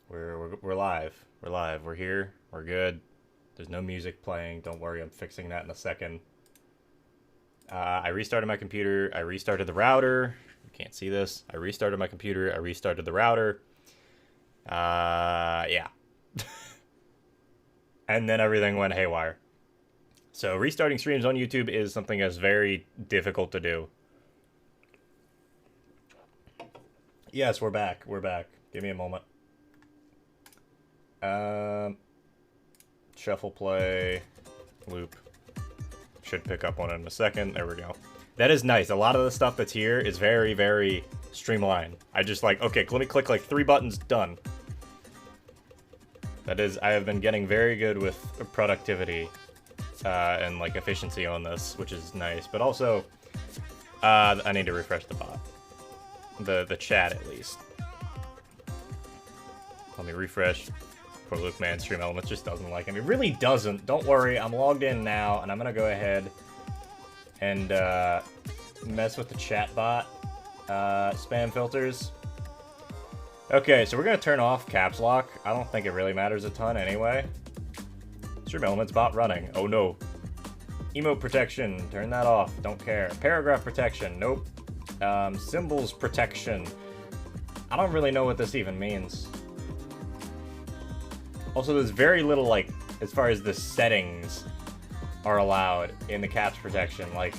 We're live. We're live. We're here. We're good. There's no music playing. Don't worry, I'm fixing that in a second. I restarted my computer. I restarted the router. You can't see this. I restarted my computer. I restarted the router. Yeah. And then everything went haywire. So restarting streams on YouTube is something that's very difficult to do. Yes, we're back. We're back. Give me a moment. Shuffle play, loop. Should pick up on it in a second. There we go. That is nice. A lot of the stuff that's here is very, very streamlined. I just like, okay, let me click like 3 buttons, done. That is, I have been getting very good with productivity and like efficiency on this, which is nice. But also, I need to refresh the bot. The chat at least. Let me refresh. Poor Luke Man, Stream Elements just doesn't like him. It really doesn't. Don't worry, I'm logged in now, and I'm gonna go ahead and mess with the chat bot spam filters. Okay, so we're gonna turn off caps lock. I don't think it really matters a ton anyway. Stream Elements bot running. Oh no. Emote protection, turn that off. Don't care. Paragraph protection, nope. Symbols protection. I don't really know what this even means. Also, there's very little, like, as far as the settings are allowed in the caps protection. Like,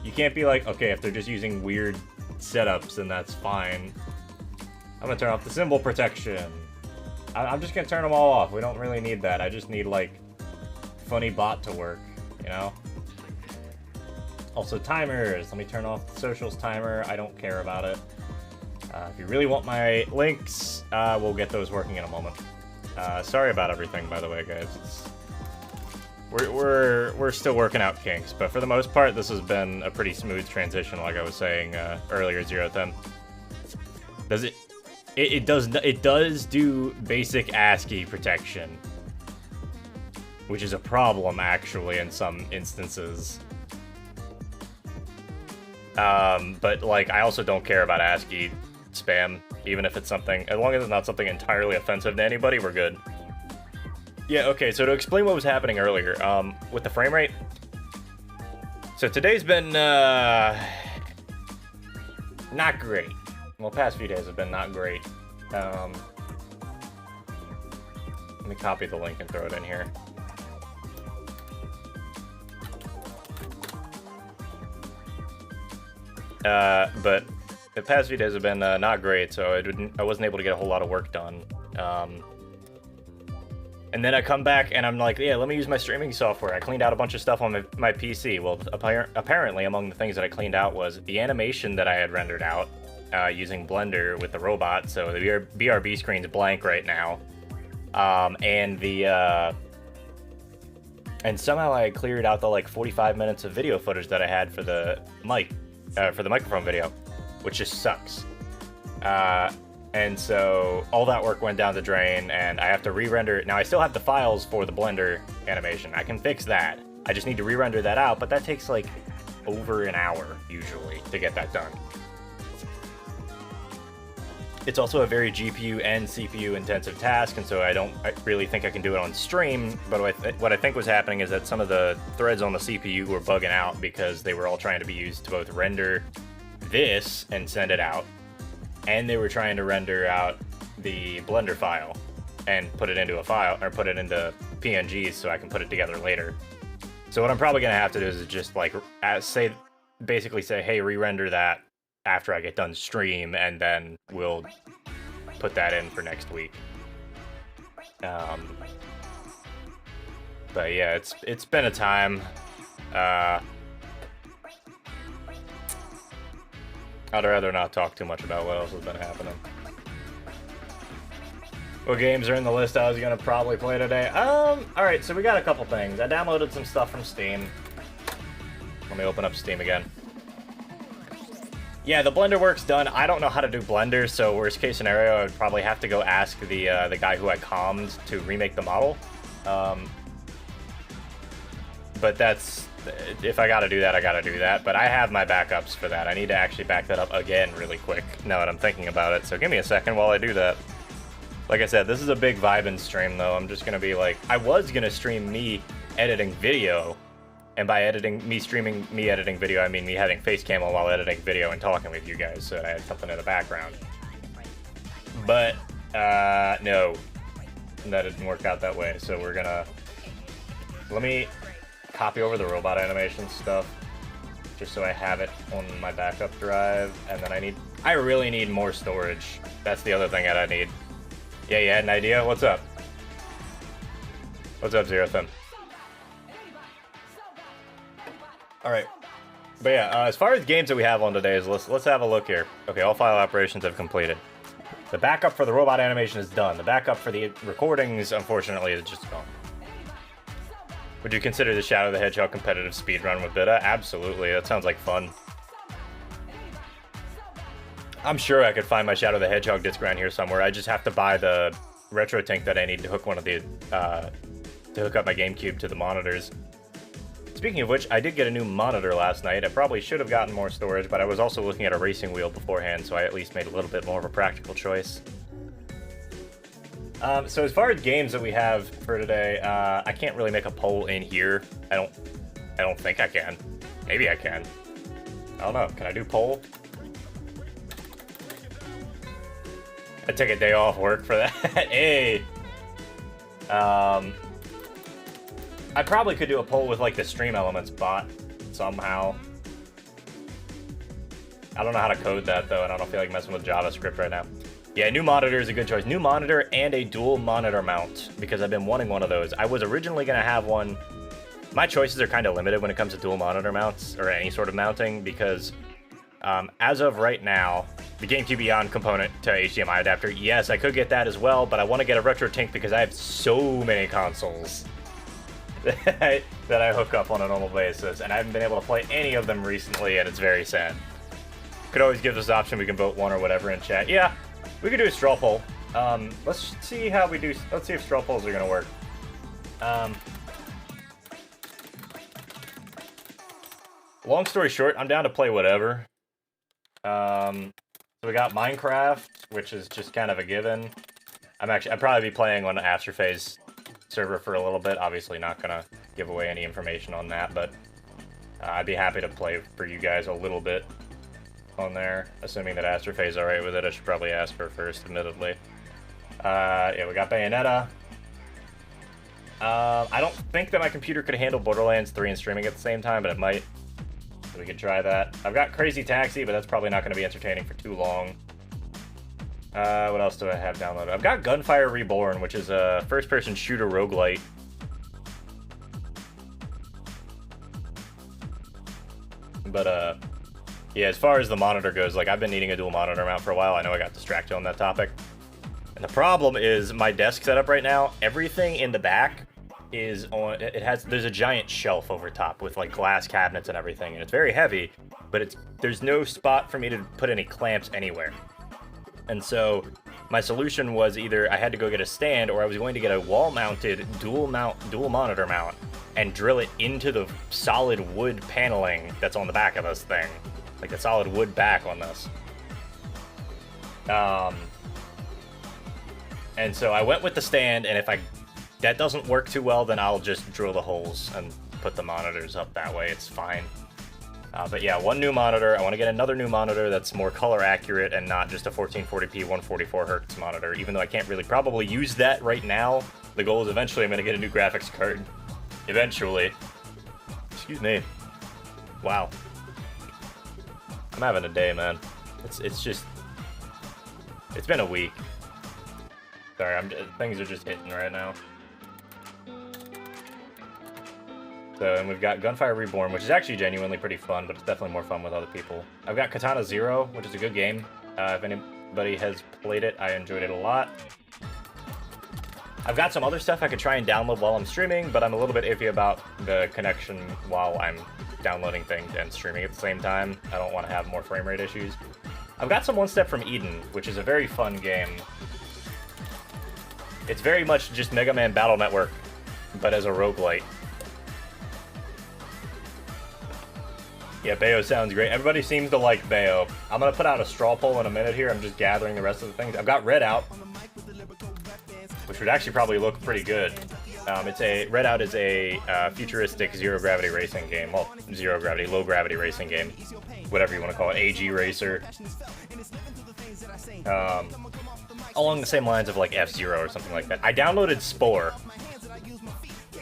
you can't be like, okay, if they're just using weird setups, then that's fine. I'm gonna turn off the symbol protection. I'm just gonna turn them all off. We don't really need that. I just need, like, funny bot to work, you know? Also, timers. Let me turn off the socials timer. I don't care about it. If you really want my links, we'll get those working in a moment. Sorry about everything, by the way, guys. We're still working out kinks, but for the most part, this has been a pretty smooth transition, like I was saying earlier. 010. Does it? It does do basic ASCII protection, which is a problem actually in some instances. But like, I also don't care about ASCII spam. Even if it's something, as long as it's not something entirely offensive to anybody, we're good. Yeah, okay, so to explain what was happening earlier, with the frame rate. So today's been, not great. Well, past few days have been not great. Let me copy the link and throw it in here. But the past few days have been not great, so I wasn't able to get a whole lot of work done. And then I come back and I'm like, yeah, let me use my streaming software. I cleaned out a bunch of stuff on my PC. Well, apparently among the things that I cleaned out was the animation that I had rendered out using Blender with the robot. So the BRB screen's blank right now. And somehow I cleared out the like 45 minutes of video footage that I had for the microphone video, which just sucks. And so all that work went down the drain, and I have to re-render it. Now, I still have the files for the Blender animation. I can fix that. I just need to re-render that out, but that takes like over an hour, usually, to get that done. It's also a very GPU and CPU intensive task, and so I really think I can do it on stream, but what I think was happening is that some of the threads on the CPU were bugging out because they were all trying to be used to both render this and send it out, and they were trying to render out the Blender file and put it into a file, or put it into PNGs so I can put it together later. So what I'm probably gonna have to do is just like basically say, hey, re-render that after I get done stream, and then we'll put that in for next week. But yeah, it's been a time. I'd rather not talk too much about what else has been happening. What games are in the list I was gonna probably play today? Alright, so we got a couple things. I downloaded some stuff from Steam. Let me open up Steam again. Yeah, the Blender work's done. I don't know how to do Blender, so worst case scenario, I would probably have to go ask the guy who I commed to remake the model. But that's, if I gotta do that, I gotta do that. But I have my backups for that. I need to actually back that up again really quick now that I'm thinking about it. So give me a second while I do that. Like I said, this is a big vibing stream, though. I'm just gonna be like, I was gonna stream me editing video, and by streaming me editing video, I mean me having face cam on while editing video and talking with you guys, so I had something in the background. But no, that didn't work out that way. So we're gonna let me copy over the robot animation stuff, just so I have it on my backup drive, and then I really need more storage. That's the other thing that I need. Yeah, you had an idea? What's up? What's up, Zero Thumb? Alright. But yeah, as far as games that we have on today's list, let's have a look here. Okay, all file operations have completed. The backup for the robot animation is done. The backup for the recordings, unfortunately, is just gone. Would you consider the Shadow the Hedgehog competitive speedrun with Bida? Absolutely, that sounds like fun. I'm sure I could find my Shadow the Hedgehog disc around here somewhere. I just have to buy the retro tank that I need to hook one of the to hook up my GameCube to the monitors. Speaking of which, I did get a new monitor last night. I probably should have gotten more storage, but I was also looking at a racing wheel beforehand, so I at least made a little bit more of a practical choice. So as far as games that we have for today, I can't really make a poll in here. I don't think I can. Maybe I can. I don't know. Can I do poll? I took a day off work for that. Hey! I probably could do a poll with, like, the Stream Elements bot somehow. I don't know how to code that, though, and I don't feel like messing with JavaScript right now. Yeah, new monitor is a good choice. New monitor and a dual monitor mount, because I've been wanting one of those. I was originally going to have one. My choices are kind of limited when it comes to dual monitor mounts, or any sort of mounting, because as of right now, the GameCube Beyond component to HDMI adapter, yes, I could get that as well, but I want to get a retro tank because I have so many consoles that I hook up on a normal basis, and I haven't been able to play any of them recently, and it's very sad. Could always give this option, we can vote one or whatever in chat. Yeah, we could do a straw poll. Let's see how we do, let's see if straw polls are going to work. Long story short, I'm down to play whatever. So we got Minecraft, which is just kind of a given. I'd probably be playing on the Astrophase server for a little bit. Obviously not gonna give away any information on that, but I'd be happy to play for you guys a little bit on there, assuming that Astrophase is alright with it. I should probably ask her first, admittedly. Yeah, we got Bayonetta. I don't think that my computer could handle Borderlands 3 and streaming at the same time, but it might. So we could try that. I've got Crazy Taxi, but that's probably not going to be entertaining for too long. What else do I have downloaded? I've got Gunfire Reborn, which is a first-person shooter roguelite. But, yeah, as far as the monitor goes, like, I've been needing a dual monitor mount for a while. I know I got distracted on that topic. And the problem is my desk setup right now, everything in the back is on, there's a giant shelf over top with, like, glass cabinets and everything, and it's very heavy, but there's no spot for me to put any clamps anywhere. And so my solution was either I had to go get a stand, or I was going to get a wall-mounted dual monitor mount and drill it into the solid wood paneling that's on the back of this thing, like the solid wood back on this. And so I went with the stand, and if that doesn't work too well, then I'll just drill the holes and put the monitors up that way. It's fine. But yeah, one new monitor. I want to get another new monitor that's more color accurate and not just a 1440p 144 hertz monitor, even though I can't really probably use that right now. The goal is eventually I'm going to get a new graphics card. Eventually. Excuse me. Wow. I'm having a day, man. It's just... It's been a week. Sorry, things are just hitting right now. So, and we've got Gunfire Reborn, which is actually genuinely pretty fun, but it's definitely more fun with other people. I've got Katana Zero, which is a good game. If anybody has played it, I enjoyed it a lot. I've got some other stuff I could try and download while I'm streaming, but I'm a little bit iffy about the connection while I'm downloading things and streaming at the same time. I don't want to have more frame rate issues. I've got some One Step from Eden, which is a very fun game. It's very much just Mega Man Battle Network, but as a roguelite. Yeah, Bayo sounds great. Everybody seems to like Bayo. I'm going to put out a straw poll in a minute here. I'm just gathering the rest of the things. I've got Red out. which would actually probably look pretty good. Redout is a futuristic zero-gravity racing game. Well, zero-gravity, low-gravity racing game. Whatever you want to call it. AG Racer. Along the same lines of like F-Zero or something like that. I downloaded Spore.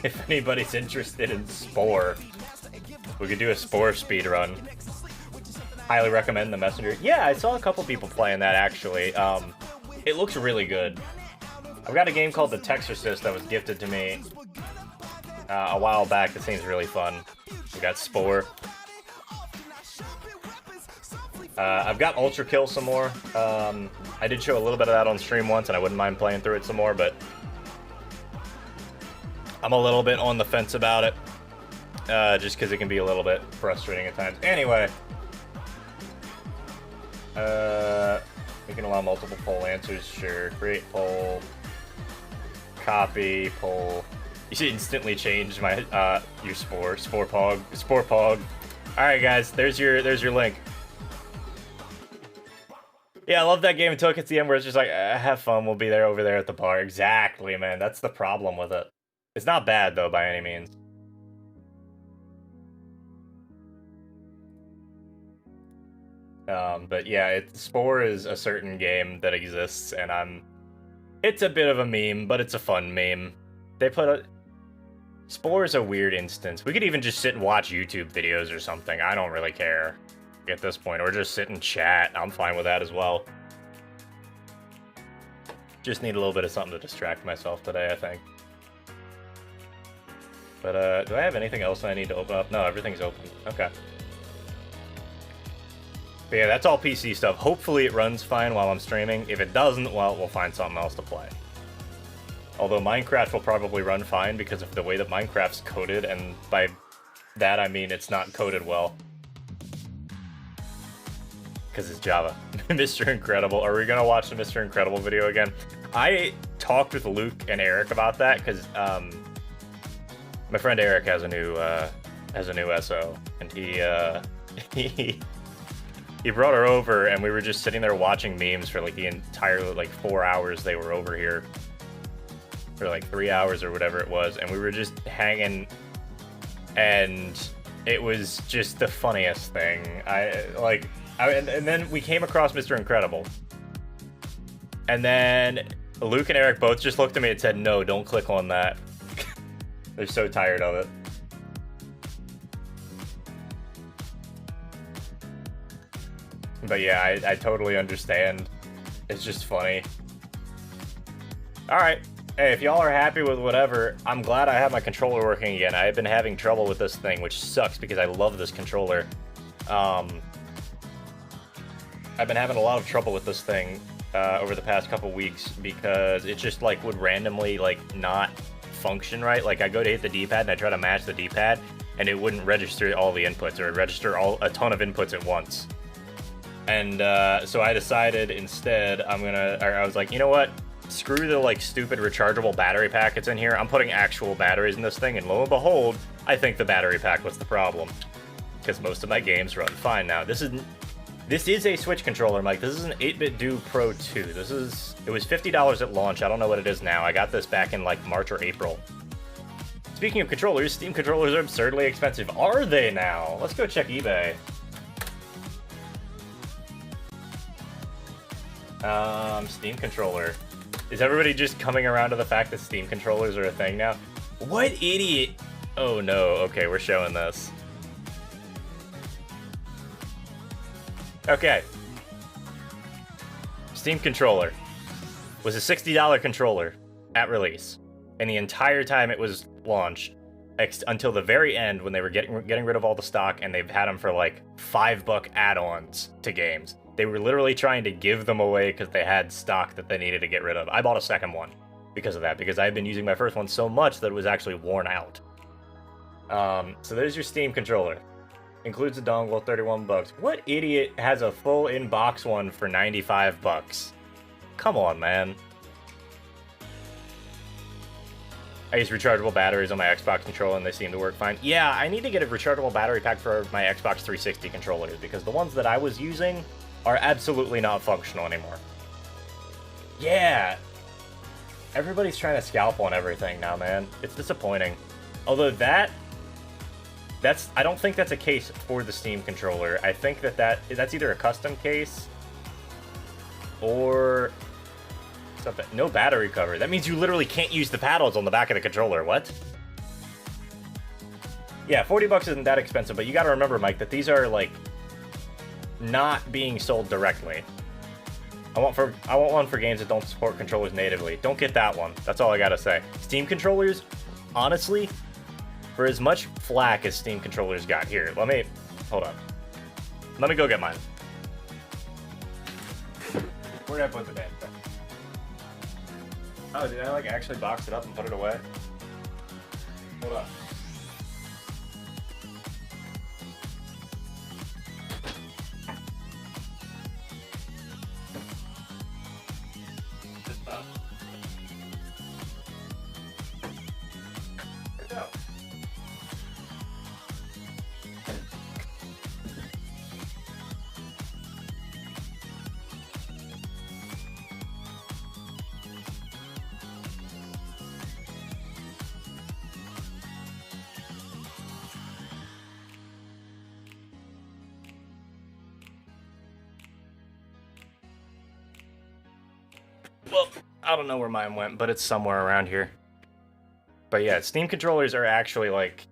If anybody's interested in Spore, we could do a Spore speedrun. Highly recommend The Messenger. Yeah, I saw a couple people playing that, actually. It looks really good. I've got a game called The Texorcist that was gifted to me a while back that seems really fun. We got Spore. I've got Ultra Kill some more. I did show a little bit of that on stream once, and I wouldn't mind playing through it some more, but I'm a little bit on the fence about it, just because it can be a little bit frustrating at times. Anyway, we can allow multiple poll answers, sure. Create poll, copy poll. You should instantly change my your Spore Pog. All right, guys, there's your link. Yeah, I love that game until it gets to the end where it's just like, have fun, we'll be there over there at the bar. Exactly, man. That's the problem with it. It's not bad, though, by any means. But yeah, Spore is a certain game that exists, and it's a bit of a meme, but it's a fun meme. Spore is a weird instance. We could even just sit and watch YouTube videos or something. I don't really care at this point, or just sit and chat. I'm fine with that as well. Just need a little bit of something to distract myself today, I think. But do I have anything else I need to open up? No, everything's open. Okay. But yeah, that's all PC stuff. Hopefully it runs fine while I'm streaming. If it doesn't, well, we'll find something else to play. Although Minecraft will probably run fine because of the way that Minecraft's coded, and by that I mean it's not coded well. Because it's Java. Mr. Incredible. Are we going to watch the Mr. Incredible video again? I talked with Luke and Eric about that because my friend Eric has a new SO, and he brought her over, and we were just sitting there watching memes for like the entire 4 hours they were over here, for like 3 hours or whatever it was, and we were just hanging, and it was just the funniest thing. And then we came across Mr. Incredible. And then Luke and Eric both just looked at me and said, no, don't click on that. They're so tired of it. But yeah, I totally understand. It's just funny. Alright. Hey, if y'all are happy with whatever, I'm glad I have my controller working again. I've been having trouble with this thing, which sucks because I love this controller. I've been having a lot of trouble with this thing over the past couple weeks because it just would randomly not function right. Like I go to hit the D-pad and I try to match the D-pad and it wouldn't register all the inputs, or it'd register a ton of inputs at once. And so I decided instead I was like, you know what? Screw the stupid rechargeable battery pack that's in here. I'm putting actual batteries in this thing, and lo and behold, I think the battery pack was the problem. Because most of my games run fine now. This is a Switch controller, Mike. This is an 8BitDo Pro 2. It was $50 at launch. I don't know what it is now. I got this back in March or April. Speaking of controllers, Steam controllers are absurdly expensive. Are they now? Let's go check eBay. Steam controller. Is everybody just coming around to the fact that Steam controllers are a thing now? What idiot? Oh no, okay, we're showing this. Okay. Steam controller was a $60 controller at release, and the entire time it was launched, until the very end when they were getting rid of all the stock, and they've had them for $5 add-ons to games. They were literally trying to give them away because they had stock that they needed to get rid of. I bought a second one because of that, because I had been using my first one so much that it was actually worn out. So there's your Steam controller. Includes a dongle, $31. What idiot has a full in-box one for $95? Come on, man. I use rechargeable batteries on my Xbox controller and they seem to work fine. Yeah, I need to get a rechargeable battery pack for my Xbox 360 controllers because the ones that I was using are absolutely not functional anymore. Yeah. Everybody's trying to scalp on everything now, man. It's disappointing. Although I don't think that's a case for the Steam controller. I think that's either a custom case or something. No battery cover. That means you literally can't use the paddles on the back of the controller. What? Yeah, 40 bucks isn't that expensive, but you gotta remember, Mike, that these are, like, not being sold directly. I want one for games that don't support controllers natively. Don't get that one. That's all I gotta say. Steam controllers, honestly, for as much flack as Steam controllers got here, hold on. Let me go get mine. Where did I put the damn thing? Oh, did I, like, actually box it up and put it away? Hold on. Well, I don't know where mine went, but it's somewhere around here. But yeah, Steam controllers are actually, like,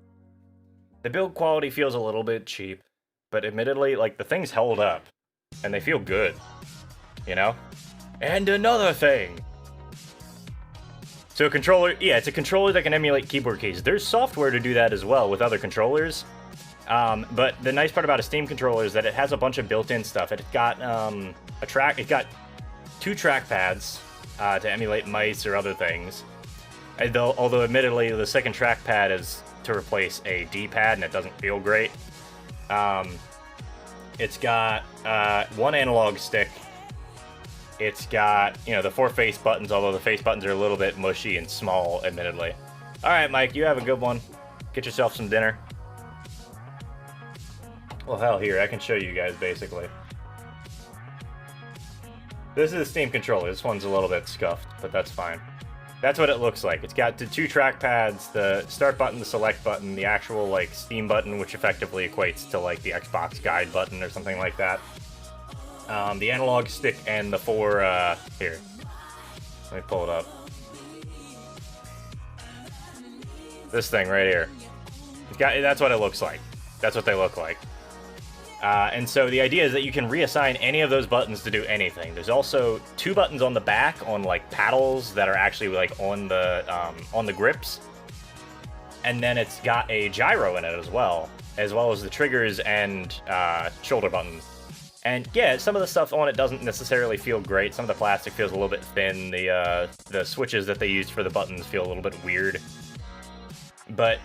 the build quality feels a little bit cheap, but admittedly, like, the things held up, and they feel good, you know? And another thing! So a controller, yeah, it's a controller that can emulate keyboard keys. There's software to do that as well with other controllers, but the nice part about a Steam controller is that it has a bunch of built-in stuff. It's got it's got 2 trackpads to emulate mice or other things. Although admittedly, the second trackpad is to replace a D-pad, and it doesn't feel great. It's got 1 analog stick. It's got, you know, the 4 face buttons, although the face buttons are a little bit mushy and small, admittedly. Alright, Mike, you have a good one. Get yourself some dinner. Well, hell, here, I can show you guys, basically. This is a Steam controller. This one's a little bit scuffed, but that's fine. That's what it looks like. It's got the 2 trackpads, the start button, the select button, the actual, like, Steam button, which effectively equates to, like, the Xbox guide button or something like that. The analog stick and the 4, here. Let me pull it up. This thing right here. That's what it looks like. That's what they look like. And so the idea is that you can reassign any of those buttons to do anything. There's also 2 buttons on the back on, like, paddles that are actually, like, on the grips. And then it's got a gyro in it as well as the triggers and shoulder buttons. And yeah, some of the stuff on it doesn't necessarily feel great. Some of the plastic feels a little bit thin. The switches that they used for the buttons feel a little bit weird. But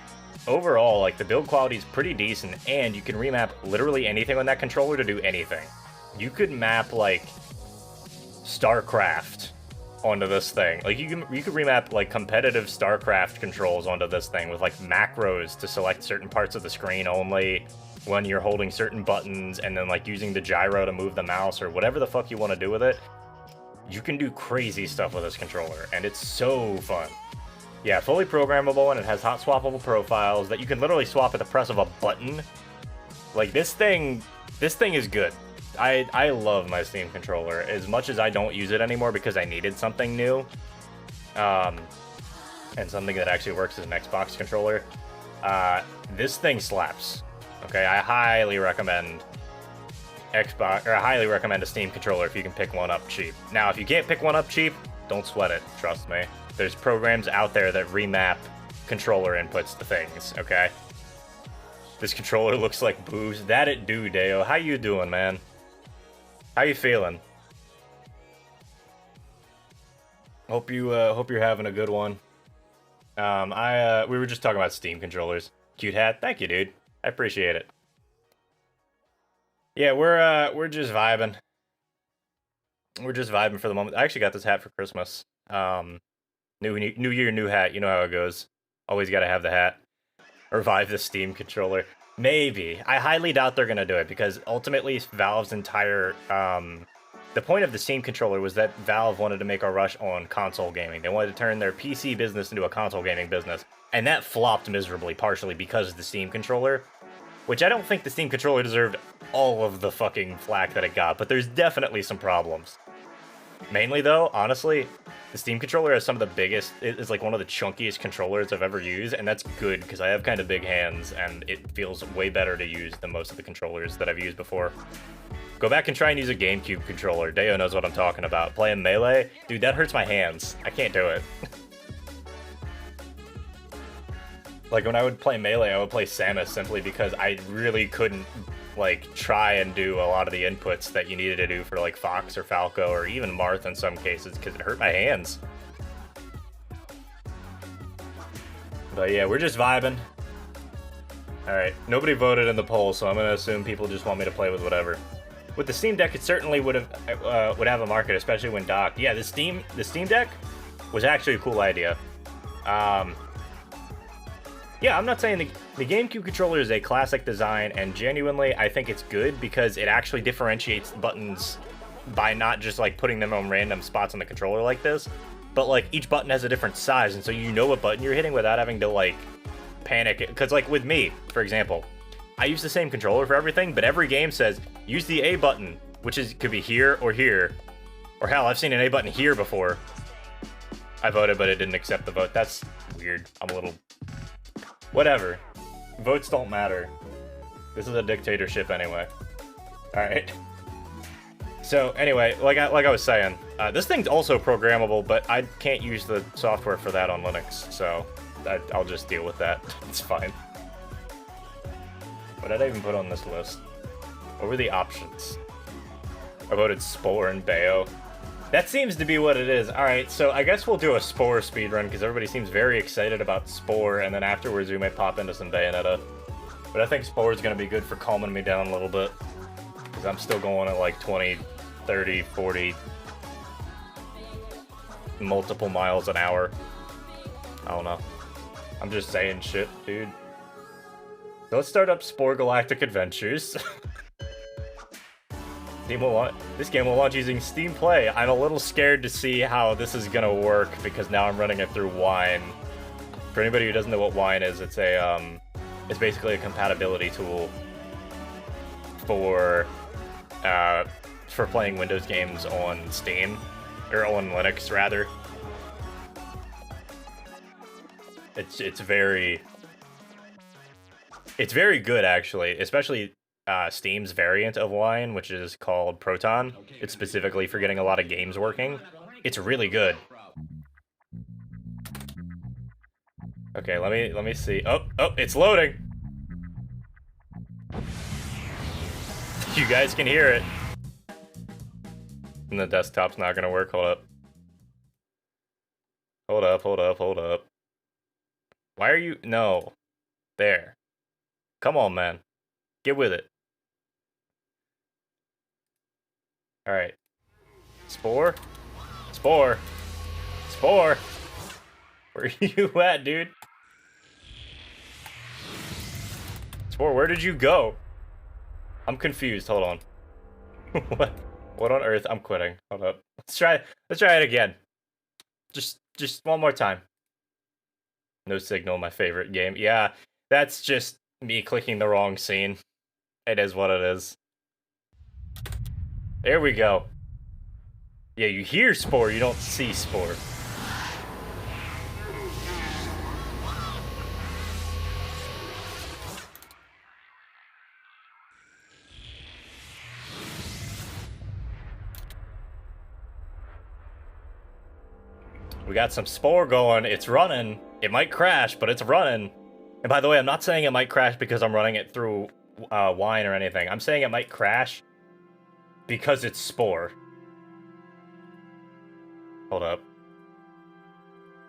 overall, like, the build quality is pretty decent, and you can remap literally anything on that controller to do anything. You could map, like, StarCraft onto this thing. Like, you could remap, like, competitive StarCraft controls onto this thing with, like, macros to select certain parts of the screen only when you're holding certain buttons, and then, like, using the gyro to move the mouse or whatever the fuck you want to do with it. You can do crazy stuff with this controller, and it's so fun. Yeah, fully programmable, and it has hot swappable profiles that you can literally swap at the press of a button. Like, this thing is good. I love my Steam controller, as much as I don't use it anymore because I needed something new. And something that actually works as an Xbox controller. This thing slaps. Okay, I highly recommend I highly recommend a Steam controller if you can pick one up cheap. Now, if you can't pick one up cheap, don't sweat it, trust me. There's programs out there that remap controller inputs to things, okay? This controller looks like booze. That it do, Deo. How you doing, man? How you feeling? Hope you're having a good one. We were just talking about Steam controllers. Cute hat. Thank you, dude. I appreciate it. Yeah, we're just vibing. We're just vibing for the moment. I actually got this hat for Christmas. New year, new hat. You know how it goes. Always gotta have the hat. Revive the Steam controller. Maybe. I highly doubt they're gonna do it because ultimately Valve's entire the point of the Steam controller was that Valve wanted to make a rush on console gaming. They wanted to turn their PC business into a console gaming business, and that flopped miserably, partially because of the Steam controller, which I don't think the Steam controller deserved all of the fucking flack that it got, but there's definitely some problems. Mainly, though, honestly, the Steam controller has some of the biggest, it's like one of the chunkiest controllers I've ever used, and that's good, because I have kind of big hands, and it feels way better to use than most of the controllers that I've used before. Go back and try and use a GameCube controller. Deo knows what I'm talking about. Playing Melee? Dude, that hurts my hands. I can't do it. Like, when I would play Melee, I would play Samus simply because I really couldn't, like, try and do a lot of the inputs that you needed to do for, like, Fox or Falco or even Marth in some cases, because it hurt my hands. But yeah, we're just vibing. Alright, nobody voted in the poll, so I'm gonna assume people just want me to play with whatever. With the Steam Deck, it certainly would have a market, especially when docked. Yeah, the Steam Deck was actually a cool idea. Yeah, I'm not saying the GameCube controller is a classic design, and genuinely, I think it's good because it actually differentiates buttons by not just, like, putting them on random spots on the controller like this, but, like, each button has a different size, and so you know what button you're hitting without having to, like, panic. Because, like, with me, for example, I use the same controller for everything, but every game says, use the A button, which could be here, or hell, I've seen an A button here before. I voted, but it didn't accept the vote. That's weird. I'm a little... Whatever. Votes don't matter. This is a dictatorship anyway. Alright. So, anyway, like I was saying, this thing's also programmable, but I can't use the software for that on Linux, so I'll just deal with that. It's fine. What did I even put on this list? What were the options? I voted Spore and Bayo. That seems to be what it is. Alright, so I guess we'll do a Spore speedrun, because everybody seems very excited about Spore, and then afterwards we may pop into some Bayonetta. But I think Spore is going to be good for calming me down a little bit, because I'm still going at like 20, 30, 40, multiple miles an hour. I don't know. I'm just saying shit, dude. So let's start up Spore Galactic Adventures. This game will launch using Steam Play. I'm a little scared to see how this is gonna work because now I'm running it through Wine. For anybody who doesn't know what Wine is, it's basically a compatibility tool for playing Windows games on Steam, or on Linux rather. It's very good actually, especially Steam's variant of Wine, which is called Proton. It's specifically for getting a lot of games working. It's really good. Okay, let me see. Oh, it's loading. You guys can hear it. And the desktop's not gonna work. Hold up. Why are you... No. There. Come on, man. Get with it. Alright. Spore? Spore! Spore! Where are you at, dude? Spore, where did you go? I'm confused. Hold on. What on earth? I'm quitting. Hold up. Let's try it again. Just one more time. No signal, my favorite game. Yeah, that's just me clicking the wrong scene. It is what it is. There we go. Yeah, you hear Spore, you don't see Spore. We got some Spore going. It's running. It might crash, but it's running. And by the way, I'm not saying it might crash because I'm running it through Wine or anything. I'm saying it might crash because it's Spore. Hold up.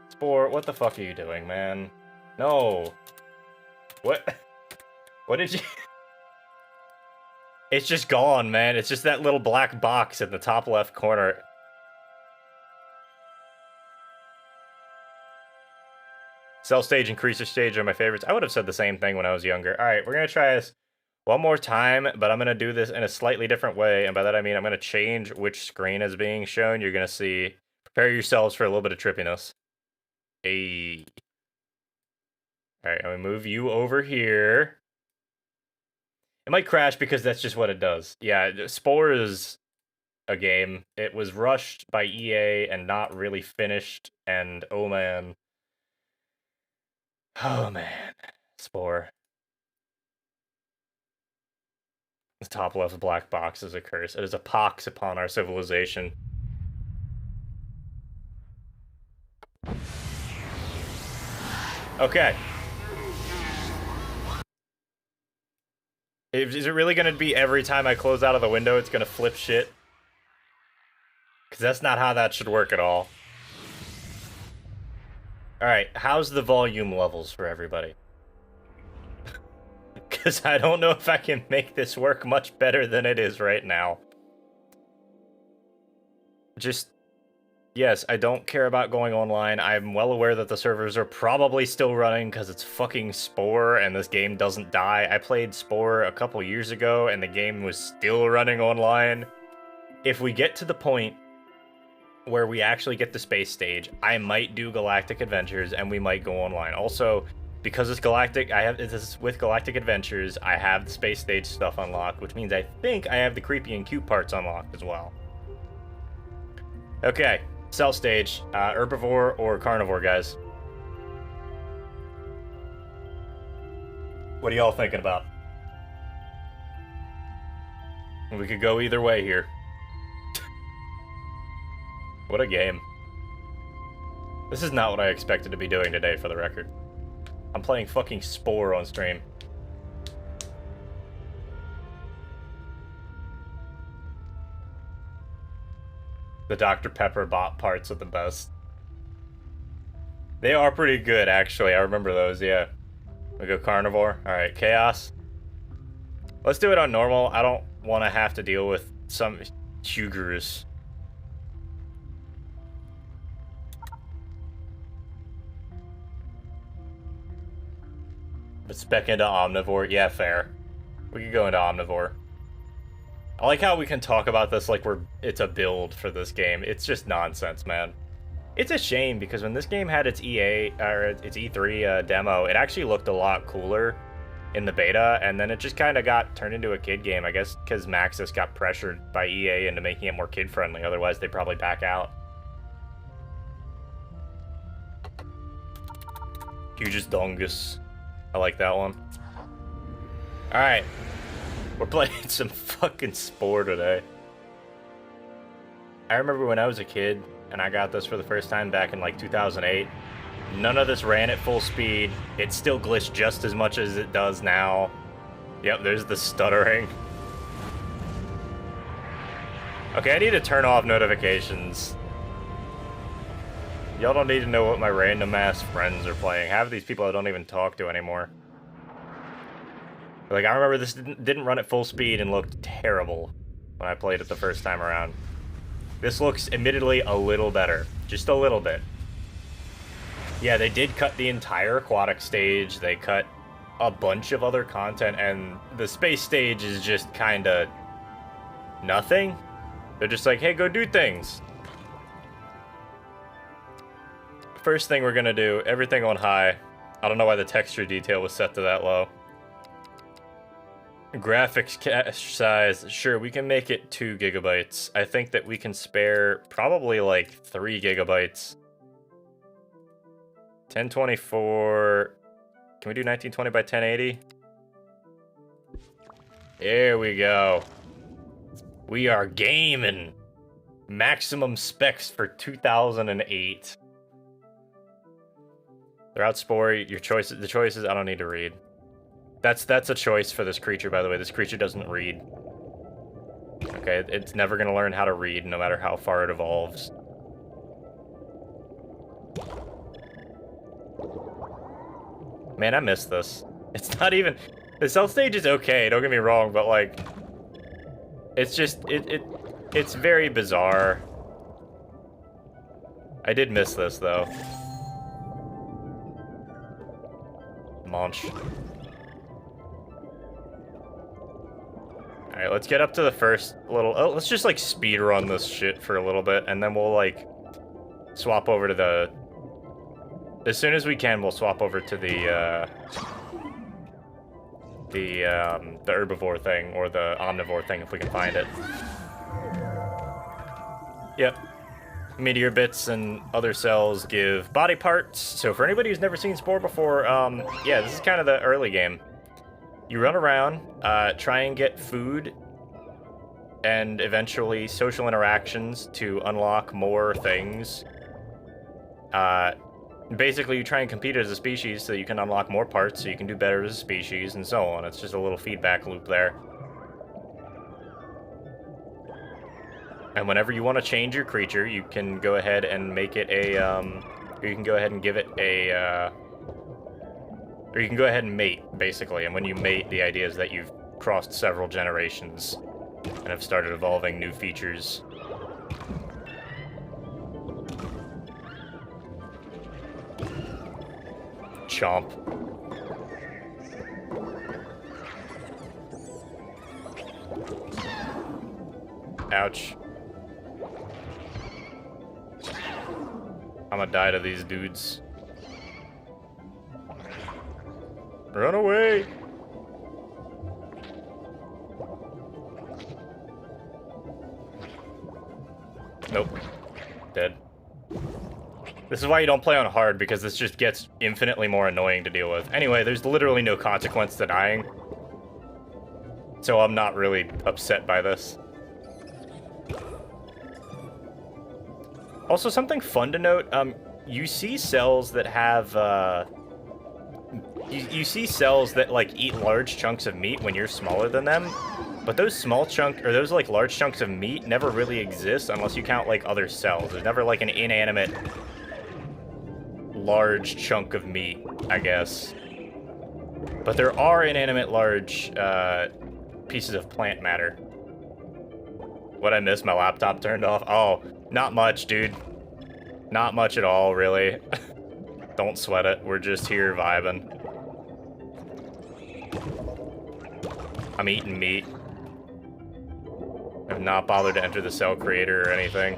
Spore, what the fuck are you doing, man? No. What? What did you... It's just gone, man. It's just that little black box in the top left corner. Cell stage and creaser stage are my favorites. I would have said the same thing when I was younger. Alright, we're gonna try this one more time, but I'm going to do this in a slightly different way. And by that I mean I'm going to change which screen is being shown. You're going to see, prepare yourselves for a little bit of trippiness. Hey. Alright, I'm going to move you over here. It might crash because that's just what it does. Yeah, Spore is a game. It was rushed by EA and not really finished. And oh man. Oh man. Spore. The top left black box is a curse. It is a pox upon our civilization. Okay. Is it really going to be every time I close out of the window it's going to flip shit? Because that's not how that should work at all. Alright, how's the volume levels for everybody? Because I don't know if I can make this work much better than it is right now. Just... Yes, I don't care about going online. I'm well aware that the servers are probably still running because it's fucking Spore and this game doesn't die. I played Spore a couple years ago and the game was still running online. If we get to the point where we actually get the space stage, I might do Galactic Adventures and we might go online. Also, because it's Galactic, this is with Galactic Adventures, I have the space stage stuff unlocked, which means I think I have the creepy and cute parts unlocked as well. Okay. Cell stage, herbivore or carnivore, guys? What are y'all thinking about? We could go either way here. What a game. This is not what I expected to be doing today, for the record. I'm playing fucking Spore on stream. The Dr. Pepper bot parts are the best. They are pretty good, actually. I remember those, yeah. We go carnivore. Alright, chaos. Let's do it on normal. I don't want to have to deal with some Hugers. But spec into omnivore. Yeah, fair. We could go into omnivore. I like how we can talk about this like it's a build for this game. It's just nonsense, man. It's a shame because when this game had its its E3 demo, it actually looked a lot cooler in the beta, and then it just kind of got turned into a kid game, I guess, because Maxis got pressured by EA into making it more kid-friendly. Otherwise, they'd probably back out. Hugest Dongus. I like that one. Alright. We're playing some fucking Spore today. I remember when I was a kid and I got this for the first time back in like 2008. None of this ran at full speed. It still glitched just as much as it does now. Yep, there's the stuttering. Okay, I need to turn off notifications. Y'all don't need to know what my random ass friends are playing. Half of these people I don't even talk to anymore. Like, I remember this didn't run at full speed and looked terrible when I played it the first time around. This looks, admittedly, a little better. Just a little bit. Yeah, they did cut the entire aquatic stage. They cut a bunch of other content, and the space stage is just kinda nothing. They're just like, hey, go do things. First thing we're gonna do, everything on high. I don't know why the texture detail was set to that low. Graphics cache size, sure, we can make it 2 gigabytes. I think that we can spare probably like 3 gigabytes. 1024, can we do 1920 by 1080? There we go. We are gaming. Maximum specs for 2008. They're out Spore, your choices, the choices I don't need to read. That's a choice for this creature, by the way. This creature doesn't read. Okay, it's never gonna learn how to read, no matter how far it evolves. Man, I miss this. It's not even... The cell stage is okay, don't get me wrong, but, like... It's just... It's very bizarre. I did miss this, though. Munch. Alright, let's get up to the first little... Oh, let's just, like, speed run this shit for a little bit, and then we'll, like, swap over to the... As soon as we can, we'll swap over to the herbivore thing, or the omnivore thing, if we can find it. Yep. Meteor bits and other cells give body parts. So for anybody who's never seen Spore before, yeah, this is kind of the early game. You run around, try and get food, and eventually social interactions to unlock more things. Basically, you try and compete as a species so you can unlock more parts, so you can do better as a species, and so on. It's just a little feedback loop there. And whenever you want to change your creature, you can go ahead and make it a, or you can go ahead and give it a, or you can go ahead and mate, basically. And when you mate, the idea is that you've crossed several generations and have started evolving new features. Chomp. Ouch. I'm gonna die to these dudes. Run away! Nope. Dead. This is why you don't play on hard, because this just gets infinitely more annoying to deal with. Anyway, there's literally no consequence to dying. So I'm not really upset by this. Also, something fun to note, you see cells that have, you see cells that, like, eat large chunks of meat when you're smaller than them, but those those, like, large chunks of meat never really exist unless you count, like, other cells. There's never, like, an inanimate large chunk of meat, I guess. But there are inanimate large, pieces of plant matter. What'd I miss? My laptop turned off? Oh, not much, dude. Not much at all, really. Don't sweat it. We're just here vibing. I'm eating meat. I've not bothered to enter the cell creator or anything.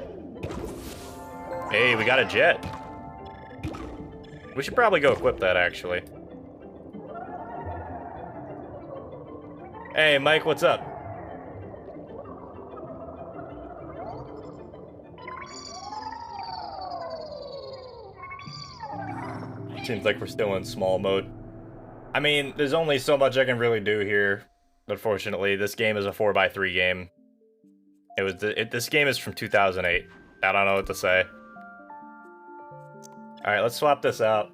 Hey, we got a jet. We should probably go equip that, actually. Hey, Mike, what's up? Seems like we're still in small mode. I mean, there's only so much I can really do here. Unfortunately, this game is a 4x3 game. This game is from 2008. I don't know what to say. Alright, let's swap this out.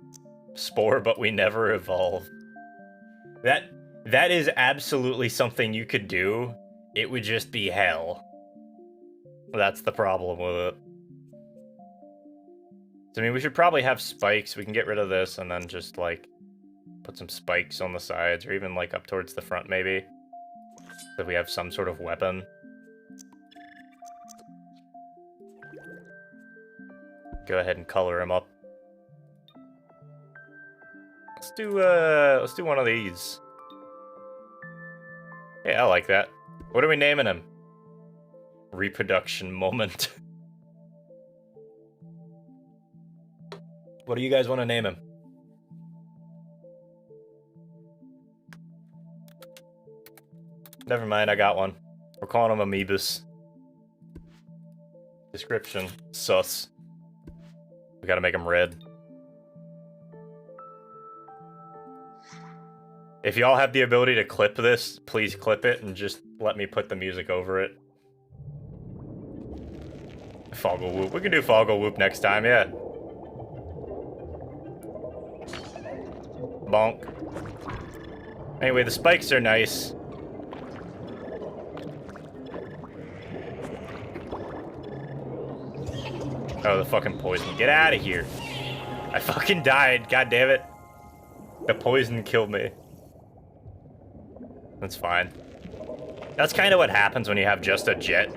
Spore, but we never evolve. That is absolutely something you could do. It would just be hell. That's the problem with it. So, I mean, we should probably have spikes. We can get rid of this and then just, like, put some spikes on the sides, or even, like, up towards the front, maybe. So we have some sort of weapon. Go ahead and color him up. Let's do one of these. Yeah, I like that. What are we naming him? Reproduction moment. What do you guys want to name him? Never mind, I got one. We're calling him Amoebus. Description: sus. We gotta make him red. If y'all have the ability to clip this, please clip it and just let me put the music over it. Foggle Whoop. We can do Foggle Whoop next time, yeah. Bonk. Anyway, the spikes are nice. Oh, the fucking poison. Get out of here. I fucking died. God damn it. The poison killed me. That's fine. That's kind of what happens when you have just a jet.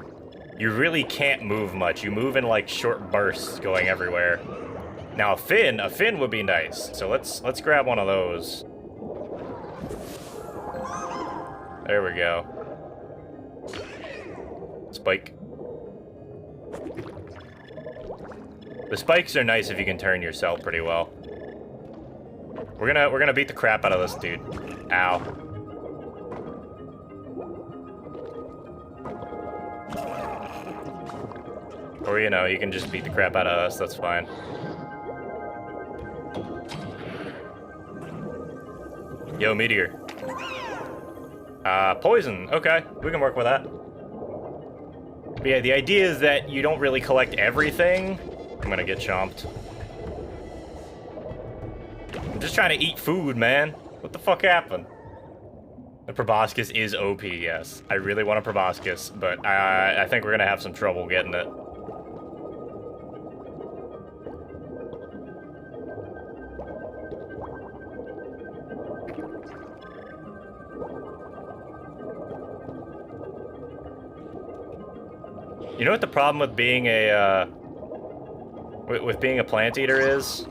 You really can't move much. You move in, like, short bursts going everywhere. Now, a fin would be nice. So let's grab one of those. There we go. spike. The spikes are nice if you can turn yourself pretty well. We're gonna beat the crap out of this dude. Ow. Or, you know, you can just beat the crap out of us, that's fine. Yo, meteor. Poison. Okay, we can work with that. But yeah, the idea is that you don't really collect everything. I'm gonna get chomped. I'm just trying to eat food, man. What the fuck happened? The proboscis is OP, yes. I really want a proboscis, but I think we're gonna have some trouble getting it. You know what the problem with being a being a plant eater is?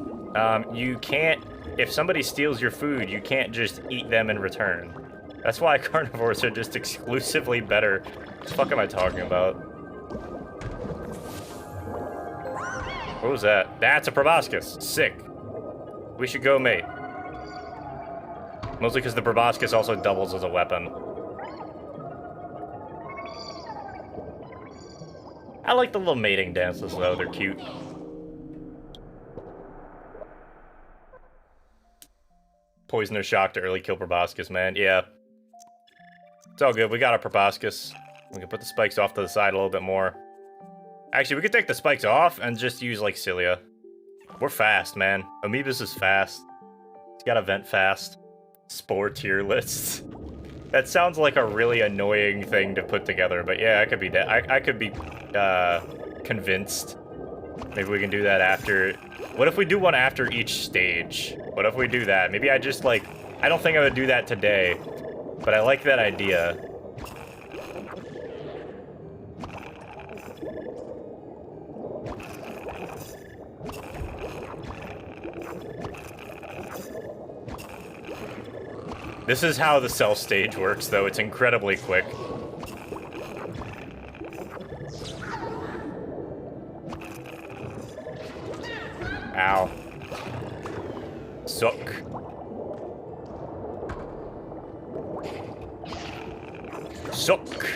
You can't, if somebody steals your food, you can't just eat them in return. That's why carnivores are just exclusively better. What the fuck am I talking about? What was that? That's a proboscis. Sick. We should go mate. Mostly because the proboscis also doubles as a weapon. I like the little mating dances, though. They're cute. Poison or shock to early kill proboscis, man. Yeah. It's all good. We got our proboscis. We can put the spikes off to the side a little bit more. Actually, we could take the spikes off and just use, like, Cilia. We're fast, man. Amoebus is fast. It's got to vent fast. Spore tier lists. That sounds like a really annoying thing to put together, but yeah, I could be I could be convinced. Maybe we can do that after. What if we do one after each stage? What if we do that? Maybe I just like. I don't think I would do that today, but I like that idea. This is how the cell stage works, though. It's incredibly quick. Ow. Suck. Suck.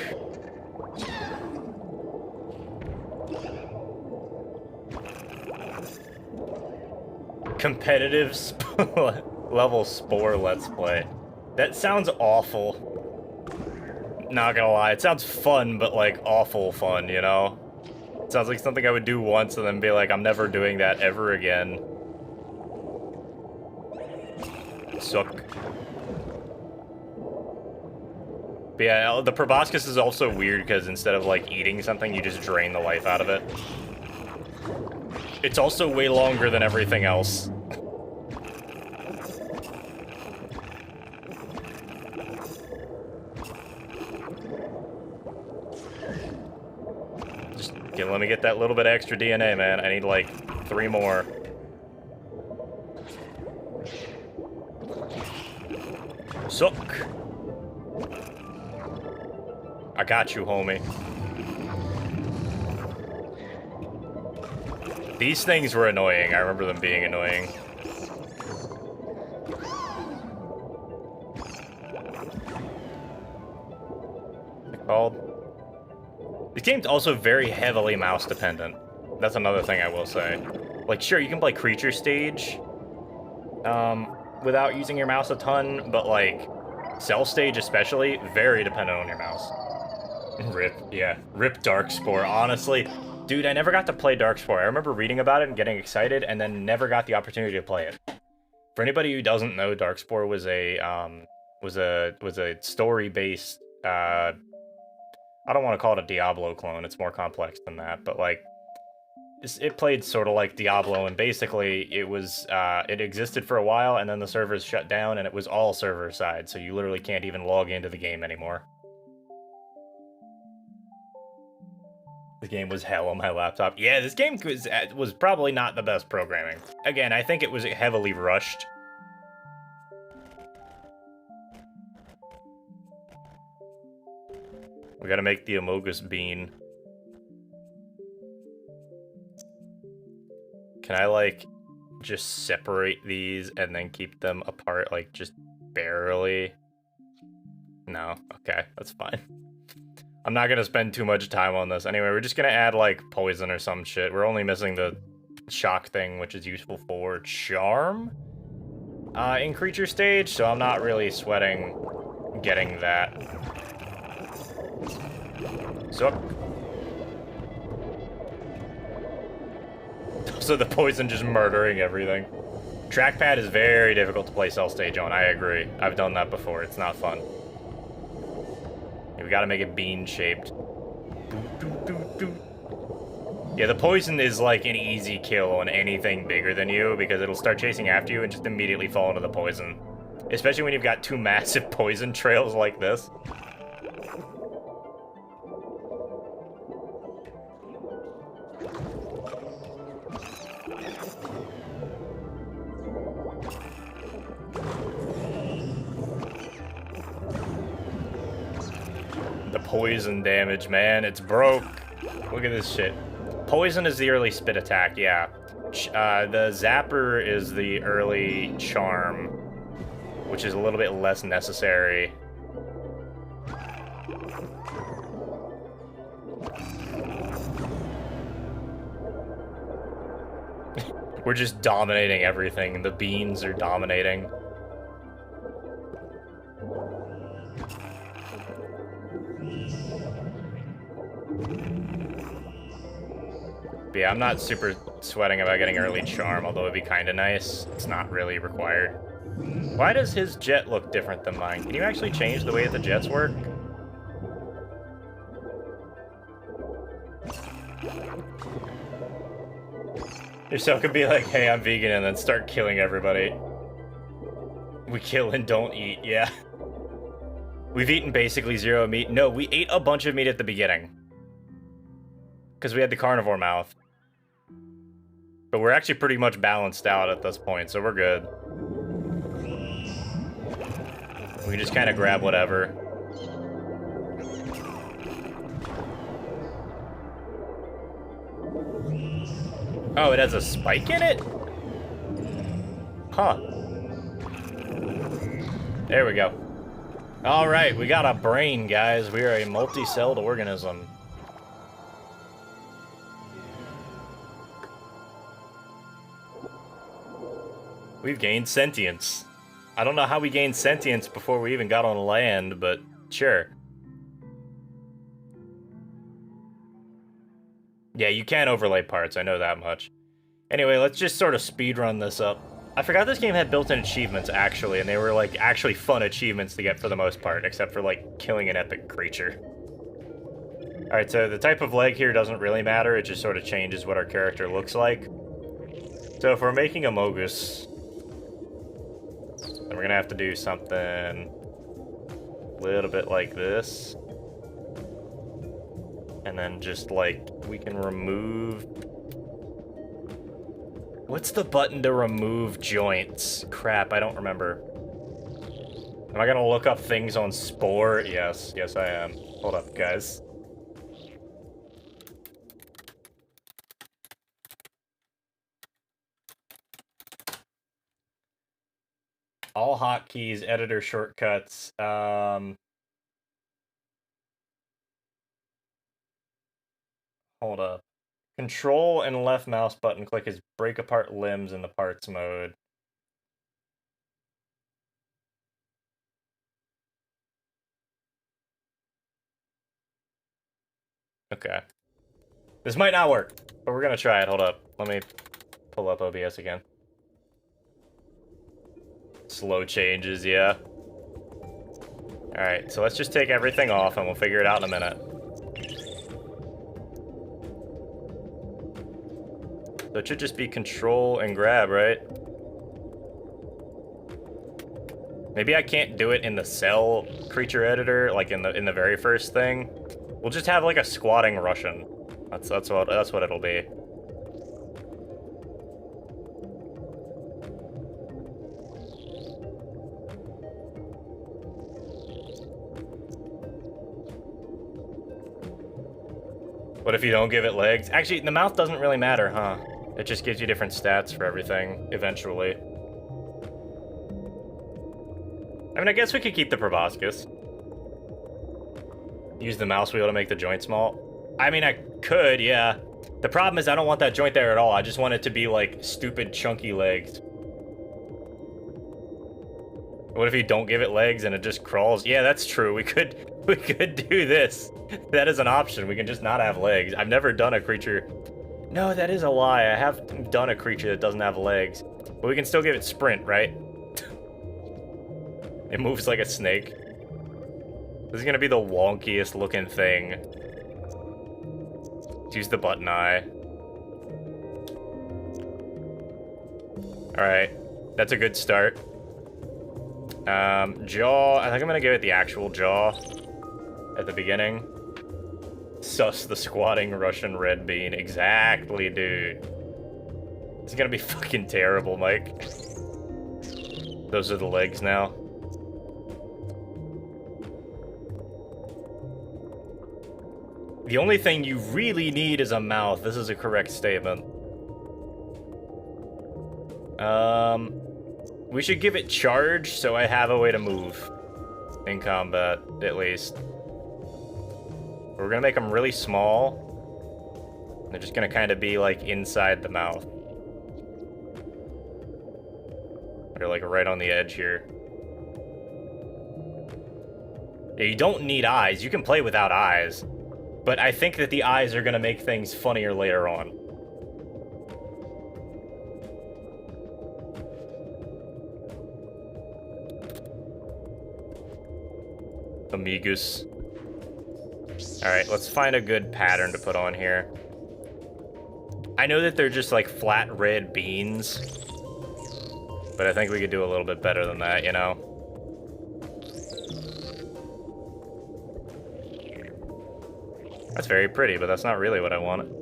Competitive level Spore Let's Play. That sounds awful. Not gonna lie, it sounds fun, but like awful fun, you know? It sounds like something I would do once and then be like, I'm never doing that ever again. Suck. But yeah, the proboscis is also weird because instead of like eating something, you just drain the life out of it. It's also way longer than everything else. Let me get that little bit of extra DNA, man. I need like 3 more. Suck. I got you, homie. These things were annoying. I remember them being annoying. What's it called? This game's also very heavily mouse dependent. That's another thing I will say. Like, sure, you can play creature stage without using your mouse a ton, but like cell stage especially, very dependent on your mouse. Rip, yeah. Rip Darkspore, honestly. Dude, I never got to play Darkspore. I remember reading about it and getting excited and then never got the opportunity to play it. For anybody who doesn't know, Darkspore was a story-based I don't want to call it a Diablo clone, it's more complex than that, but like, it played sort of like Diablo, and basically it was, it existed for a while, and then the servers shut down, and it was all server side, so you literally can't even log into the game anymore. The game was hell on my laptop. Yeah, this game was probably not the best programming. Again, I think it was heavily rushed. We gotta make the Amogus bean. Can I, like, just separate these and then keep them apart, like, just barely? No. Okay, that's fine. I'm not gonna spend too much time on this. Anyway, we're just gonna add, like, poison or some shit. We're only missing the shock thing, which is useful for charm in creature stage, so I'm not really sweating getting that. So the poison just murdering everything. Trackpad is very difficult to play cell stage on, I agree. I've done that before, it's not fun. We gotta make it bean-shaped. Yeah, the poison is like an easy kill on anything bigger than you because it'll start chasing after you and just immediately fall into the poison. Especially when you've got two massive poison trails like this. The poison damage, man, it's broke. Look at this shit. Poison is the early spit attack, yeah. The zapper is the early charm, which is a little bit less necessary. We're just dominating everything. The beans are dominating. But yeah, I'm not super sweating about getting early charm, although it'd be kind of nice. It's not really required. Why does his jet look different than mine? Can you actually change the way that the jets work? Yourself could be like, hey, I'm vegan, and then start killing everybody. We kill and don't eat, yeah. We've eaten basically zero meat. No, we ate a bunch of meat at the beginning. Because we had the carnivore mouth. But we're actually pretty much balanced out at this point, so we're good. We can just kind of grab whatever. Oh, it has a spike in it? Huh. There we go. Alright, we got a brain, guys. We are a multi-celled organism. We've gained sentience. I don't know how we gained sentience before we even got on land, but sure. Yeah, you can't overlay parts, I know that much. Anyway, let's just sort of speedrun this up. I forgot this game had built-in achievements, actually, and they were, like, actually fun achievements to get for the most part, except for, like, killing an epic creature. Alright, so the type of leg here doesn't really matter, it just sort of changes what our character looks like. So if we're making a Mogus, then we're gonna have to do something a little bit like this. And then just, like, we can remove... What's the button to remove joints? Crap, I don't remember. Am I gonna look up things on Spore? Yes, yes I am. Hold up, guys. All hotkeys, editor shortcuts. Hold up. Control and left mouse button click is break apart limbs in the parts mode. Okay. This might not work, but we're gonna try it. Hold up. Let me pull up OBS again. Slow changes, yeah. Alright, so let's just take everything off and we'll figure it out in a minute. So it should just be control and grab, right? Maybe I can't do it in the cell creature editor, like in the very first thing. We'll just have like a squatting Russian. That's what it'll be. What if you don't give it legs? Actually, the mouth doesn't really matter, huh? It just gives you different stats for everything, eventually. I mean, I guess we could keep the proboscis. Use the mouse wheel to make the joint small. I mean, I could, yeah. The problem is I don't want that joint there at all. I just want it to be, like, stupid chunky legs. What if you don't give it legs and it just crawls? Yeah, that's true. We could do this. That is an option. We can just not have legs. I've never done a creature... No, that is a lie. I have done a creature that doesn't have legs. But we can still give it sprint, right? It moves like a snake. This is gonna be the wonkiest looking thing. Let's use the button eye. Alright. That's a good start. Jaw. I think I'm gonna give it the actual jaw at the beginning. Sus the squatting Russian red bean. Exactly, dude. It's gonna be fucking terrible, Mike. Those are the legs now. The only thing you really need is a mouth. This is a correct statement. We should give it charge so I have a way to move in combat, at least. We're gonna make them really small. They're just gonna kind of be like inside the mouth. They're like right on the edge here. Yeah, you don't need eyes. You can play without eyes. But I think that the eyes are gonna make things funnier later on. Amigus. Alright, let's find a good pattern to put on here. I know that they're just like flat red beans, but I think we could do a little bit better than that, you know? That's very pretty, but that's not really what I wanted.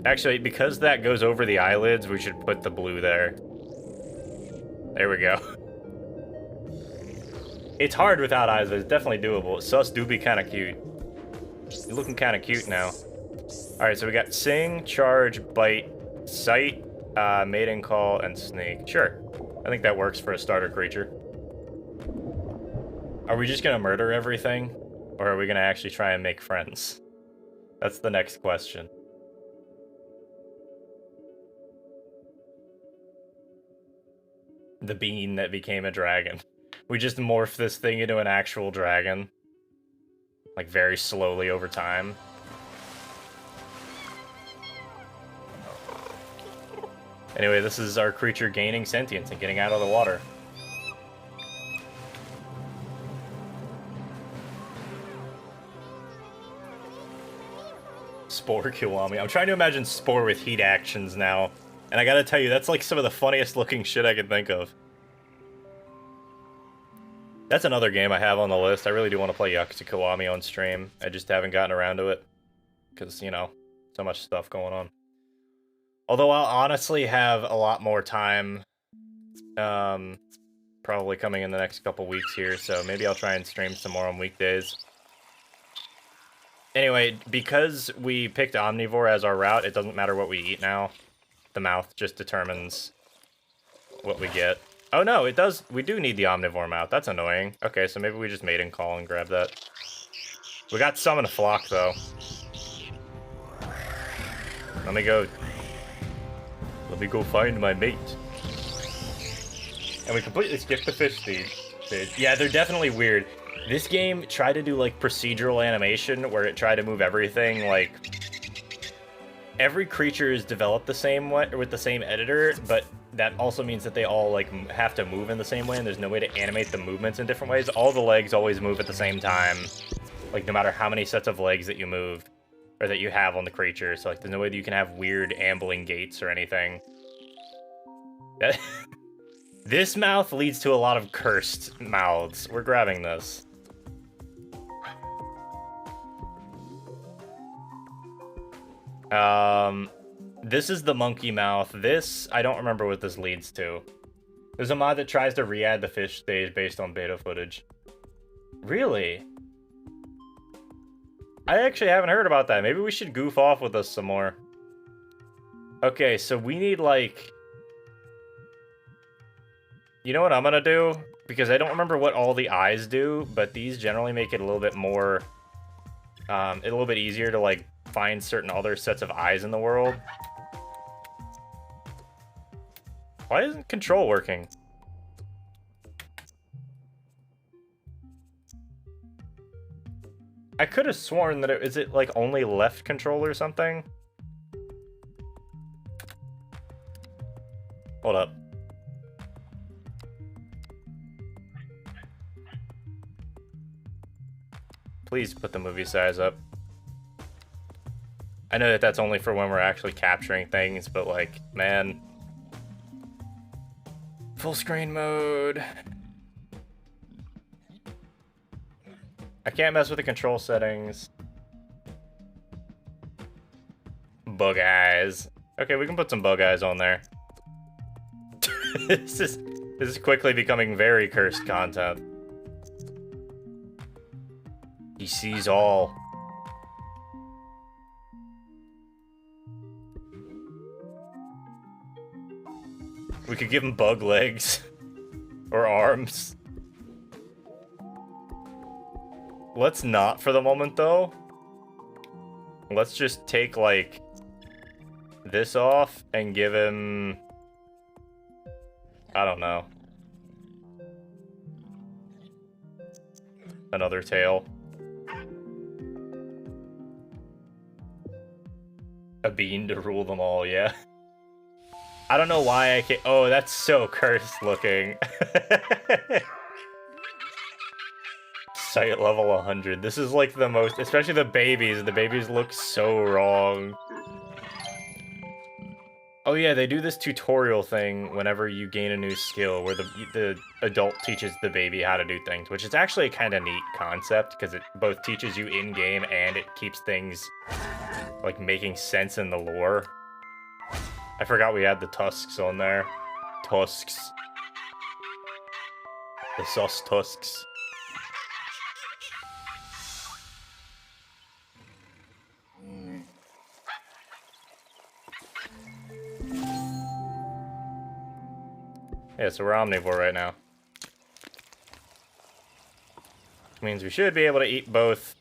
Actually, because that goes over the eyelids, we should put the blue there. There we go. It's hard without eyes, but it's definitely doable. Sus do be kind of cute. You're looking kind of cute now. Alright, so we got Sing, Charge, Bite, Sight, Mating Call, and Sneak. Sure. I think that works for a starter creature. Are we just gonna murder everything? Or are we gonna actually try and make friends? That's the next question. The bean that became a dragon. We just morph this thing into an actual dragon. Like, very slowly over time. Anyway, this is our creature gaining sentience and getting out of the water. Spore Kiwami. I'm trying to imagine Spore with heat actions now. And I gotta tell you, that's like some of the funniest looking shit I can think of. That's another game I have on the list. I really do want to play Yakuza Kiwami on stream. I just haven't gotten around to it. Because, you know, so much stuff going on. Although I'll honestly have a lot more time. Probably coming in the next couple weeks here. So maybe I'll try and stream some more on weekdays. Anyway, because we picked Omnivore as our route, it doesn't matter what we eat now. The mouth just determines what we get. Oh no, it does. We do need the Omnivore mouth. That's annoying. Okay, so maybe we just Mating Call and grab that. We got Summon a Flock, though. Let me go find my mate. And we completely skipped the fish stage. Yeah, they're definitely weird. This game tried to do, like, procedural animation, where it tried to move everything, like... Every creature is developed the same way, or with the same editor, but that also means that they all, like, have to move in the same way, and there's no way to animate the movements in different ways. All the legs always move at the same time, like, no matter how many sets of legs that you move, or that you have on the creature. So, like, there's no way that you can have weird ambling gaits or anything. This mouth leads to a lot of cursed mouths. We're grabbing this. This is the monkey mouth. This, I don't remember what this leads to. There's a mod that tries to re-add the fish stage based on beta footage. Really? I actually haven't heard about that. Maybe we should goof off with this some more. Okay, so we need, like... You know what I'm gonna do? Because I don't remember what all the eyes do, but these generally make it a little bit more... a little bit easier to, like, find certain other sets of eyes in the world. Why isn't control working? I could have sworn that is it like only left control or something? Hold up. Please put the movie size up. I know that that's only for when we're actually capturing things, but like, man. Full screen mode. I can't mess with the control settings. Bug eyes. Okay, we can put some bug eyes on there. This is quickly becoming very cursed content. He sees all. We could give him bug legs. Or arms. Let's not for the moment, though. Let's just take, like, this off and give him... I don't know. Another tail. A bean to rule them all, yeah. I don't know why I can't... Oh, that's so cursed looking. Sight level 100. This is like the most... Especially the babies. The babies look so wrong. Oh yeah, they do this tutorial thing whenever you gain a new skill where the adult teaches the baby how to do things, which is actually a kind of neat concept because it both teaches you in-game and it keeps things like making sense in the lore. I forgot we had the tusks on there. Tusks. The sus tusks. Yeah, so we're omnivore right now. Which means we should be able to eat both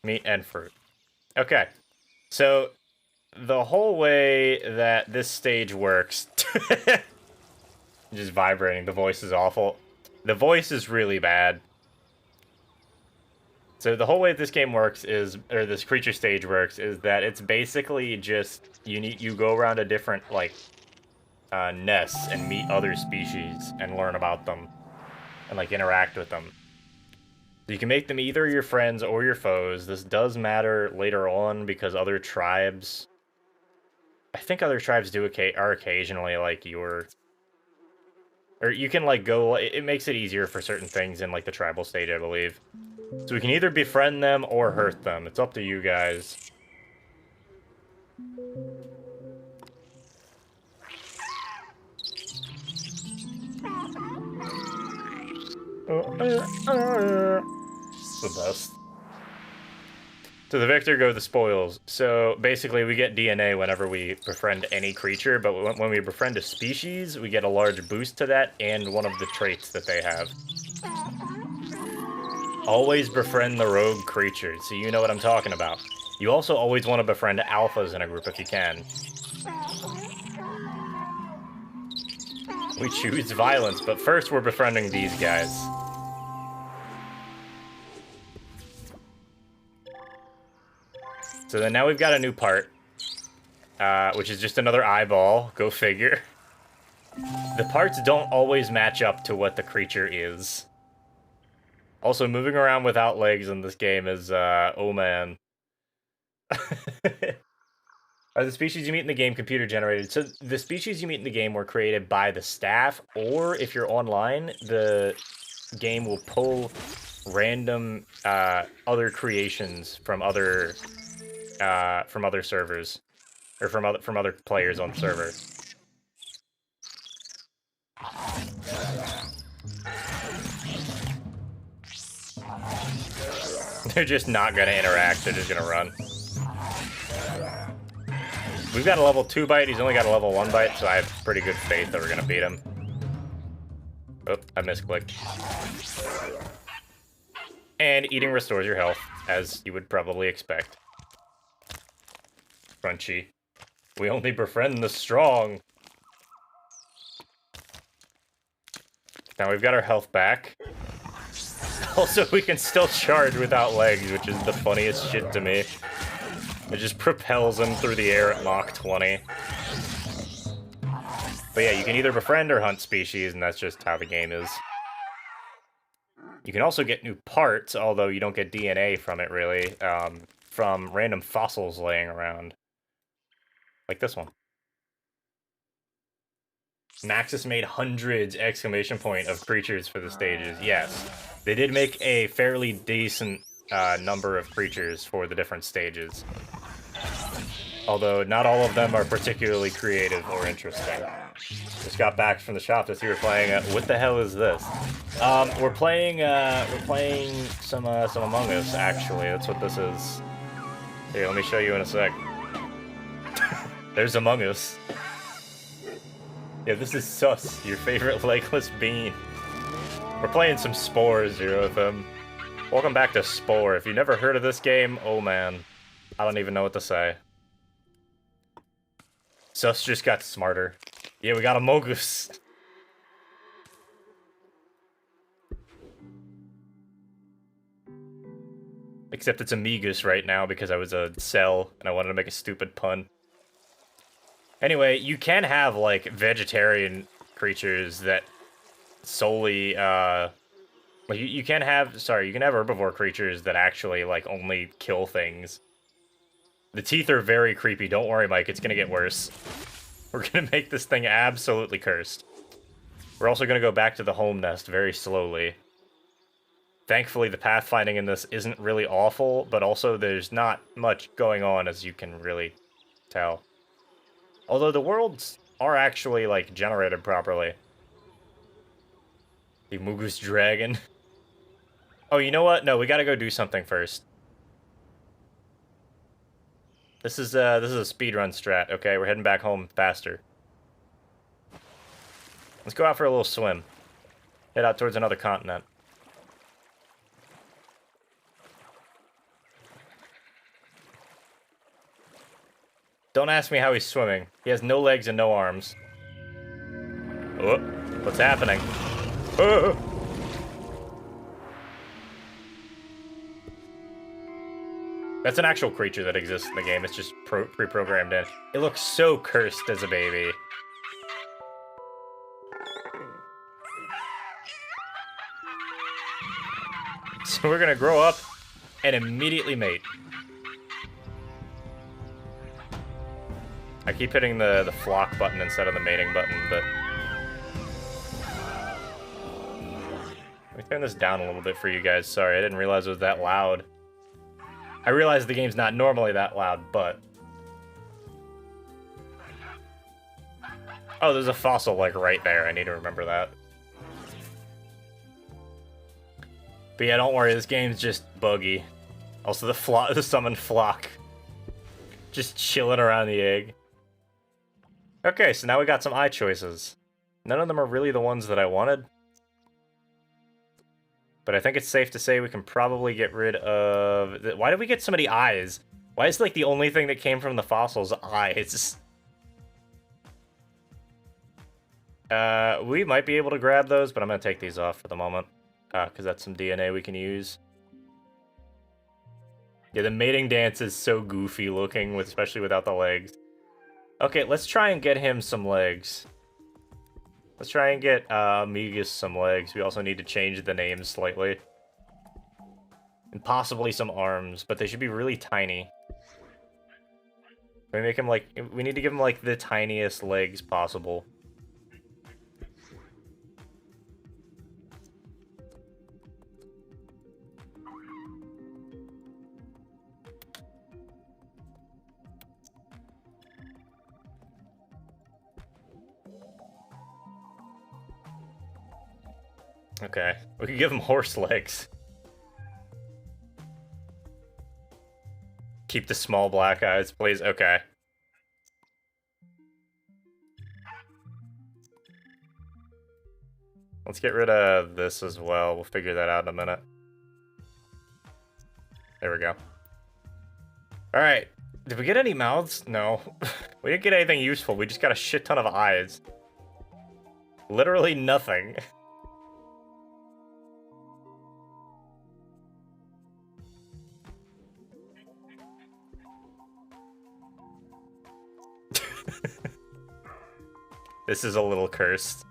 meat and fruit. Okay, so the whole way that this stage works... Just vibrating, the voice is awful. The voice is really bad. So the whole way this game works is, or this creature stage works, is that it's basically just, you go around a different, like, nests and meet other species and learn about them and like interact with them. You can make them either your friends or your foes. This does matter later on because other tribes, I think other tribes are occasionally like your, or you can like go, it makes it easier for certain things in like the tribal stage, I believe. So we can either befriend them or hurt them. It's up to you guys. It's the best. To the victor go the spoils. So basically we get DNA whenever we befriend any creature, but when we befriend a species, we get a large boost to that and one of the traits that they have. Always befriend the rogue creatures, so you know what I'm talking about. You also always want to befriend alphas in a group if you can. We choose violence, but first we're befriending these guys. So then now we've got a new part, which is just another eyeball. Go figure. The parts don't always match up to what the creature is. Also, moving around without legs in this game is, oh man. Are the species you meet in the game computer generated? So the species you meet in the game were created by the staff, or if you're online, the game will pull random other creations from other from other servers, or from other players on the server. They're just not gonna interact. They're just gonna run. We've got a level 2 bite. He's only got a level 1 bite, so I have pretty good faith that we're gonna beat him. Oh, I misclicked. And eating restores your health, as you would probably expect. Crunchy. We only befriend the strong. Now we've got our health back. Also, we can still charge without legs, which is the funniest shit to me. It just propels him through the air at Mach 20. But yeah, you can either befriend or hunt species, and that's just how the game is. You can also get new parts, although you don't get DNA from it, really, from random fossils laying around. Like this one. Maxis made hundreds, exclamation point, of creatures for the stages. Yes, they did make a fairly decent number of creatures for the different stages. Although not all of them are particularly creative or interesting. Just got back from the shop to see we're playing. What the hell is this? We're playing some Among Us. Actually, that's what this is. Here, let me show you in a sec. There's Among Us. Yeah, this is Sus, your favorite legless bean. We're playing some Spores here with him. Welcome back to Spore. If you've never heard of this game, oh man, I don't even know what to say. Sus just got smarter. Yeah, we got a Mogus. Except it's Amigus right now because I was a cell and I wanted to make a stupid pun. Anyway, you can have, like, vegetarian creatures that solely, like, you can have herbivore creatures that actually, like, only kill things. The teeth are very creepy. Don't worry, Mike. It's gonna get worse. We're gonna make this thing absolutely cursed. We're also gonna go back to the home nest very slowly. Thankfully, the pathfinding in this isn't really awful, but also there's not much going on, as you can really tell. Although the worlds are actually, like, generated properly. The Mugus Dragon. Oh, you know what? No, we gotta go do something first. This is a speedrun strat, okay? We're heading back home faster. Let's go out for a little swim. Head out towards another continent. Don't ask me how he's swimming. He has no legs and no arms. Oh, what's happening? Oh! That's an actual creature that exists in the game. It's just pre-programmed in. It looks so cursed as a baby. So we're gonna grow up and immediately mate. I keep hitting the flock button instead of the mating button, but... Let me turn this down a little bit for you guys. Sorry, I didn't realize it was that loud. I realize the game's not normally that loud, but... Oh, there's a fossil, like, right there. I need to remember that. But yeah, don't worry, this game's just buggy. Also, the summoned flock. Just chilling around the egg. Okay, so now we got some eye choices. None of them are really the ones that I wanted. But I think it's safe to say we can probably get rid of... Why did we get so many eyes? Why is, like, the only thing that came from the fossils eyes? We might be able to grab those, but I'm gonna take these off for the moment. Because that's some DNA we can use. Yeah, the mating dance is so goofy looking, especially without the legs. Okay, let's try and get him some legs. Let's try and get Amigus some legs. We also need to change the names slightly. And possibly some arms, but they should be really tiny. We make him like... We need to give him like the tiniest legs possible. Okay. We could give him horse legs. Keep the small black eyes, please. Okay. Let's get rid of this as well. We'll figure that out in a minute. There we go. Alright. Did we get any mouths? No. We didn't get anything useful. We just got a shit ton of eyes. Literally nothing. This is a little cursed.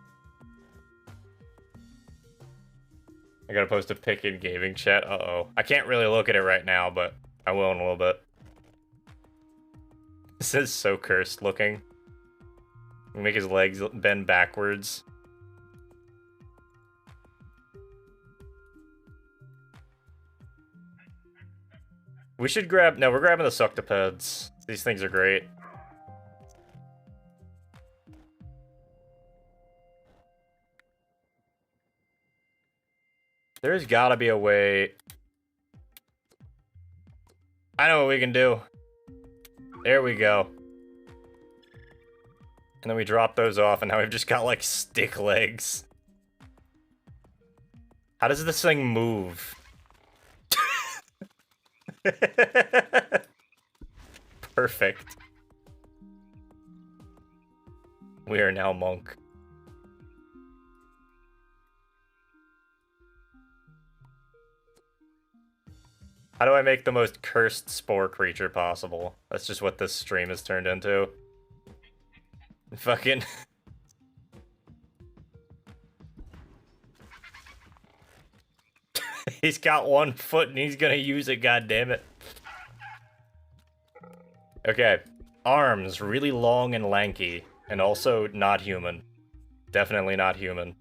I gotta post a pic in gaming chat. Uh-oh. I can't really look at it right now, but I will in a little bit. This is so cursed looking. Make his legs bend backwards. We should grab... No, we're grabbing the suctopeds. These things are great. There's gotta be a way... I know what we can do. There we go. And then we drop those off, and now we've just got, like, stick legs. How does this thing move? Perfect. We are now monk. How do I make the most cursed spore creature possible? That's just what this stream has turned into. Fucking... He's got 1 foot and he's gonna use it, goddammit. Okay. Arms, really long and lanky. And also not human. Definitely not human.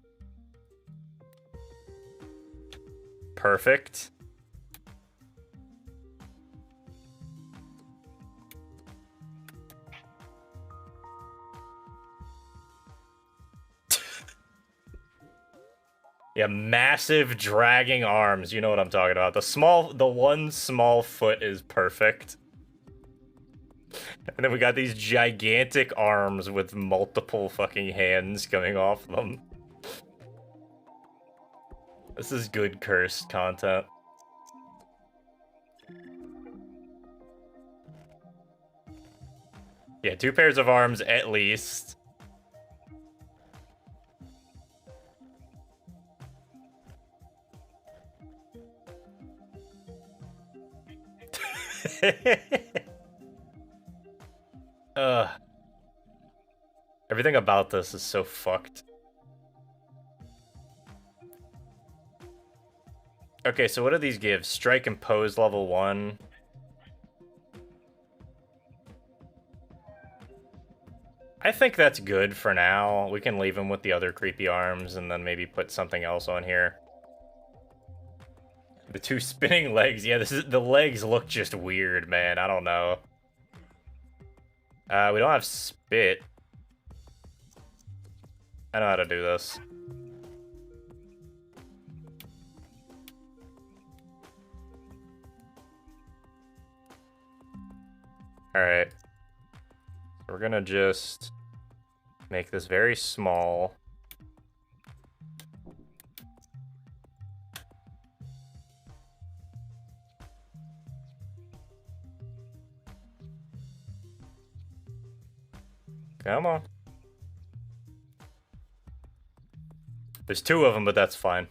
Perfect. Yeah, massive dragging arms. You know what I'm talking about. The one small foot is perfect. And then we got these gigantic arms with multiple fucking hands coming off them. This is good cursed content. Yeah, 2 pairs of arms at least. Everything about this is so fucked. Okay, so what do these give? Strike and pose level 1. I think that's good for now. We can leave him with the other creepy arms and then maybe put something else on here. The 2 spinning legs. Yeah, the legs look just weird, man. I don't know. We don't have spit. I know how to do this. Alright. We're gonna just make this very small. Come on. There's 2 of them, but that's fine.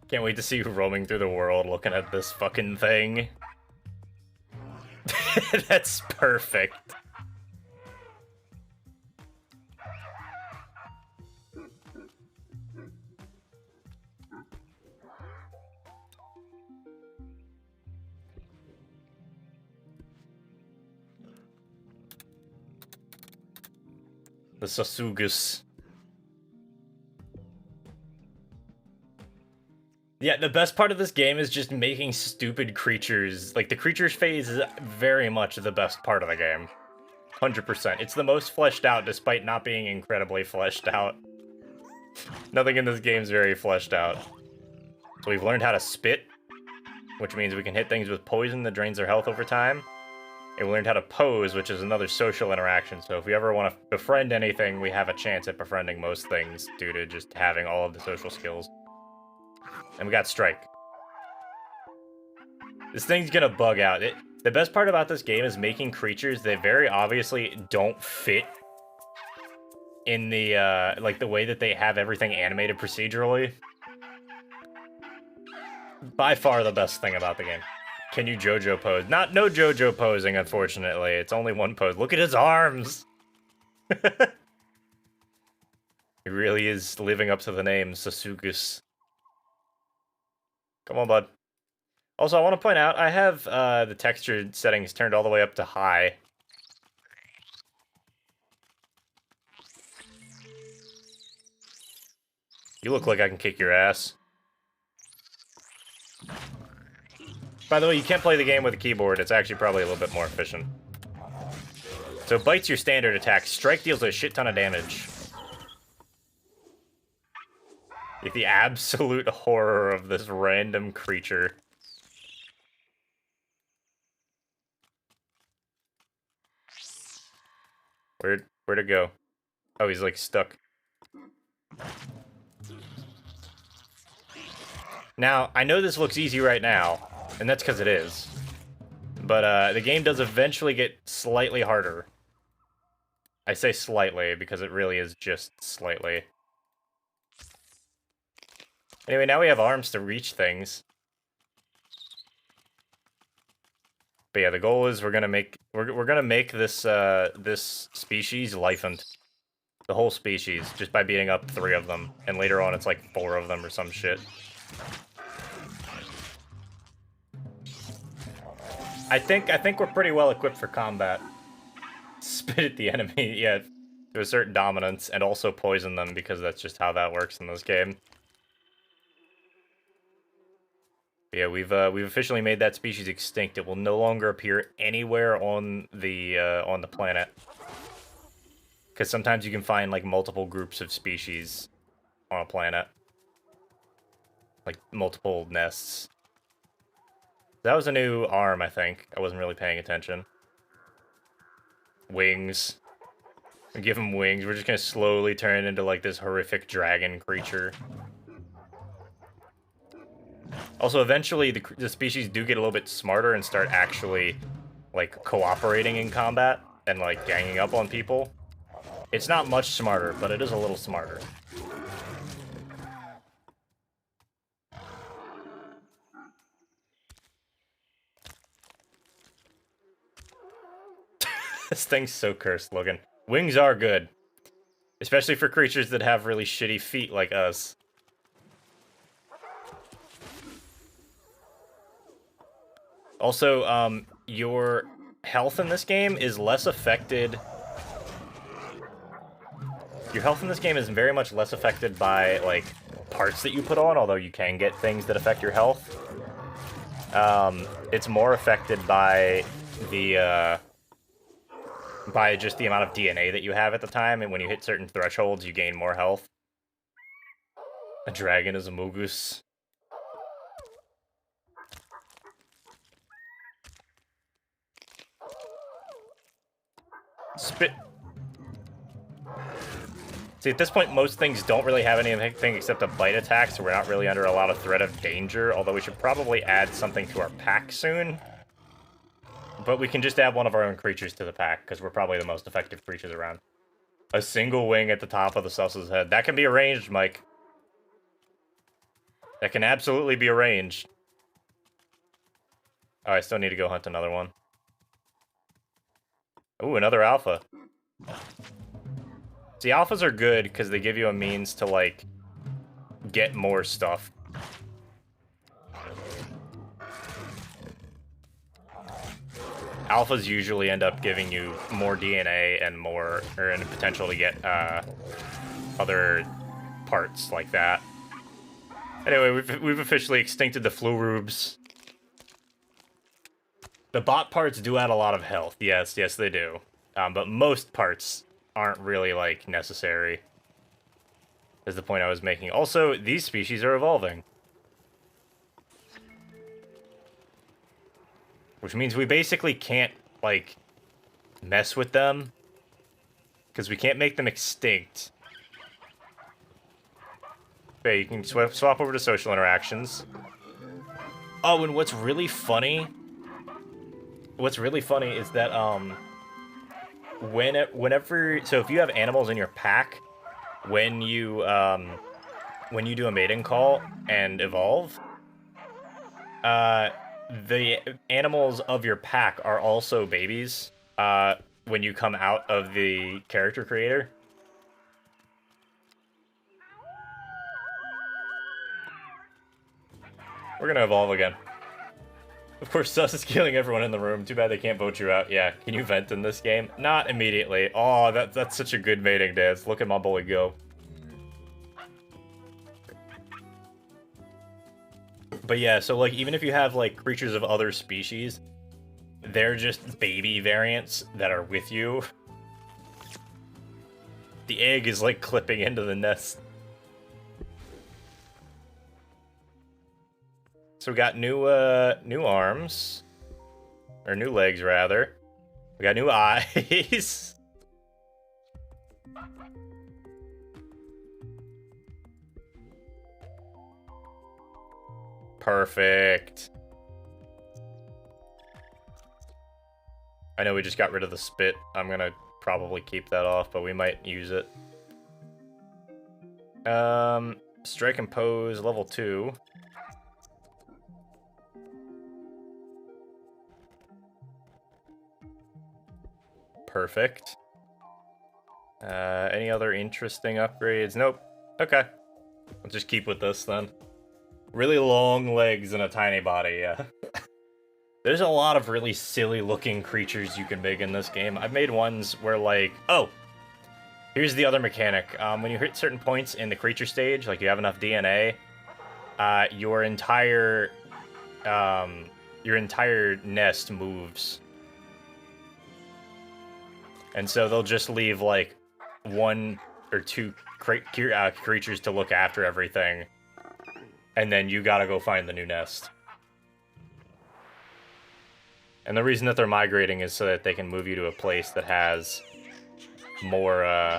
Can't wait to see you roaming through the world looking at this fucking thing. That's perfect. The Sasugus. Yeah, the best part of this game is just making stupid creatures. Like, the creatures phase is very much the best part of the game. 100%. It's the most fleshed out, despite not being incredibly fleshed out. Nothing in this game is very fleshed out. So we've learned how to spit, which means we can hit things with poison that drains their health over time. And we learned how to pose, which is another social interaction. So if we ever want to befriend anything, we have a chance at befriending most things due to just having all of the social skills. And we got strike. This thing's gonna bug out. The best part about this game is making creatures that very obviously don't fit in the, like, the way that they have everything animated procedurally. By far the best thing about the game. Can you JoJo pose? No JoJo posing, unfortunately. It's only one pose. Look at his arms! He really is living up to the name, Sasugus. Come on, bud. Also, I want to point out, I have the texture settings turned all the way up to high. You look like I can kick your ass. By the way, you can't play the game with a keyboard. It's actually probably a little bit more efficient. So Bite's your standard attack. Strike deals a shit ton of damage. The absolute horror of this random creature. Where'd it go? Oh, he's like stuck. Now, I know this looks easy right now, and that's because it is. But the game does eventually get slightly harder. I say slightly because it really is just slightly. Anyway, now we have arms to reach things. But yeah, the goal is we're gonna make this this species lifened. The whole species, just by beating up 3 of them. And later on it's like 4 of them or some shit. I think we're pretty well equipped for combat. Spit at the enemy, yeah, to a certain dominance, and also poison them because that's just how that works in this game. Yeah, we've officially made that species extinct. It will no longer appear anywhere on the planet. Because sometimes you can find like multiple groups of species on a planet, like multiple nests. That was a new arm, I think. I wasn't really paying attention. Wings. Give him wings. We're just gonna slowly turn into like this horrific dragon creature. Also, eventually, the species do get a little bit smarter and start actually, like, cooperating in combat and, like, ganging up on people. It's not much smarter, but it is a little smarter. This thing's so cursed looking. Wings are good. Especially for creatures that have really shitty feet like us. Also, your health in this game is less affected... Your health in this game is very much less affected by, like, parts that you put on, although you can get things that affect your health. It's more affected by the, by just the amount of DNA that you have at the time, and when you hit certain thresholds, you gain more health. A dragon is a Mogus. Spit. See, at this point, most things don't really have anything except a bite attack, so we're not really under a lot of threat of danger, although we should probably add something to our pack soon. But we can just add one of our own creatures to the pack, because we're probably the most effective creatures around. A single wing at the top of the Sus's head. That can be arranged, Mike. That can absolutely be arranged. Oh, I still need to go hunt another one. Ooh, another alpha. See, alphas are good because they give you a means to, like, get more stuff. Alphas usually end up giving you more DNA and more, or and potential to get, other parts like that. Anyway, we've officially extincted the Flurubes. The bot parts do add a lot of health. Yes, they do. But most parts aren't really, like, necessary. is the point I was making. Also, these species are evolving. Which means we basically can't, like, mess with them. Because we can't make them extinct. Okay, you can swap over to social interactions. Oh, and what's really funny is that, whenever, so if you have animals in your pack, when you do a mating call and evolve, the animals of your pack are also babies, when you come out of the character creator. We're gonna evolve again. Of course, Sus is killing everyone in the room. Too bad they can't vote you out. Yeah, can you vent in this game? Not immediately. Oh, that's such a good mating dance. Look at my boy go. But yeah, so like even if you have like creatures of other species, they're just baby variants that are with you. The egg is like clipping into the nest. So we got new arms. Or new legs, rather. We got new eyes. Perfect. I know we just got rid of the spit. I'm gonna probably keep that off, but we might use it. Strike and pose, level 2. Perfect. Any other interesting upgrades? Nope. Okay. I'll just keep with this then. Really long legs and a tiny body, yeah. There's a lot of really silly looking creatures you can make in this game. I've made ones where like, oh, here's the other mechanic. When you hit certain points in the creature stage, like you have enough DNA, your entire nest moves. And so they'll just leave like 1 or 2 creatures to look after everything. And then you gotta go find the new nest. And the reason that they're migrating is so that they can move you to a place that has more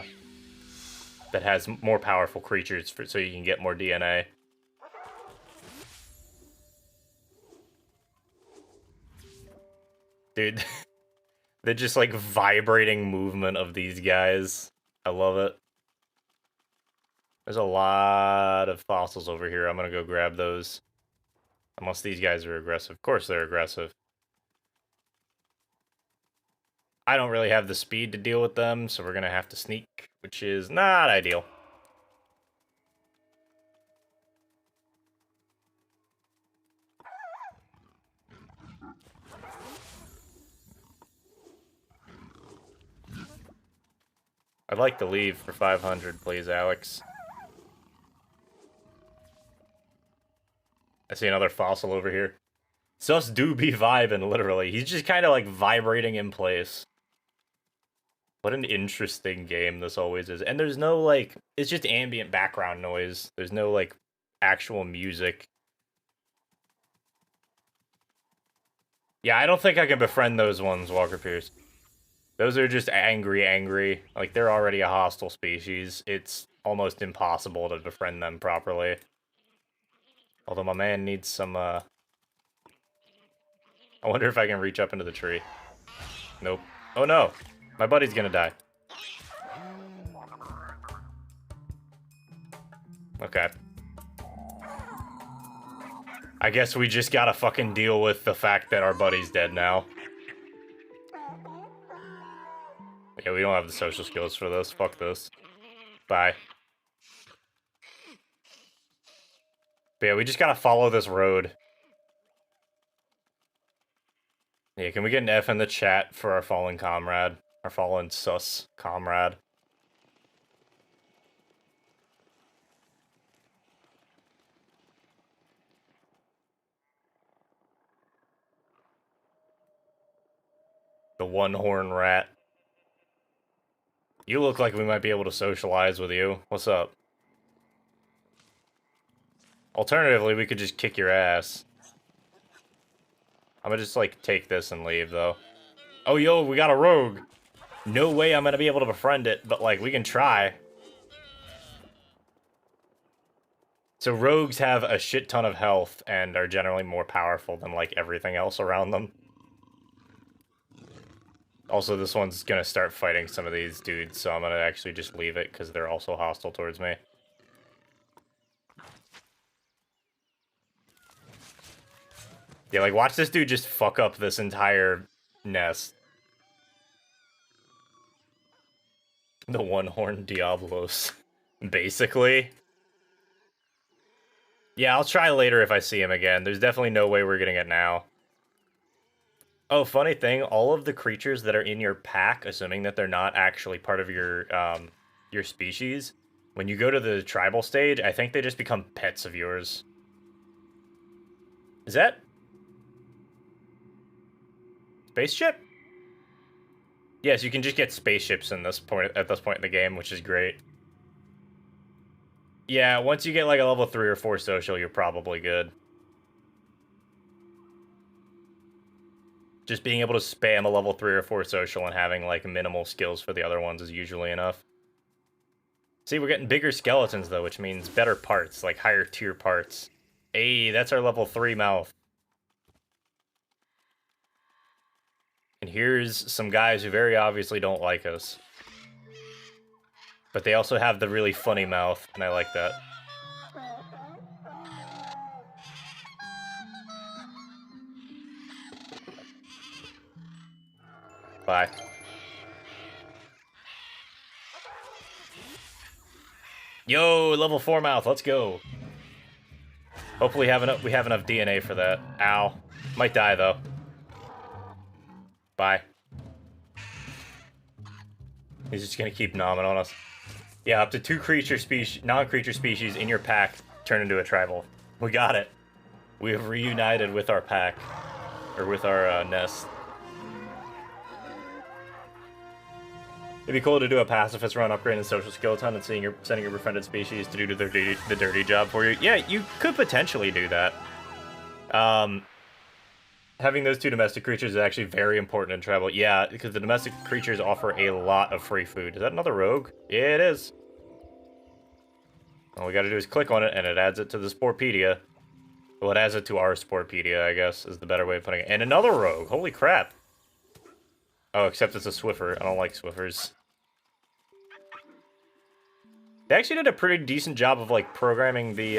powerful creatures so you can get more DNA. Dude, they're just like vibrating movement of these guys. I love it. There's a lot of fossils over here. I'm gonna go grab those. Unless these guys are aggressive. Of course they're aggressive. I don't really have the speed to deal with them, so we're gonna have to sneak, which is not ideal. I'd like to leave for 500, please, Alex. I see another fossil over here. Sus do be vibing, literally. He's just kind of like vibrating in place. What an interesting game this always is. And there's no, like, it's just ambient background noise. There's no, like, actual music. Yeah, I don't think I can befriend those ones, Walker Pierce. Those are just angry. Like, they're already a hostile species. It's almost impossible to befriend them properly. Although my man needs some, I wonder if I can reach up into the tree. Nope. Oh no! My buddy's gonna die. Okay. I guess we just gotta fucking deal with the fact that our buddy's dead now. Yeah, we don't have the social skills for this. Fuck this. Bye. But yeah, we just gotta follow this road. Yeah, can we get an F in the chat for our fallen comrade? Our fallen sus comrade. The one-horn rat. You look like we might be able to socialize with you. What's up? Alternatively, we could just kick your ass. I'm gonna just, like, take this and leave, though. Oh, yo, we got a rogue. No way I'm gonna be able to befriend it, but, like, we can try. So rogues have a shit ton of health and are generally more powerful than, like, everything else around them. Also, this one's gonna start fighting some of these dudes, so I'm gonna actually just leave it, because they're also hostile towards me. Yeah, like, watch this dude just fuck up this entire nest. The one-horned Diablos. Basically. Yeah, I'll try later if I see him again. There's definitely no way we're getting it now. Oh, funny thing, all of the creatures that are in your pack, assuming that they're not actually part of your species, when you go to the tribal stage, I think they just become pets of yours. Is that... spaceship? Yes, you can just get spaceships at this point in the game, which is great. Yeah, once you get like a level 3 or 4 social, you're probably good. Just being able to spam a level 3 or 4 social and having like minimal skills for the other ones is usually enough. See, we're getting bigger skeletons though, which means better parts, like higher tier parts. Hey, that's our level 3 mouth. And here's some guys who very obviously don't like us. But they also have the really funny mouth, and I like that. Bye. Yo, level 4 mouth, let's go. Hopefully we have enough DNA for that. Ow. Might die, though. Bye. He's just gonna keep nomming on us. Yeah, up to 2 non-creature species in your pack turn into a tribal. We got it. We have reunited with our pack. Or with our nest. It'd be cool to do a pacifist run, upgrading the social skill ton, and sending your befriended species to do the dirty job for you. Yeah, you could potentially do that. Having those 2 domestic creatures is actually very important in travel. Yeah, because the domestic creatures offer a lot of free food. Is that another rogue? Yeah, it is. All we gotta do is click on it, and it adds it to the Sporpedia. Well, it adds it to our Sporpedia, I guess, is the better way of putting it. And another rogue! Holy crap! Oh, except it's a Swiffer. I don't like Swiffers. They actually did a pretty decent job of, like, programming the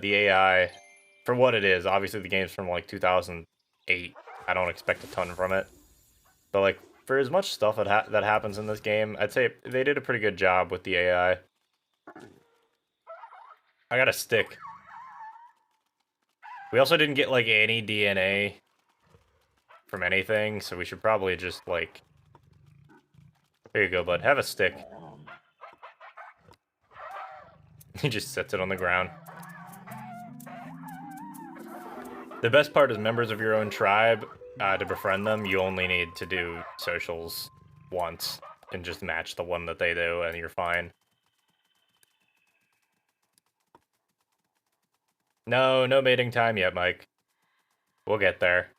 AI for what it is. Obviously, the game's from, like, 2008. I don't expect a ton from it. But, like, for as much stuff that happens in this game, I'd say they did a pretty good job with the AI. I got a stick. We also didn't get, like, any DNA from anything, so we should probably just, like... There you go, bud. Have a stick. He just sets it on the ground. The best part is members of your own tribe, to befriend them, you only need to do socials once and just match the one that they do, and you're fine. No mating time yet, Mike. We'll get there.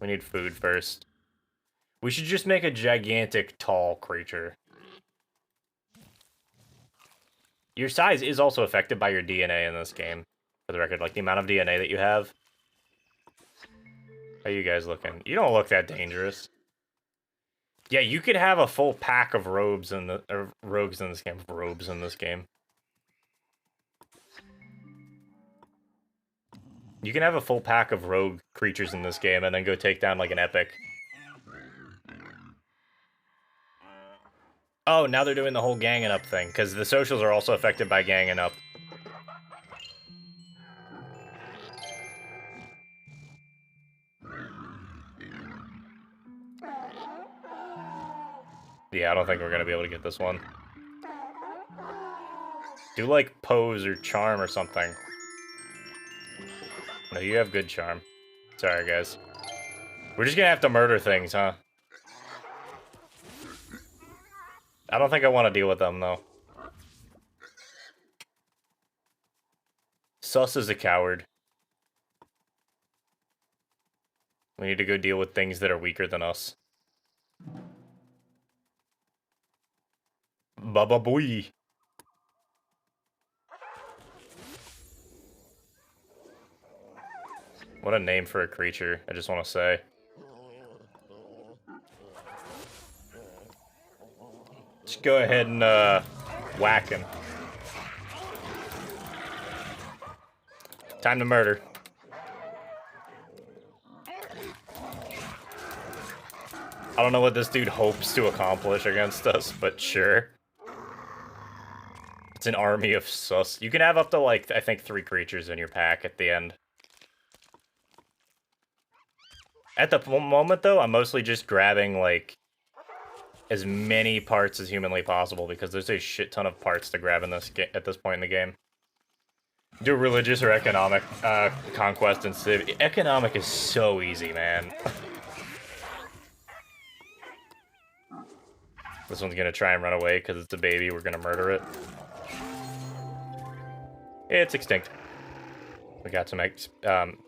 We need food first. We should just make a gigantic, tall creature. Your size is also affected by your DNA in this game. For the record, like the amount of DNA that you have. How you guys looking? You don't look that dangerous. Yeah, you could have a full pack of rogues in this game. Robes in this game. You can have a full pack of rogue creatures in this game and then go take down, like, an epic. Oh, now they're doing the whole ganging up thing, because the socials are also affected by ganging up. Yeah, I don't think we're going to be able to get this one. Do, like, pose or charm or something. No, you have good charm. Sorry, guys. We're just gonna have to murder things, huh? I don't think I want to deal with them, though. Sus is a coward. We need to go deal with things that are weaker than us. Baba boy. What a name for a creature, I just want to say. Just go ahead and whack him. Time to murder. I don't know what this dude hopes to accomplish against us, but sure. It's an army of sus. You can have up to, like, I think 3 creatures in your pack at the end. At the moment, though, I'm mostly just grabbing, like, as many parts as humanly possible, because there's a shit ton of parts to grab in this at this point in the game. Do religious or economic conquest and civ. Economic is so easy, man. This one's gonna try and run away because it's a baby. We're gonna murder it. It's extinct. We got some I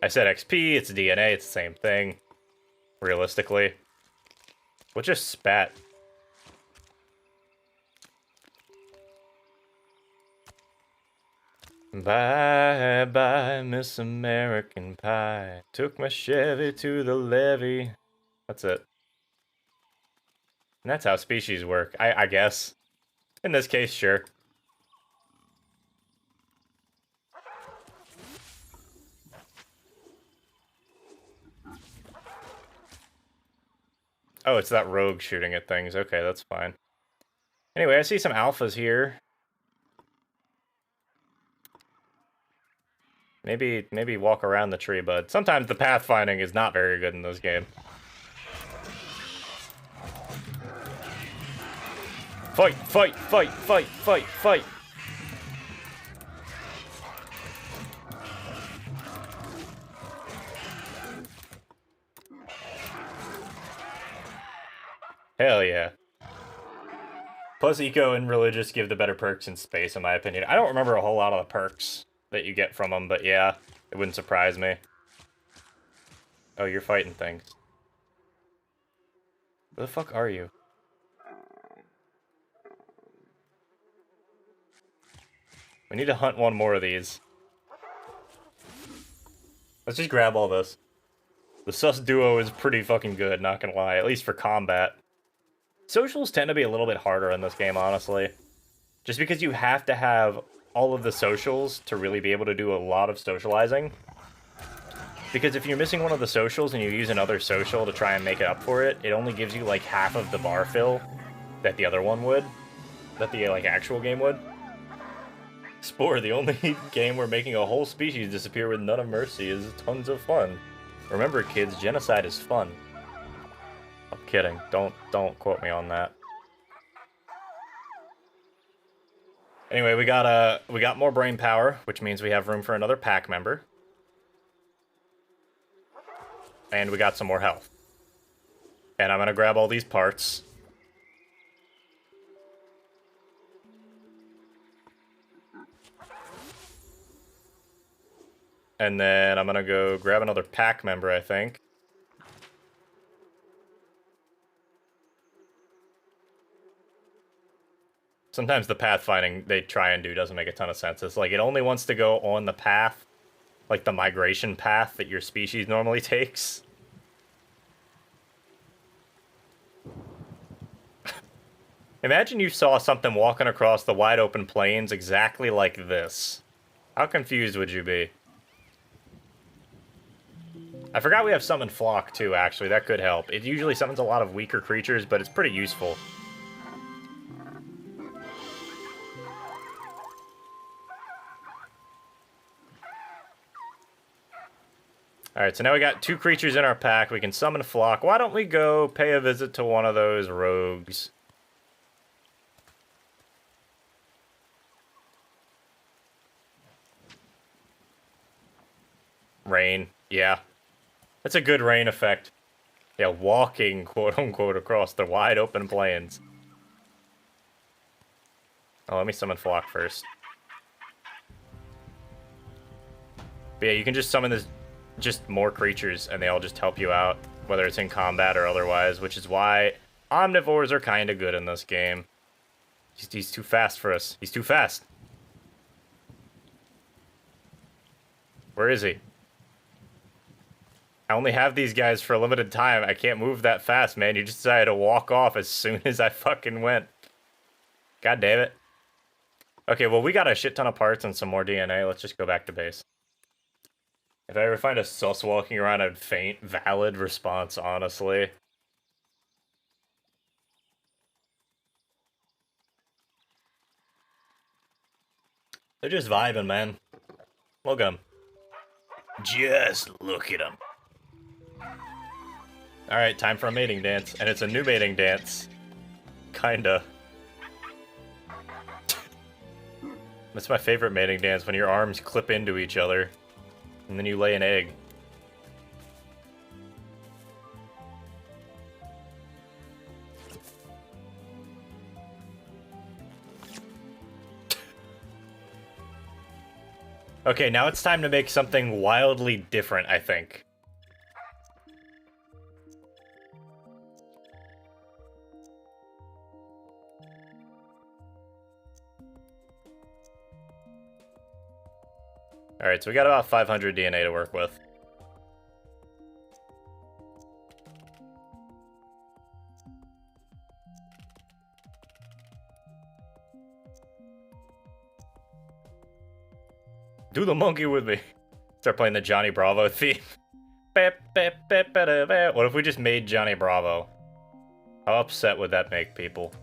said XP, it's DNA, it's the same thing. Realistically. What just spat? Bye, bye, Miss American Pie. Took my Chevy to the levee. That's it. And that's how species work, I guess. In this case, sure. Oh, it's that rogue shooting at things. Okay, that's fine. Anyway, I see some alphas here. Maybe walk around the tree, bud. Sometimes the pathfinding is not very good in this game. Fight, fight, fight, fight, fight, fight! Hell yeah. Plus, eco and religious give the better perks in space, in my opinion. I don't remember a whole lot of the perks that you get from them, but yeah, it wouldn't surprise me. Oh, you're fighting things. Where the fuck are you? We need to hunt one more of these. Let's just grab all this. The sus duo is pretty fucking good, not gonna lie, at least for combat. Socials tend to be a little bit harder in this game, honestly. Just because you have to have all of the socials to really be able to do a lot of socializing. Because if you're missing one of the socials and you use another social to try and make it up for it, it only gives you like half of the bar fill that the other one would. That the like actual game would. Spore, the only game where making a whole species disappear with none of mercy is tons of fun. Remember, kids, genocide is fun. I'm kidding. Don't quote me on that. Anyway, we got more brain power, which means we have room for another pack member. And we got some more health. And I'm gonna grab all these parts. And then I'm gonna go grab another pack member, I think. Sometimes the pathfinding they try and do doesn't make a ton of sense. It's like it only wants to go on the path, like the migration path that your species normally takes. Imagine you saw something walking across the wide open plains exactly like this. How confused would you be? I forgot we have Summon Flock too, actually. That could help. It usually summons a lot of weaker creatures, but it's pretty useful. Alright, so now we got 2 creatures in our pack. We can summon Flock. Why don't we go pay a visit to one of those rogues? Rain. Yeah. That's a good rain effect. Yeah, walking, quote-unquote, across the wide open plains. Oh, let me summon Flock first. But yeah, you can just summon this, just more creatures, and they all just help you out, whether it's in combat or otherwise, which is why omnivores are kind of good in this game. He's too fast for us. He's too fast. Where is he? I only have these guys for a limited time. I can't move that fast, man. You just decided to walk off as soon as I fucking went. God damn it. Okay, well, we got a shit ton of parts and some more DNA. Let's just go back to base. If I ever find a sus walking around, I'd faint. Valid response, honestly. They're just vibing, man. Look at them. Just look at them. Alright, time for a mating dance. And it's a new mating dance. Kinda. That's my favorite mating dance, when your arms clip into each other. And then you lay an egg. Okay, now it's time to make something wildly different, I think. Alright, so we got about 500 DNA to work with. Do the monkey with me. Start playing the Johnny Bravo theme. What if we just made Johnny Bravo? How upset would that make people?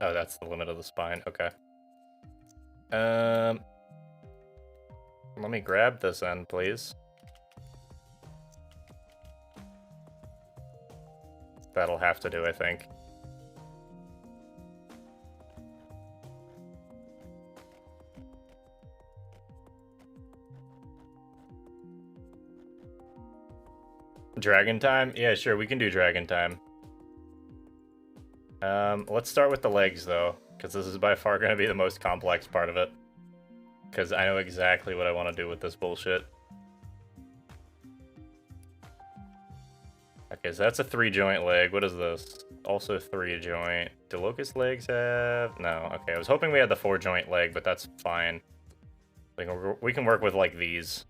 Oh, that's the limit of the spine. Okay. Let me grab this end, please. That'll have to do, I think. Dragon time? Yeah, sure, we can do dragon time. Let's start with the legs, though, because this is by far going to be the most complex part of it. Because I know exactly what I want to do with this bullshit. Okay, so that's a 3-joint leg. What is this? Also 3-joint. Do locust legs have? No. Okay, I was hoping we had the 4-joint leg, but that's fine. We can work with, like, these.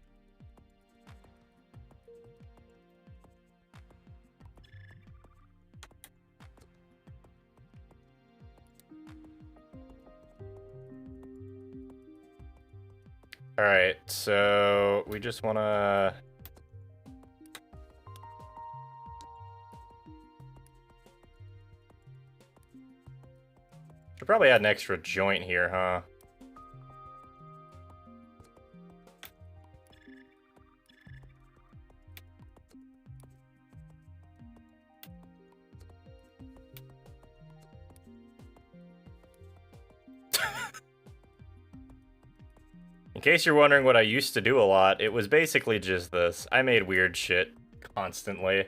Alright, so we just want to... Should probably add an extra joint here, huh? In case you're wondering what I used to do a lot, it was basically just this. I made weird shit constantly.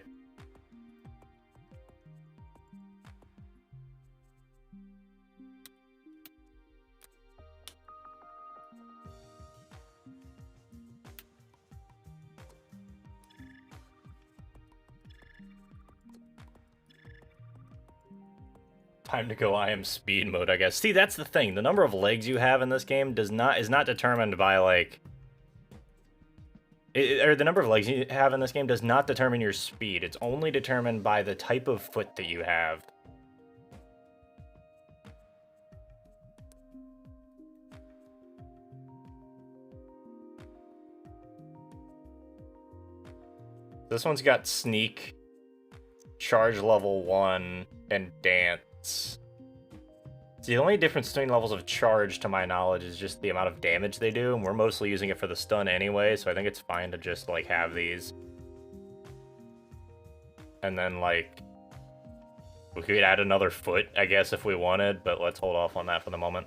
Time to go I am speed mode, I guess. See, that's the thing. The number of legs you have in this game is not determined by, like... or the number of legs you have in this game does not determine your speed. It's only determined by the type of foot that you have. This one's got sneak, charge level 1, and dance. The only difference between levels of charge, to my knowledge, is just the amount of damage they do, and we're mostly using it for the stun anyway, so I think it's fine to just, like, have these. And then, like, we could add another foot, I guess, if we wanted, but let's hold off on that for the moment.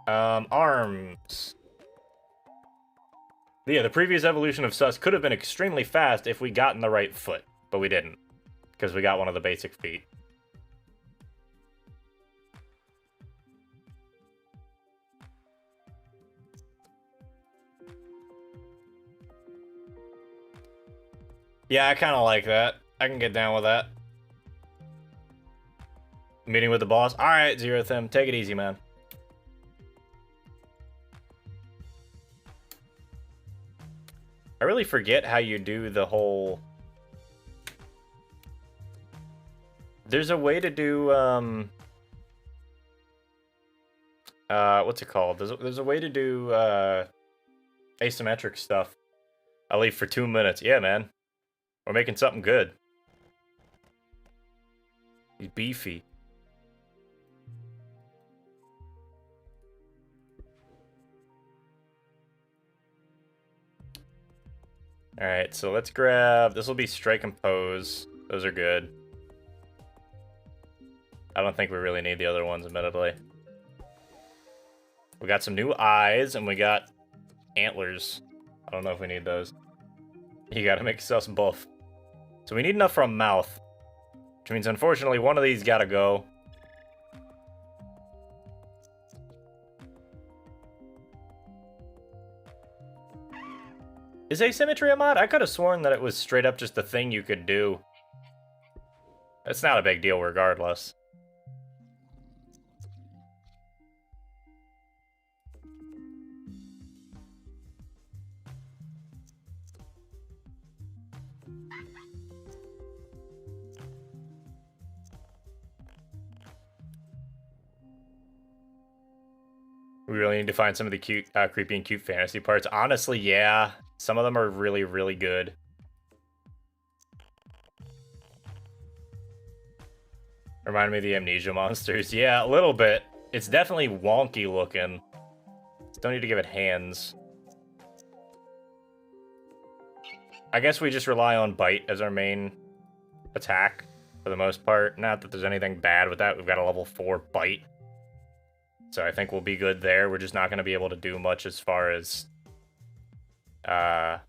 Arms. Yeah, the previous evolution of Sus could have been extremely fast if we got in the right foot, but we didn't, because we got one of the basic feet. Yeah, I kind of like that. I can get down with that. Meeting with the boss. All right, Zerothim, take it easy, man. I really forget how you do the whole... There's a way to do, what's it called? There's a way to do, asymmetric stuff. I'll leave for 2 minutes. Yeah, man. We're making something good. He's beefy. Alright, so let's grab... This will be strike and pose. Those are good. I don't think we really need the other ones, admittedly. We got some new eyes, and we got antlers. I don't know if we need those. You gotta make Sus buff. So we need enough for a mouth. Which means, unfortunately, one of these gotta go. Is asymmetry a mod? I could have sworn that it was straight up just a thing you could do. It's not a big deal regardless. We really need to find some of the cute, creepy and cute fantasy parts. Honestly, yeah. Some of them are really, really good. Remind me of the Amnesia monsters. Yeah, a little bit. It's definitely wonky looking. Just don't need to give it hands. I guess we just rely on Bite as our main attack for the most part. Not that there's anything bad with that. We've got a level 4 Bite. So I think we'll be good there. We're just not going to be able to do much as far as... we're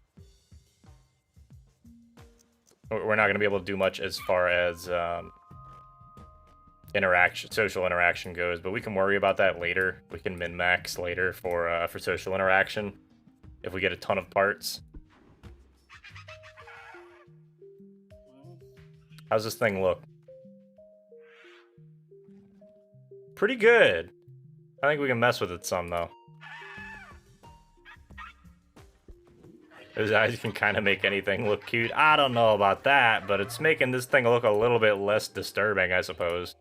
not going to be able to do much as far as social interaction goes, but we can worry about that later. We can min-max later for social interaction if we get a ton of parts. How's this thing look? Pretty good. I think we can mess with it some, though. Those eyes can kind of make anything look cute. I don't know about that, but it's making this thing look a little bit less disturbing, I suppose.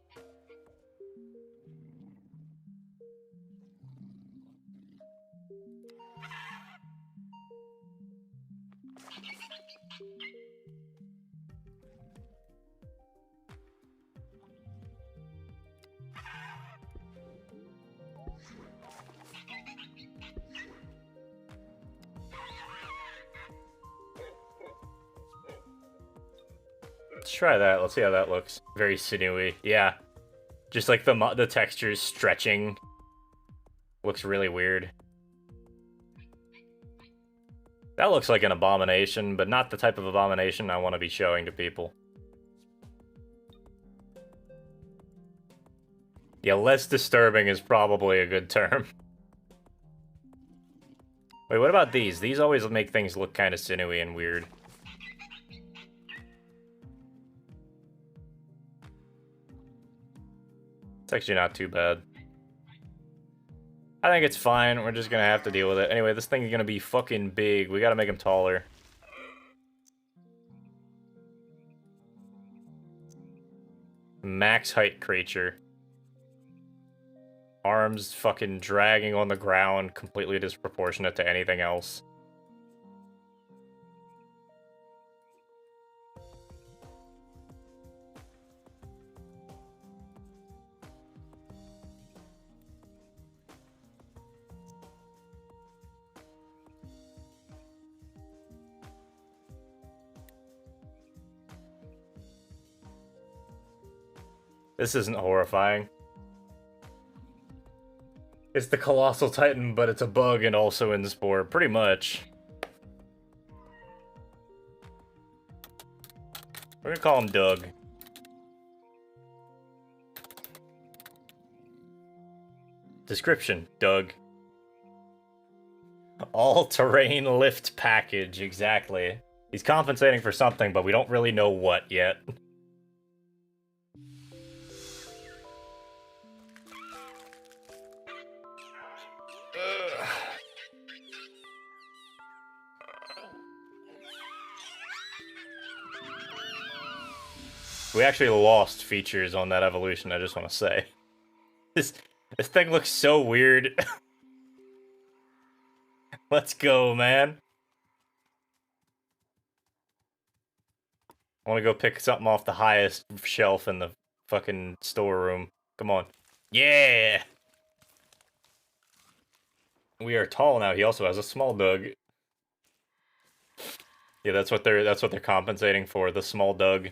Let's try that. Let's see how that looks. Very sinewy. Yeah. Just like the textures stretching. Looks really weird. That looks like an abomination, but not the type of abomination I want to be showing to people. Yeah, less disturbing is probably a good term. Wait, what about these? These always make things look kind of sinewy and weird. It's actually not too bad. I think it's fine. We're just gonna have to deal with it. Anyway, this thing is gonna be fucking big. We gotta make him taller. Max height creature. Arms fucking dragging on the ground, completely disproportionate to anything else. This isn't horrifying. It's the Colossal Titan, but it's a bug and also in Spore, pretty much. We're gonna call him Doug. Description, Doug. All-terrain lift package, exactly. He's compensating for something, but we don't really know what yet. We actually lost features on that evolution, I just want to say. This thing looks so weird. Let's go, man. I want to go pick something off the highest shelf in the fucking storeroom. Come on. Yeah! We are tall now. He also has a small Doug. Yeah, that's what they're compensating for, the small Doug.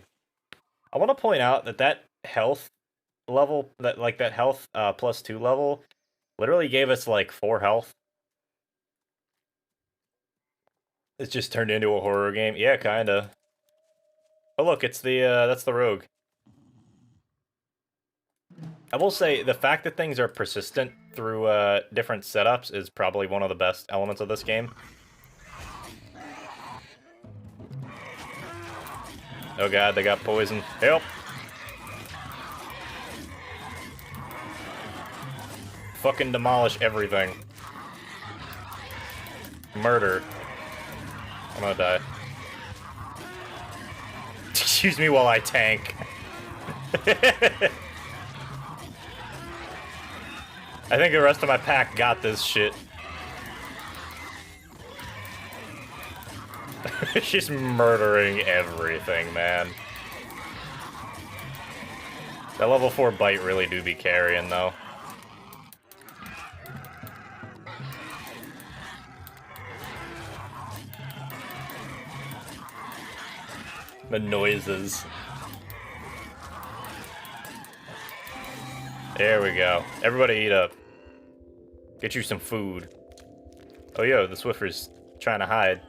I want to point out that health level, that health +2 level, literally gave us like 4 health. It's just turned into a horror game. Yeah, kinda. Oh look, it's the that's the rogue. I will say the fact that things are persistent through different setups is probably one of the best elements of this game. Oh god, they got poison. Help! Fucking demolish everything. Murder. I'm gonna die. Excuse me while I tank. I think the rest of my pack got this shit. She's murdering everything, man. That level 4 bite really do be carrying, though. The noises. There we go. Everybody eat up. Get you some food. Oh, yo, the Swiffer's trying to hide.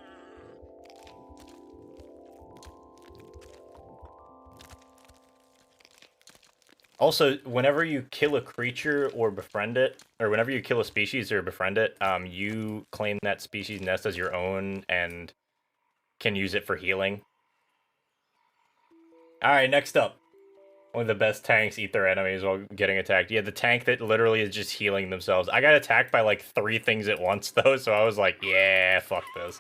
Also, whenever you kill a creature or befriend it, or whenever you kill a species or befriend it, you claim that species nest as your own and can use it for healing. Alright, next up. One of the best tanks eat their enemies while getting attacked. Yeah, the tank that literally is just healing themselves. I got attacked by like 3 things at once, though, so I was like, yeah, fuck this.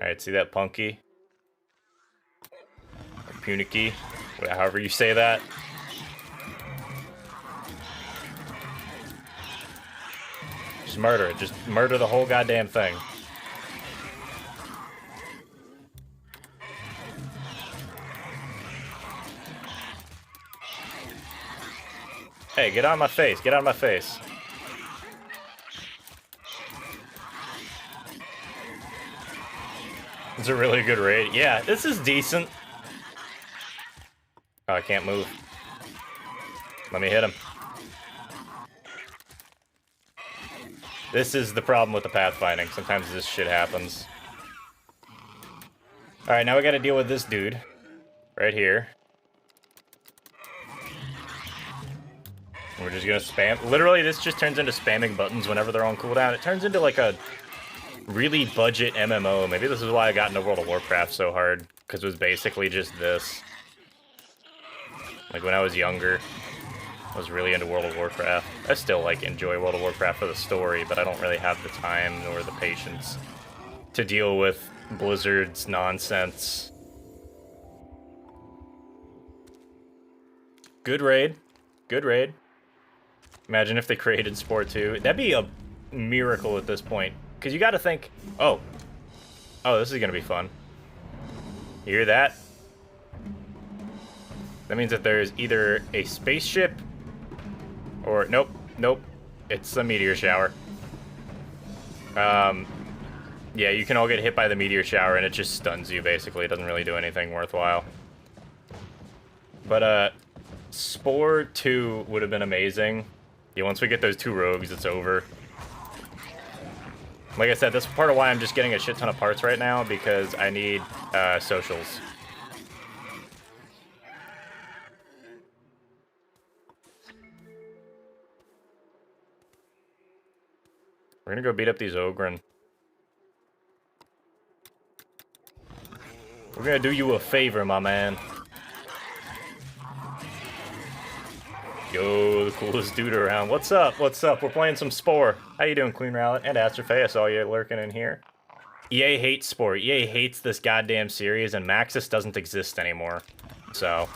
Alright, see that Punky? Or Punicky? However you say that. Just murder it. Just murder the whole goddamn thing. Hey, get out of my face. Get out of my face. It's a really good raid. Yeah, this is decent. Oh, I can't move. Let me hit him. This is the problem with the pathfinding. Sometimes this shit happens. Alright, now we gotta deal with this dude. Right here. We're just gonna spam. Literally, this just turns into spamming buttons whenever they're on cooldown. It turns into like a really budget MMO. Maybe this is why I got into World of Warcraft so hard. Because it was basically just this. Like when I was younger, I was really into World of Warcraft. I still like enjoy World of Warcraft for the story, but I don't really have the time nor the patience to deal with Blizzard's nonsense. Good raid. Good raid. Imagine if they created Sport 2. That'd be a miracle at this point. Because you gotta think, oh, this is gonna be fun. You hear that? That means that there's either a spaceship or, nope, it's a meteor shower. Yeah, you can all get hit by the meteor shower and it just stuns you, basically. It doesn't really do anything worthwhile. But, Spore 2 would have been amazing. Yeah, once we get those 2 rogues, it's over. Like I said, that's part of why I'm just getting a shit ton of parts right now, because I need socials. We're gonna go beat up these Ogren. We're gonna do you a favor, my man. Yo, the coolest dude around. What's up? What's up? We're playing some Spore. How you doing, Queen Rowlet? And Astrofay, I saw you lurking in here. EA hates Spore. EA hates this goddamn series, and Maxis doesn't exist anymore. So,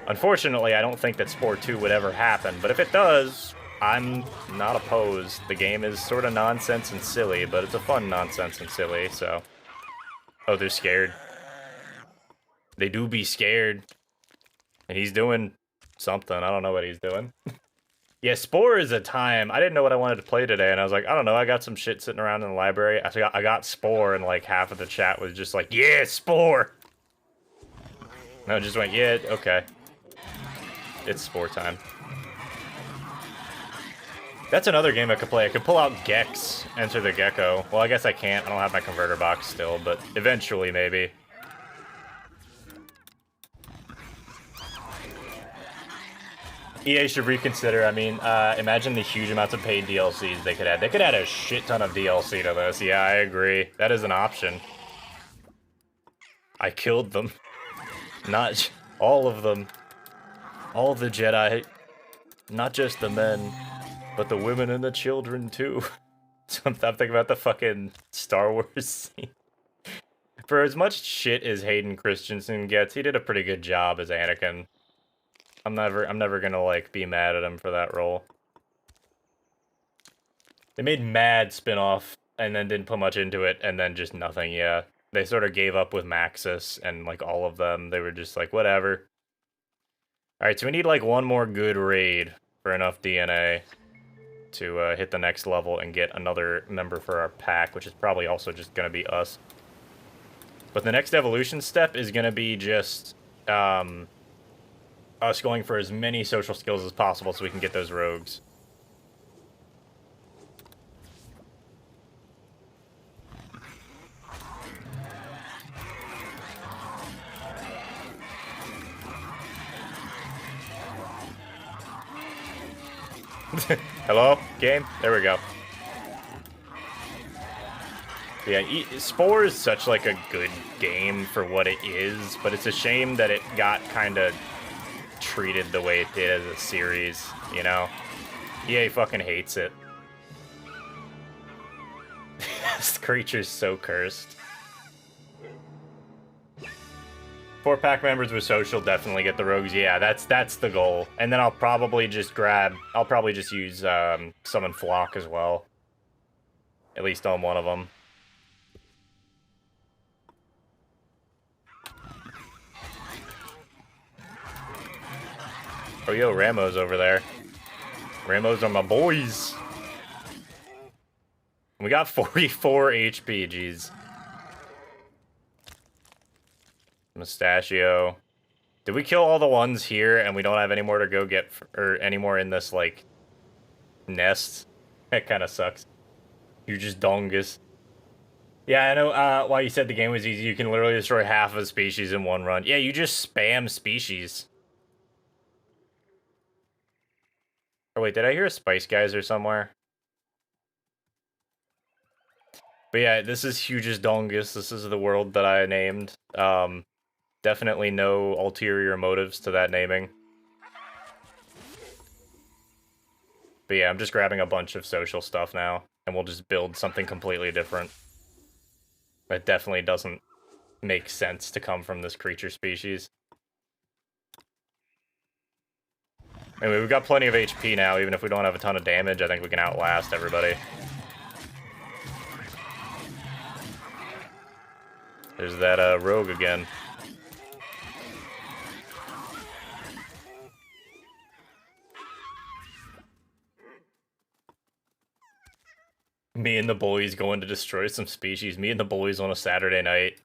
unfortunately, I don't think that Spore 2 would ever happen, but if it does, I'm not opposed. The game is sort of nonsense and silly, but it's a fun nonsense and silly, so... Oh, they're scared. They do be scared. And he's doing something. I don't know what he's doing. Yeah, Spore is a time. I didn't know what I wanted to play today, and I was like, I don't know, I got some shit sitting around in the library. I got Spore, and like half of the chat was just like, yeah, Spore! No, just went, yeah, okay. It's Spore time. That's another game I could play. I could pull out Gex, enter the Gecko. Well, I guess I can't. I don't have my converter box still, but eventually, maybe. EA should reconsider. I mean, imagine the huge amounts of paid DLCs they could add. They could add a shit ton of DLC to this. Yeah, I agree. That is an option. I killed them. Not all of them. All the Jedi. Not just the men, but the women and the children, too. So I'm thinking about the fucking Star Wars scene. For as much shit as Hayden Christensen gets, he did a pretty good job as Anakin. I'm never gonna, like, be mad at him for that role. They made Mad spin-off, and then didn't put much into it, and then just nothing, yeah. They sort of gave up with Maxis, and, like, all of them. They were just like, whatever. Alright, so we need, like, one more good raid for enough DNA to hit the next level and get another member for our pack, which is probably also just gonna be us. But the next evolution step is gonna be just, us going for as many social skills as possible so we can get those rogues. Hello? Game? There we go. Yeah, Spore is such, like, a good game for what it is, but it's a shame that it got kind of treated the way it did as a series, you know? EA fucking hates it. This creature's so cursed. 4 pack members with social definitely get the rogues. Yeah, that's the goal. And then I'll probably just use Summon Flock as well. At least on one of them. Oh, yo, Ramo's over there. Ramos are my boys. We got 44 HP, jeez. Mustachio. Did we kill all the ones here and we don't have any more to go get, or any more in this, like, nest? That kind of sucks. You're just dongus. Yeah, I know why you said the game was easy. You can literally destroy half of a species in one run. Yeah, you just spam species. Oh, wait, did I hear a Spice Geyser somewhere? But yeah, this is Hugest Dongus. This is the world that I named. Definitely no ulterior motives to that naming. But yeah, I'm just grabbing a bunch of social stuff now, and we'll just build something completely different. That definitely doesn't make sense to come from this creature species. Anyway, we've got plenty of HP now, even if we don't have a ton of damage. I think we can outlast everybody. There's that rogue again. Me and the boys going to destroy some species. Me and the boys on a Saturday night.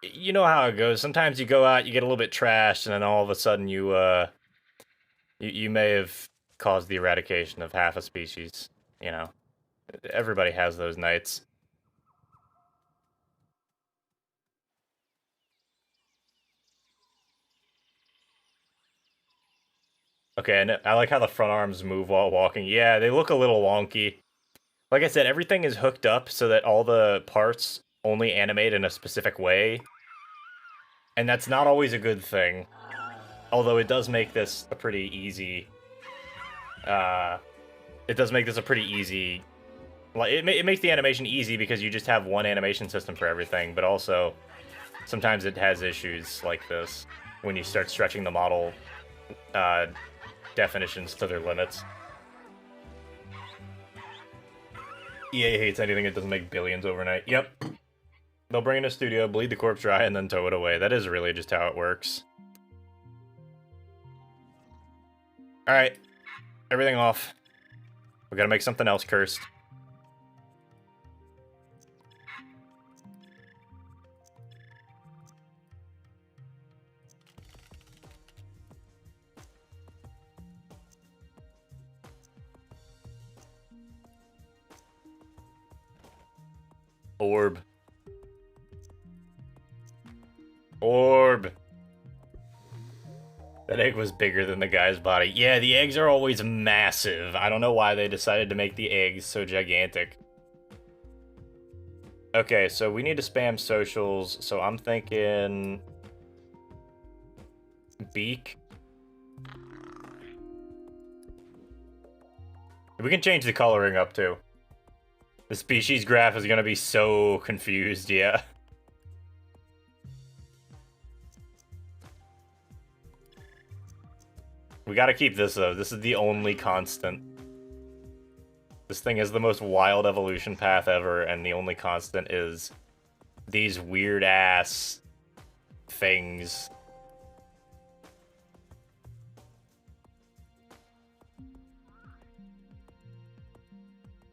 You know how it goes. Sometimes you go out, you get a little bit trashed, and then all of a sudden you You may have caused the eradication of half a species, you know. Everybody has those nights. Okay, and I like how the front arms move while walking. Yeah, they look a little wonky. Like I said, everything is hooked up so that all the parts only animate in a specific way. And that's not always a good thing. Although it does make this a pretty easy... it does make this a pretty easy... Like, it makes the animation easy because you just have one animation system for everything, but also sometimes it has issues like this when you start stretching the model definitions to their limits. EA hates anything that doesn't make billions overnight. Yep. They'll bring in a studio, bleed the corpse dry, and then tow it away. That is really just how it works. Alright. Everything off. We gotta make something else cursed. Orb. Orb. That egg was bigger than the guy's body. Yeah, the eggs are always massive. I don't know why they decided to make the eggs so gigantic. Okay, so we need to spam socials, so I'm thinking... Beak. We can change the coloring up, too. The species graph is gonna be so confused, yeah. We gotta keep this, though. This is the only constant. This thing is the most wild evolution path ever, and the only constant is these weird-ass things.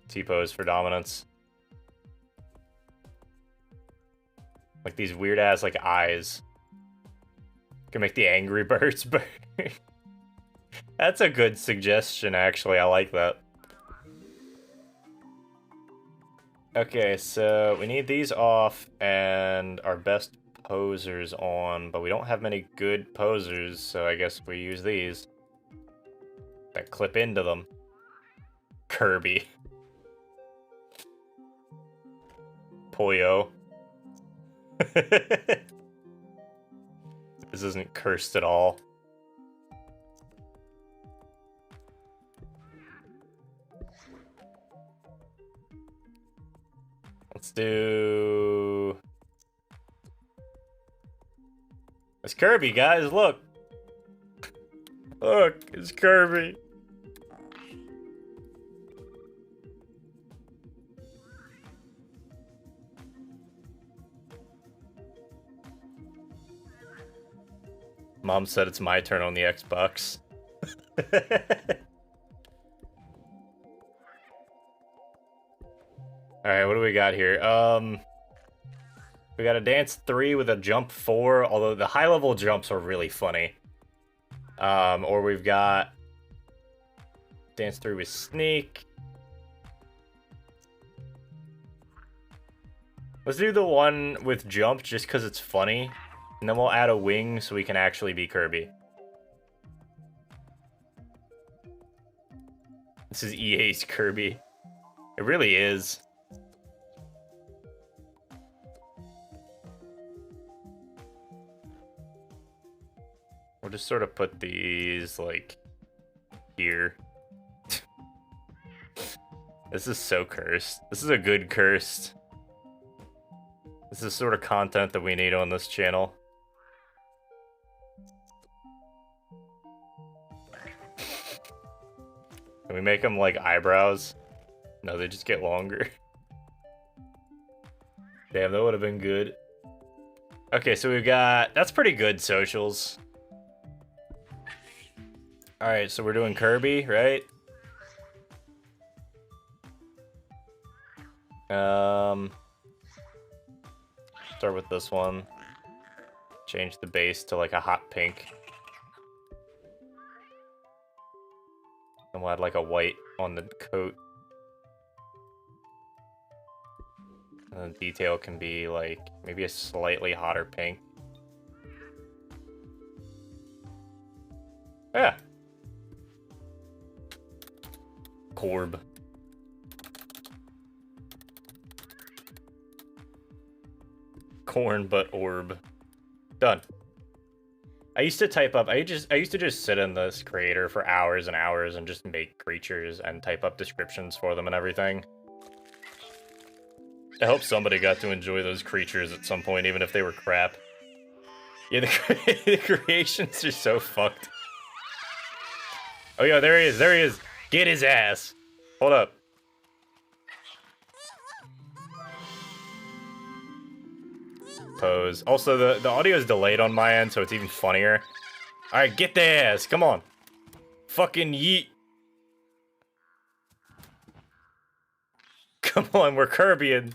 T-pose for dominance. Like these weird-ass, like, eyes. Can make the Angry Birds burn. That's a good suggestion, actually. I like that. Okay, so we need these off and our best posers on, but we don't have many good posers, so I guess we use these that clip into them. Kirby. Poyo. This isn't cursed at all. Let's do... It's Kirby, guys, look! Look, it's Kirby! Mom said it's my turn on the Xbox. Alright, what do we got here? We got a dance 3 with a jump 4, although the high-level jumps are really funny. Or we've got dance 3 with sneak. Let's do the one with jump just because it's funny. And then we'll add a wing so we can actually be Kirby. This is EA's Kirby. It really is. We'll just sort of put these, like, here. This is so cursed. This is a good cursed. This is sort of content that we need on this channel. Can we make them like eyebrows? No, they just get longer. Damn, that would have been good. Okay, so we've got... That's pretty good socials. Alright, so we're doing Kirby, right? Start with this one. Change the base to like a hot pink. And we'll add like a white on the coat. And the detail can be like maybe a slightly hotter pink. Yeah. Corb. Corn but orb. Done. I used to type up, I used to just sit in this creator for hours and hours and just make creatures and type up descriptions for them and everything. I hope somebody got to enjoy those creatures at some point, even if they were crap. Yeah, the creations are so fucked. Oh yeah, there he is, there he is. Get his ass. Hold up. Pose. Also, the audio is delayed on my end, so it's even funnier. Alright, get the ass. Come on. Fucking yeet. Come on, we're Kirby-ing.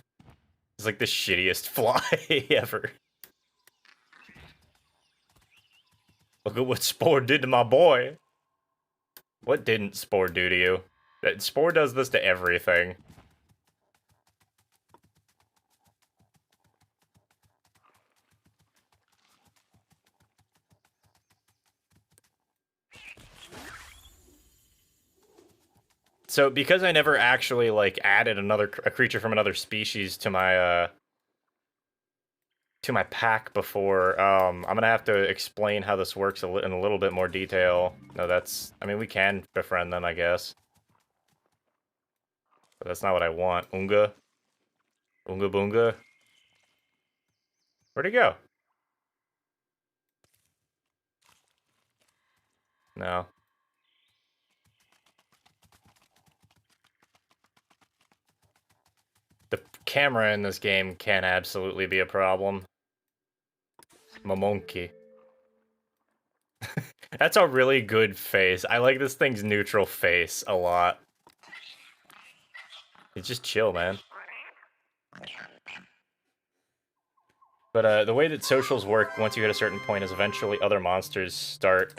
It's like the shittiest fly ever. Look at what Spore did to my boy. What didn't Spore do to you? Spore does this to everything. So because I never actually like added a creature from another species to my pack before, I'm gonna have to explain how this works in a little bit more detail. No, I mean, we can befriend them, I guess. But that's not what I want. Unga? Unga boonga? Where'd he go? No. The camera in this game can absolutely be a problem. Mamonkey. That's a really good face. I like this thing's neutral face a lot. It's just chill, man. But the way that socials work once you hit a certain point is eventually other monsters start,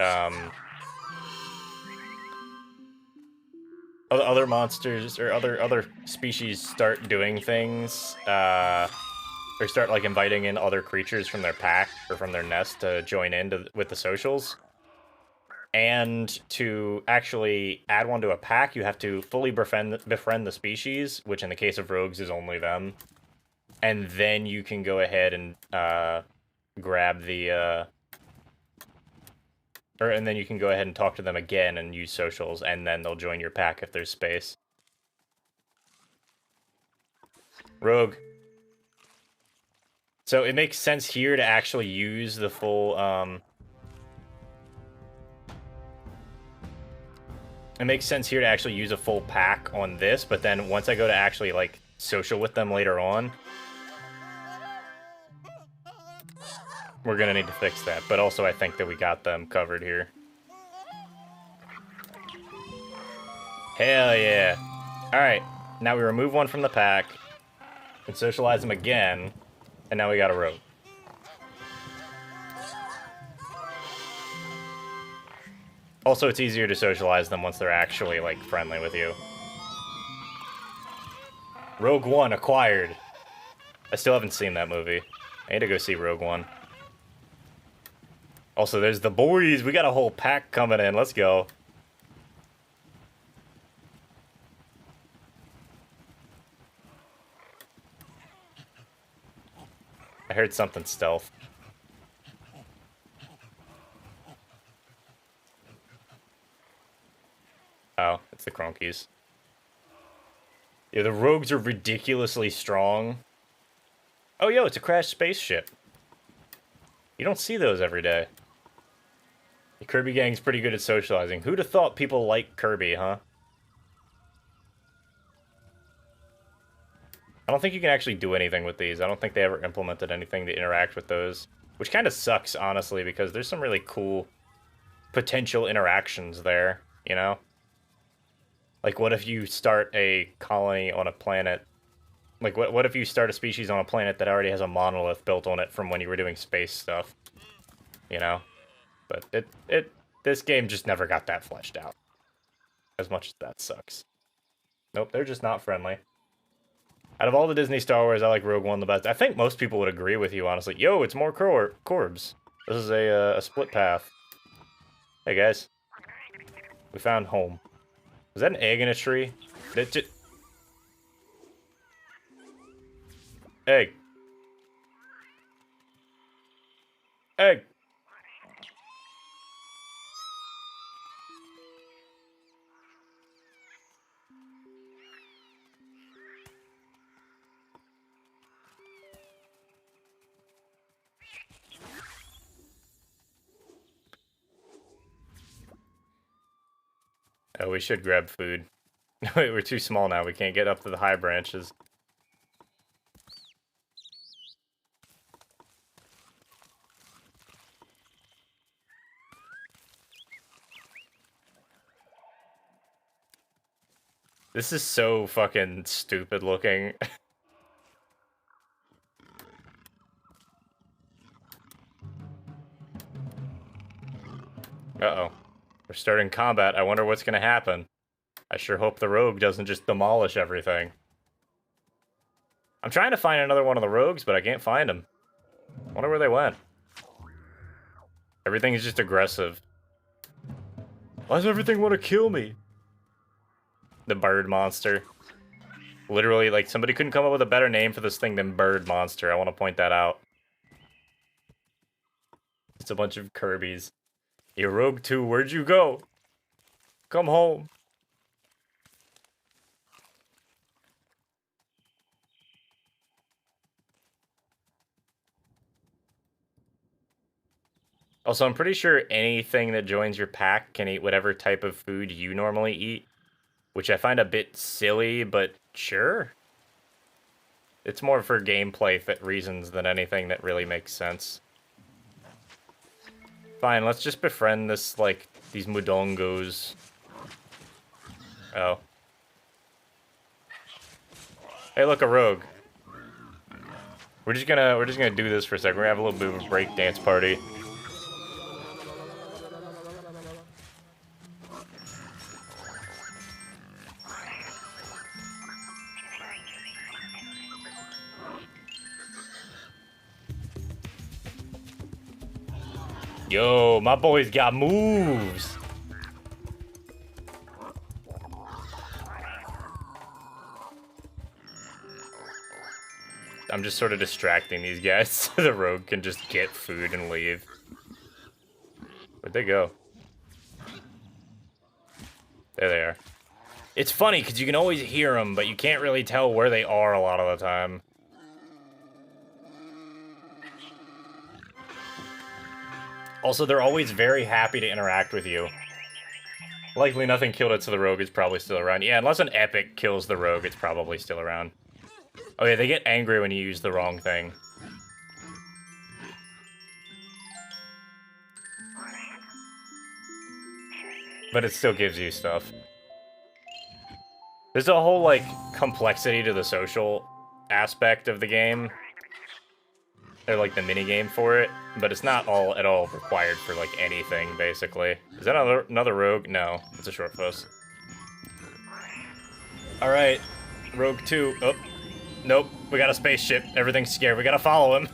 other monsters or other species start doing things, or start like inviting in other creatures from their pack or from their nest to join in with the socials. And to actually add one to a pack, you have to fully befriend the species, which in the case of rogues is only them. And then you can go ahead and grab the and then you can go ahead and talk to them again and use socials, and then they'll join your pack if there's space. Rogue. So it makes sense here to actually use the full it makes sense here to actually use a full pack on this, but then once I go to actually like social with them later on, we're gonna need to fix that. But also I think that we got them covered here. Hell yeah. Alright, now we remove one from the pack and socialize them again, and now we got a rogue. Also, it's easier to socialize them once they're actually, like, friendly with you. Rogue One acquired. I still haven't seen that movie. I need to go see Rogue One. Also, there's the boys. We got a whole pack coming in. Let's go. I heard something stealth. Oh, it's the Cronkies. Yeah, the rogues are ridiculously strong. Oh, yo, it's a crashed spaceship. You don't see those every day. The Kirby gang's pretty good at socializing. Who'd have thought people like Kirby, huh? I don't think you can actually do anything with these. I don't think they ever implemented anything to interact with those. Which kind of sucks, honestly, because there's some really cool potential interactions there, you know? Like, what if you start a colony on a planet? Like, what if you start a species on a planet that already has a monolith built on it from when you were doing space stuff? You know? But this game just never got that fleshed out. As much as that sucks. Nope, they're just not friendly. Out of all the Disney Star Wars, I like Rogue One the best. I think most people would agree with you, honestly. Yo, it's more Corbs. This is a split path. Hey, guys. We found home. Was that an egg in a tree? Egg. Egg. Oh, we should grab food. Wait, we're too small now. We can't get up to the high branches. This is so fucking stupid looking. Uh-oh. We're starting combat. I wonder what's gonna happen. I sure hope the rogue doesn't just demolish everything. I'm trying to find another one of the rogues, but I can't find them. Wonder where they went. Everything is just aggressive. Why does everything want to kill me? The bird monster. Literally, like, somebody couldn't come up with a better name for this thing than bird monster. I want to point that out. It's a bunch of Kirby's. Yo, Rogue 2, where'd you go? Come home. Also, I'm pretty sure anything that joins your pack can eat whatever type of food you normally eat, which I find a bit silly, but sure. It's more for gameplay reasons than anything that really makes sense. Fine, let's just befriend this, like, these Mudongos. Oh. Hey, look, a rogue. We're just gonna do this for a second. We're gonna have a little bit of a break dance party. Yo, my boy's got moves. I'm just sort of distracting these guys so the rogue can just get food and leave. Where'd they go? There they are. It's funny because you can always hear them, but you can't really tell where they are a lot of the time. Also, they're always very happy to interact with you. Likely nothing killed it, so the rogue is probably still around. Yeah, unless an epic kills the rogue, it's probably still around. Oh yeah, they get angry when you use the wrong thing. But it still gives you stuff. There's a whole, like, complexity to the social aspect of the game. Or, like, the minigame for it. But it's not at all required for, like, anything, basically. Is that another rogue? No, it's a short fuss. Alright, Rogue 2. Oh, nope, we got a spaceship. Everything's scared. We gotta follow him.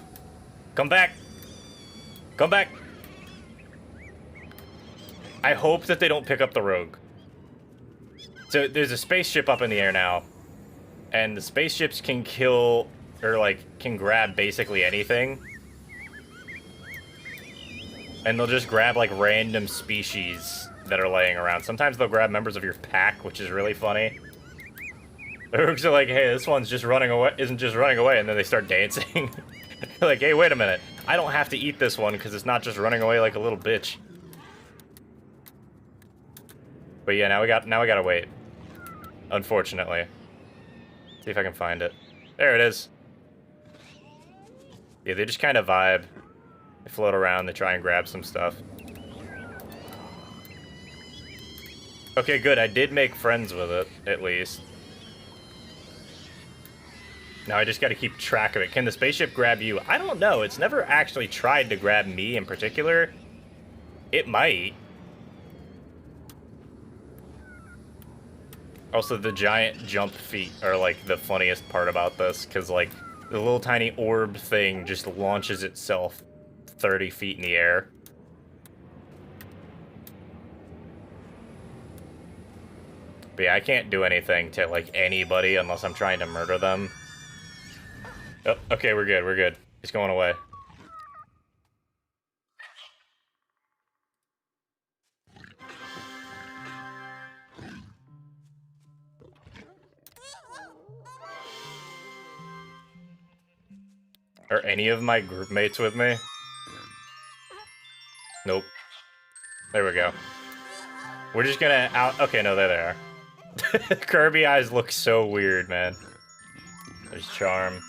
Come back. Come back. I hope that they don't pick up the rogue. So there's a spaceship up in the air now. And the spaceships can kill, or like, can grab basically anything. And they'll just grab like random species that are laying around. Sometimes they'll grab members of your pack, which is really funny. The rogues are like, hey, this one's just running away, isn't just running away, and then they start dancing. They're like, hey, wait a minute. I don't have to eat this one because it's not just running away like a little bitch. But yeah, now we gotta wait. Unfortunately. See if I can find it. There it is. Yeah, they just kind of vibe. They float around, they try and grab some stuff. Okay, good. I did make friends with it, at least. Now I just gotta keep track of it. Can the spaceship grab you? I don't know. It's never actually tried to grab me in particular. It might. Also, the giant jump feet are, like, the funniest part about this, because, like, the little tiny orb thing just launches itself 30 feet in the air. But yeah, I can't do anything to, like, anybody unless I'm trying to murder them. Oh, okay, we're good, we're good. He's going away. Are any of my group mates with me? Nope. There we go. We're just gonna out... Okay, no, there they are. Kirby eyes look so weird, man. There's Charm.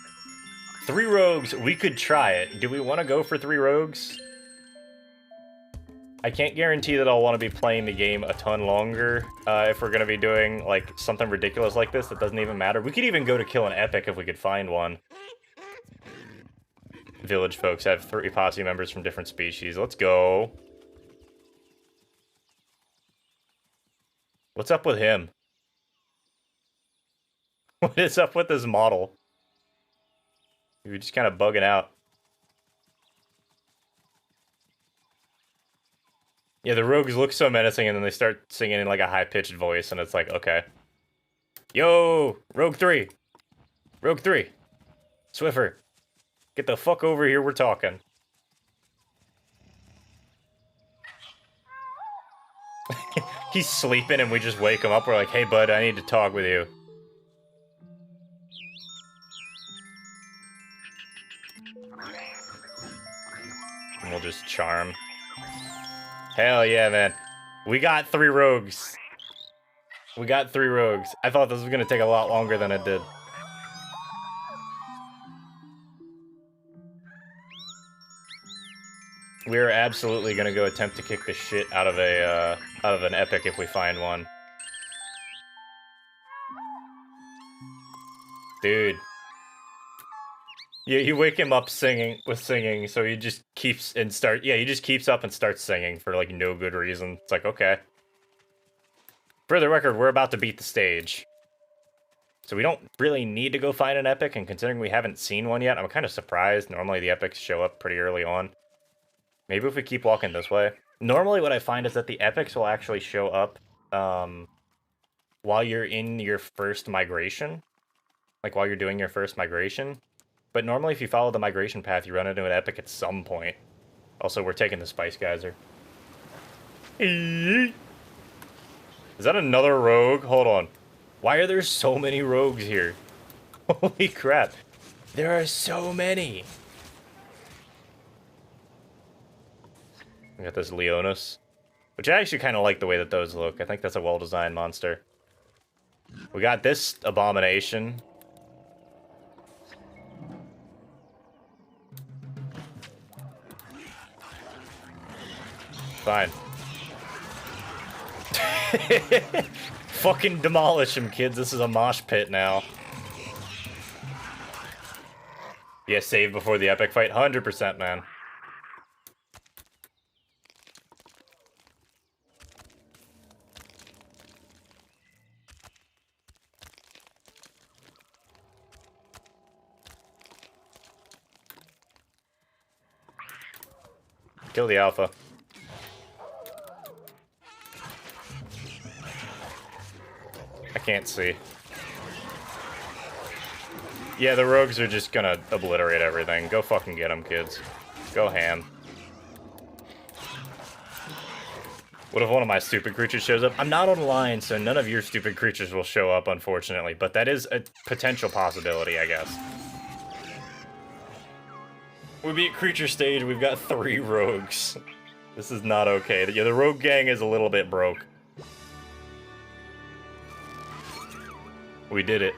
3 rogues, we could try it. Do we want to go for 3 rogues? I can't guarantee that I'll want to be playing the game a ton longer if we're going to be doing like something ridiculous like this that doesn't even matter. We could even go to kill an epic if we could find one. Village folks have 3 posse members from different species. Let's go. What's up with him? What is up with this model? You're just kind of bugging out. Yeah, the rogues look so menacing, and then they start singing in like a high-pitched voice, and it's like, okay. Yo, Rogue 3. Rogue 3. Swiffer. Get the fuck over here, we're talking. He's sleeping, and we just wake him up. We're like, hey, bud, I need to talk with you. And we'll just charm. Hell yeah, man. We got 3 rogues. We got 3 rogues. I thought this was gonna take a lot longer than it did. We're absolutely gonna go attempt to kick the shit out of an epic if we find one. Dude. Yeah, you wake him up singing, so he just keeps he just keeps up and starts singing for, like, no good reason. It's like, okay. For the record, we're about to beat the stage. So we don't really need to go find an epic, and considering we haven't seen one yet, I'm kind of surprised. Normally the epics show up pretty early on. Maybe if we keep walking this way. Normally what I find is that the epics will actually show up while you're in your first migration. Like, while you're doing your first migration. But normally if you follow the migration path, you run into an epic at some point. Also, we're taking the Spice Geyser. Is that another rogue? Hold on. Why are there so many rogues here? Holy crap. There are so many. We got this Leonis. Which I actually kind of like the way that those look. I think that's a well-designed monster. We got this abomination. Fine. Fucking demolish him, kids. This is a mosh pit now. Yeah, save before the epic fight. 100%, man. Kill the alpha. I can't see. Yeah, the rogues are just gonna obliterate everything. Go fucking get them, kids. Go ham. What if one of my stupid creatures shows up? I'm not online, so none of your stupid creatures will show up, unfortunately. But that is a potential possibility, I guess. We beat creature stage, we've got 3 rogues. This is not okay. Yeah, the rogue gang is a little bit broke. We did it.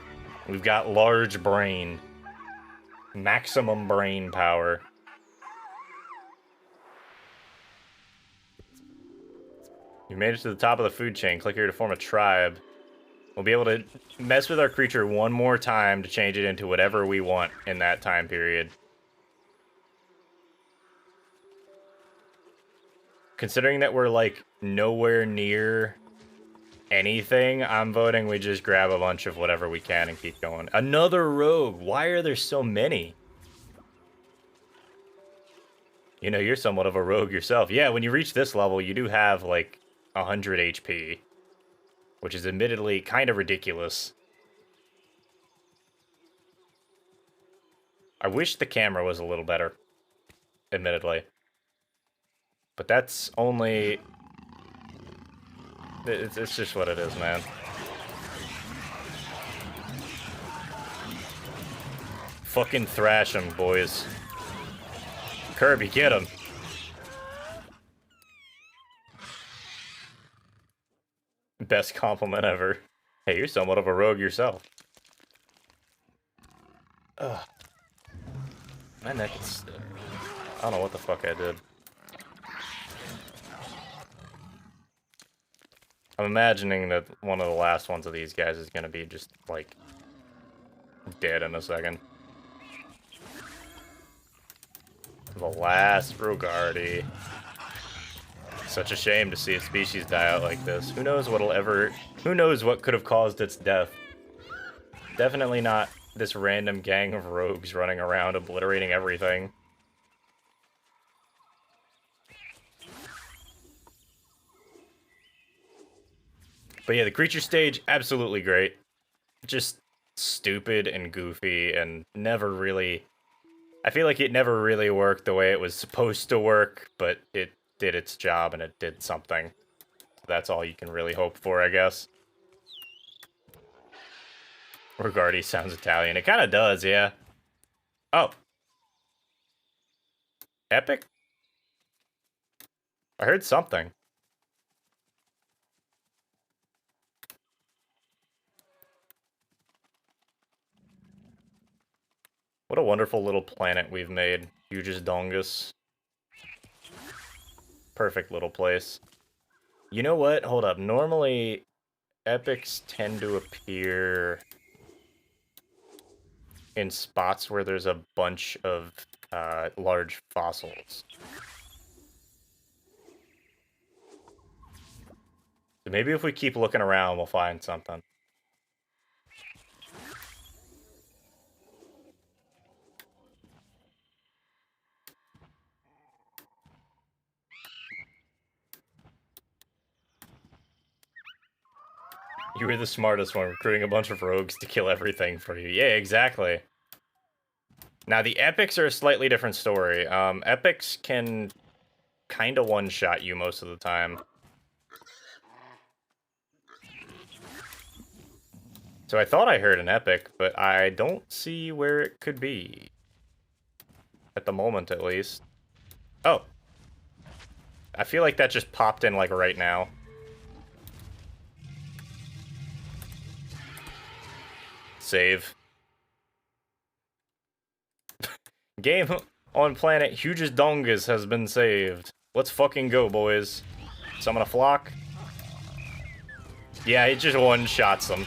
We've got large brain. Maximum brain power. You made it to the top of the food chain. Click here to form a tribe. We'll be able to mess with our creature one more time to change it into whatever we want in that time period. Considering that we're, like, nowhere near anything, I'm voting we just grab a bunch of whatever we can and keep going. Another rogue! Why are there so many? You know, you're somewhat of a rogue yourself. Yeah, when you reach this level, you do have, like, 100 HP. Which is admittedly kind of ridiculous. I wish the camera was a little better. Admittedly. But that's only... It's just what it is, man. Fucking thrash him, boys. Kirby, get him. Best compliment ever. Hey, you're somewhat of a rogue yourself. Ugh. My neck is... I don't know what the fuck I did. I'm imagining that one of the last ones of these guys is gonna be just, like, dead in a second. The last Rogarty. Such a shame to see a species die out like this. Who knows what'll ever... Who knows what could have caused its death? Definitely not this random gang of rogues running around obliterating everything. But yeah, the creature stage, absolutely great. Just stupid and goofy and never really... I feel like it never really worked the way it was supposed to work, but it did its job and it did something. That's all you can really hope for, I guess. Rogarty sounds Italian. It kind of does, yeah. Oh. Epic? I heard something. What a wonderful little planet we've made. Hugest Dongus. Perfect little place. You know what? Hold up. Normally, epics tend to appear in spots where there's a bunch of large fossils. So maybe if we keep looking around, we'll find something. You were the smartest one, recruiting a bunch of rogues to kill everything for you. Yeah, exactly. Now, the epics are a slightly different story. Epics can kind of one-shot you most of the time. So I thought I heard an epic, but I don't see where it could be. At the moment, at least. Oh. I feel like that just popped in, like, right now. Save. Game on planet Hugest Dongus has been saved. Let's fucking go, boys. Summon a flock. Yeah, it just one-shots them.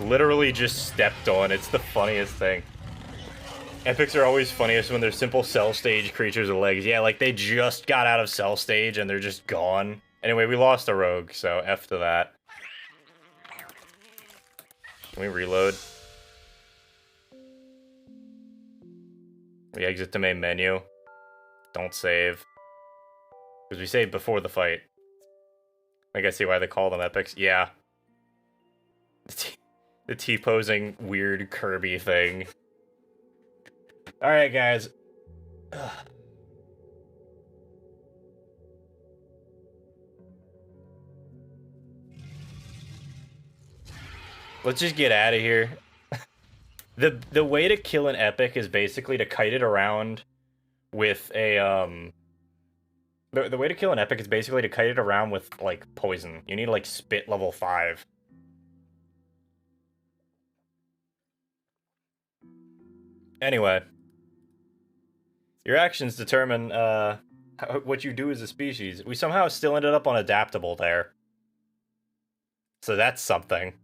Literally just stepped on. It's the funniest thing. Epics are always funniest when they're simple cell stage creatures with legs. Yeah, like they just got out of cell stage and they're just gone. Anyway, we lost a rogue, so F to that. Can we reload? We exit the main menu. Don't save. Because we saved before the fight. I guess see why they call them epics. Yeah. The T-posing weird Kirby thing. Alright, guys. Ugh. Let's just get out of here. The way to kill an epic is basically to kite it around with a the way to kill an epic is basically to kite it around with like poison. You need like spit level 5. Anyway, your actions determine what you do as a species. We somehow still ended up on adaptable there. So that's something.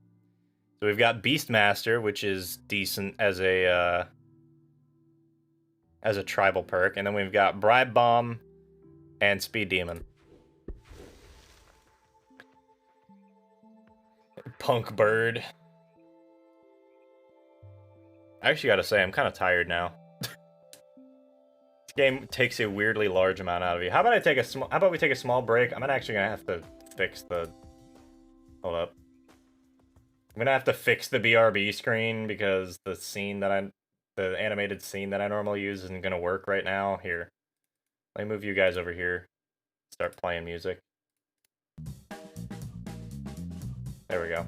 So we've got Beastmaster, which is decent as a tribal perk, and then we've got Bribe Bomb and Speed Demon. Punk bird. I actually gotta say, I'm kind of tired now. This game takes a weirdly large amount out of you. How about we take a small break? I'm actually gonna have to fix the... Hold up. I'm gonna have to fix the BRB screen because the animated scene that I normally use isn't gonna work right now. Here. Let me move you guys over here. Start playing music. There we go.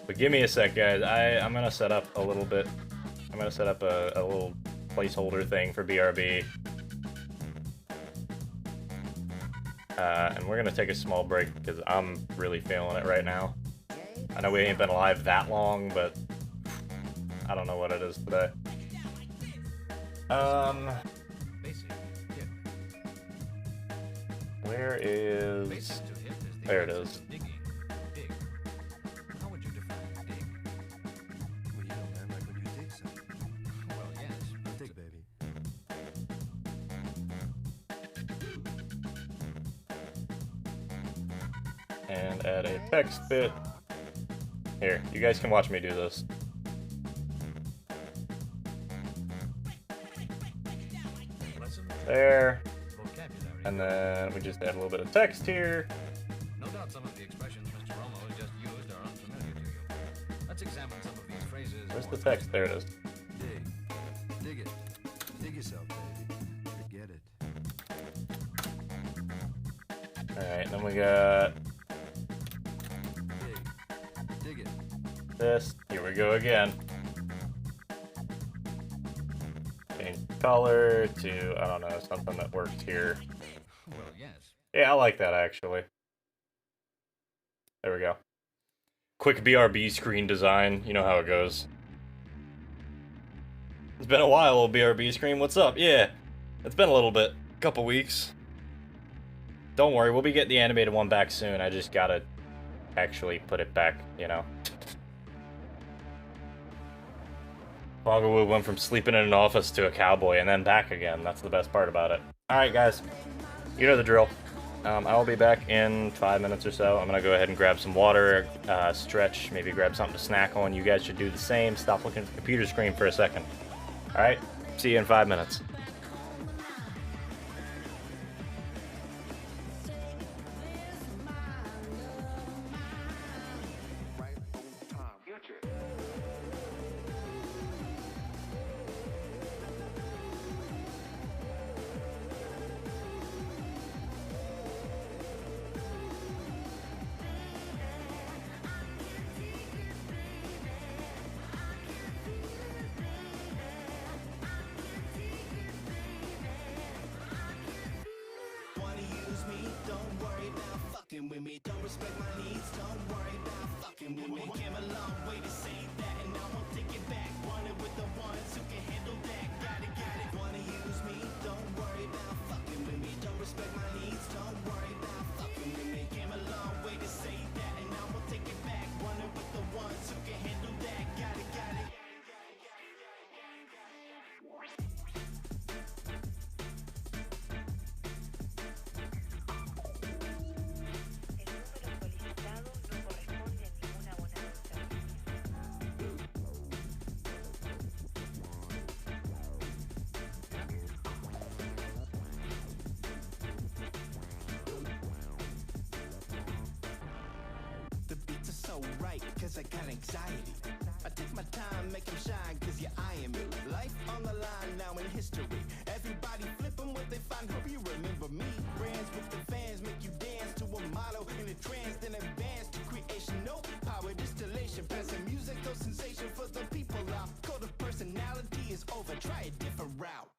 But give me a sec, guys. I'm gonna set up a little bit. I'm gonna set up a little placeholder thing for BRB. And we're gonna take a small break because I'm really feeling it right now. I know we ain't been alive that long, but I don't know what it is today. Where is... There it is. And add a text bit. Here, you guys can watch me do this. There. And then we just add a little bit of text here. No doubt some of the expressions Mr. Romo has just used are unfamiliar to you. Let's examine some of these phrases. Where's the text? There it is. Dig it. Dig yourself, baby. Forget it. Alright, then we got Dig it. this. Here we go again. Change color to, I don't know, something that works here. Well, yes. Yeah, I like that actually. There we go. Quick BRB screen design. You know how it goes. It's been a while, old BRB screen. What's up? Yeah, it's been a little bit. Couple weeks. Don't worry, we'll be getting the animated one back soon. I just gotta actually put it back, you know. Foggerwood went from sleeping in an office to a cowboy and then back again. That's the best part about it. Alright, guys. You know the drill. I'll be back in 5 minutes or so. I'm gonna go ahead and grab some water, stretch, maybe grab something to snack on. You guys should do the same. Stop looking at the computer screen for a second. Alright? See you in 5 minutes. With me, don't respect my needs, don't worry about fucking with me. Came a long way to say that, and I won't take it back. Running with the ones who can handle that. Got it. Wanna use me? Don't worry about fucking with me. Don't respect my needs, don't worry about fucking with me. Came a long way to say that, and I won't take it back. Running with the ones who can handle that. Got it. Right, cause I got anxiety. I take my time, make them shine, cause you're eyeing me. Life on the line now in history. Everybody flipping what they find, hope you remember me. Brands with the fans make you dance to a motto. In a trance, then advance to creation. No power distillation, passing musical sensation for the people out. Code of personality is over, try a different route.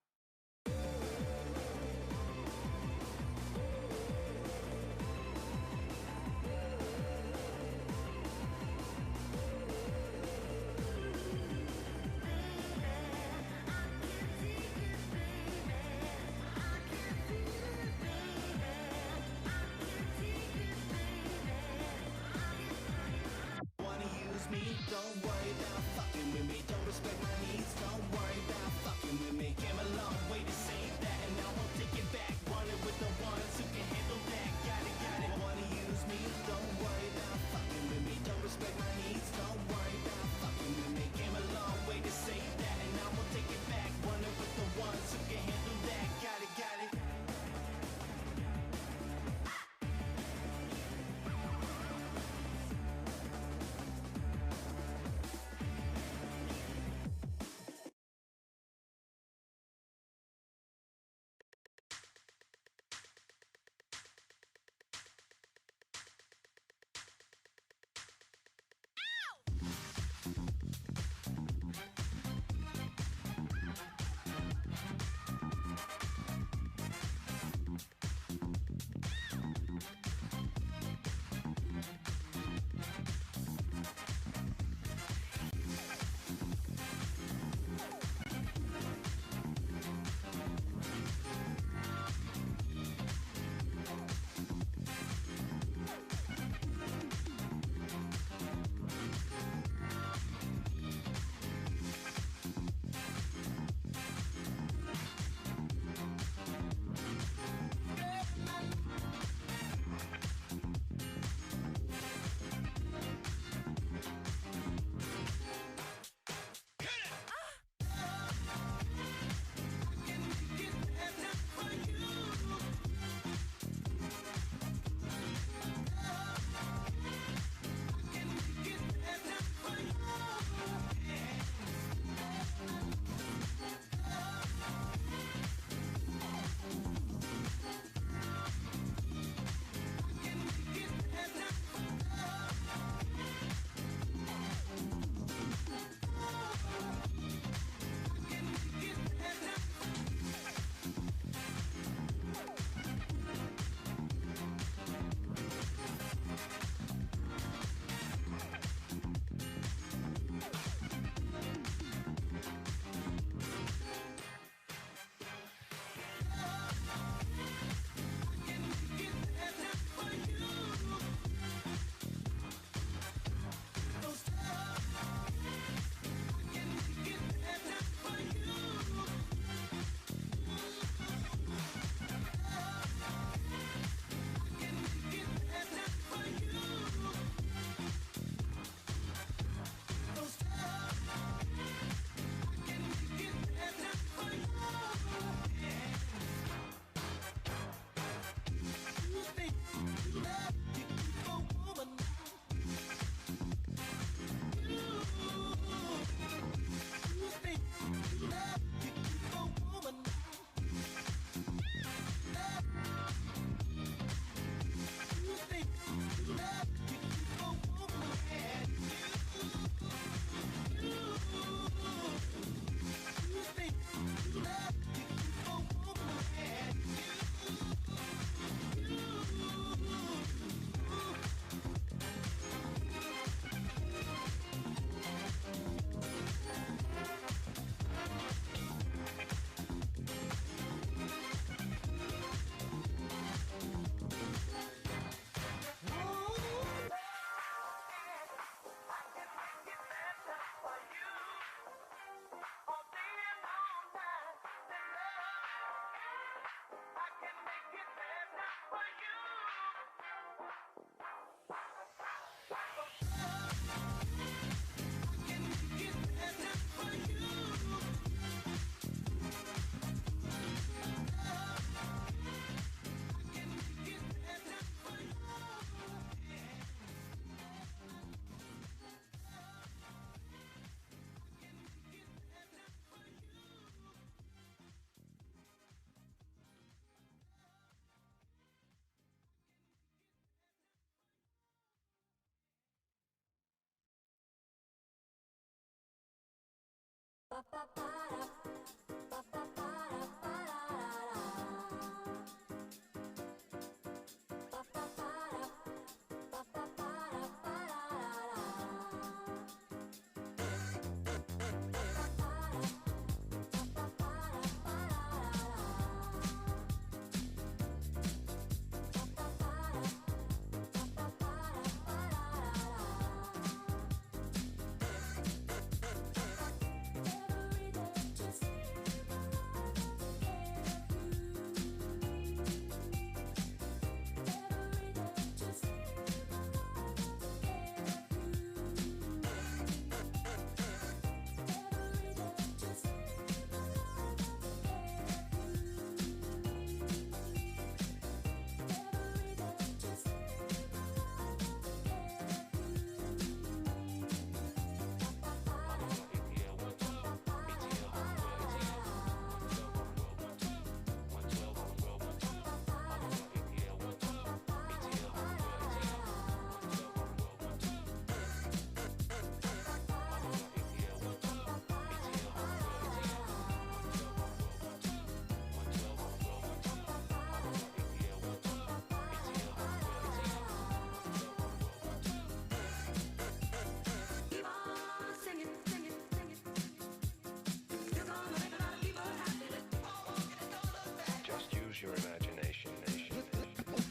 Your imagination, nation.